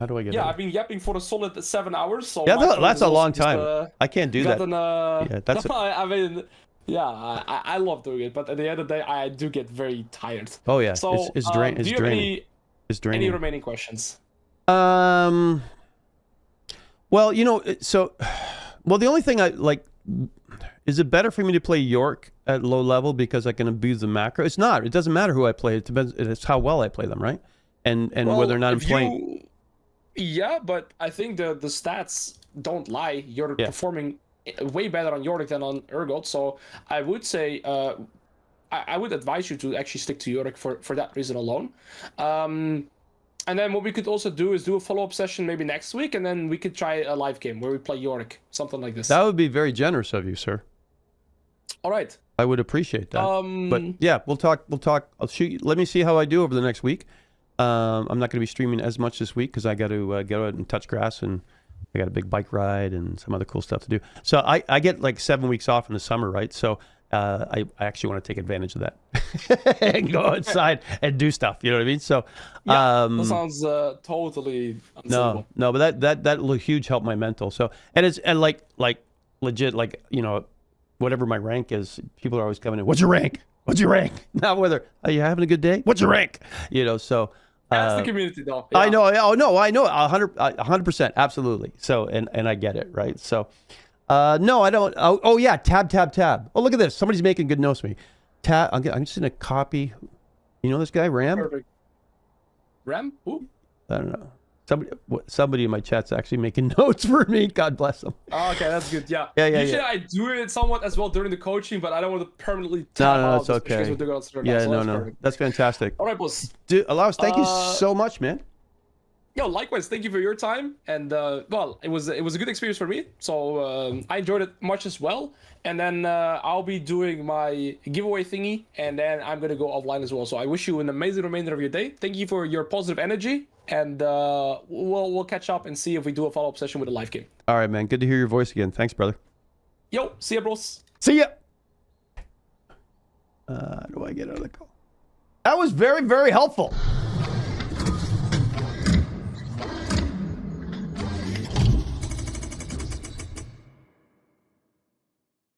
do I get? Yeah, I've been yapping for a solid 7 hours. So that's a long time. I can't do that. I love doing it, but at the end of the day, I do get very tired. Oh yeah, so it's draining. Do you have any remaining questions? Well, Well, the only thing I like, is it better for me to play York at low level because I can abuse the macro? It's not. It doesn't matter who I play. It depends. It's how well I play them, right? And whether or not I'm playing. Yeah, but I think the stats don't lie. You're performing way better on Yorick than on Urgot. So I would say I would advise you to actually stick to Yorick for that reason alone. And then what we could also do is do a follow-up session maybe next week, and then we could try a live game where we play Yorick, something like this. That would be very generous of you, sir. All right. I would appreciate that. But yeah, we'll talk. I'll shoot you. Let me see how I do over the next week. I'm not going to be streaming as much this week because I got to go out and touch grass, and I got a big bike ride and some other cool stuff to do. So I get like 7 weeks off in the summer, right? So I actually want to take advantage of that and go outside and do stuff. You know what I mean? So yeah, that sounds totally unbelievable. No, but that huge help my mental. So and like legit, like, you know, whatever my rank is, people are always coming in. What's your rank? What's your rank? Not whether are you having a good day? What's your rank? You know, so that's the community, though. Yeah. I know. Oh no, I know 100%, absolutely. So and I get it, right? So no, I don't. Oh yeah, tab. Oh, look at this. Somebody's making good notes for me. Tab. I'm just gonna copy. You know this guy, Ram? Perfect. Ram? Who? I don't know. Somebody in my chat's actually making notes for me. God bless them. Oh, okay, that's good. Yeah. Yeah. Usually I do it somewhat as well during the coaching, but I don't want to permanently No, it's okay. Yeah, no. That's fantastic. All right, boss. Dude, Alois, thank you so much, man. Yo, likewise, thank you for your time. And well, it was a good experience for me. So I enjoyed it much as well. And then I'll be doing my giveaway thingy, and then I'm gonna go offline as well. So I wish you an amazing remainder of your day. Thank you for your positive energy, and we'll catch up and see if we do a follow-up session with a live game. All right, man. Good to hear your voice again. Thanks, brother. Yo, see ya, bros. See ya. How do I get out of the call? That was very, very helpful.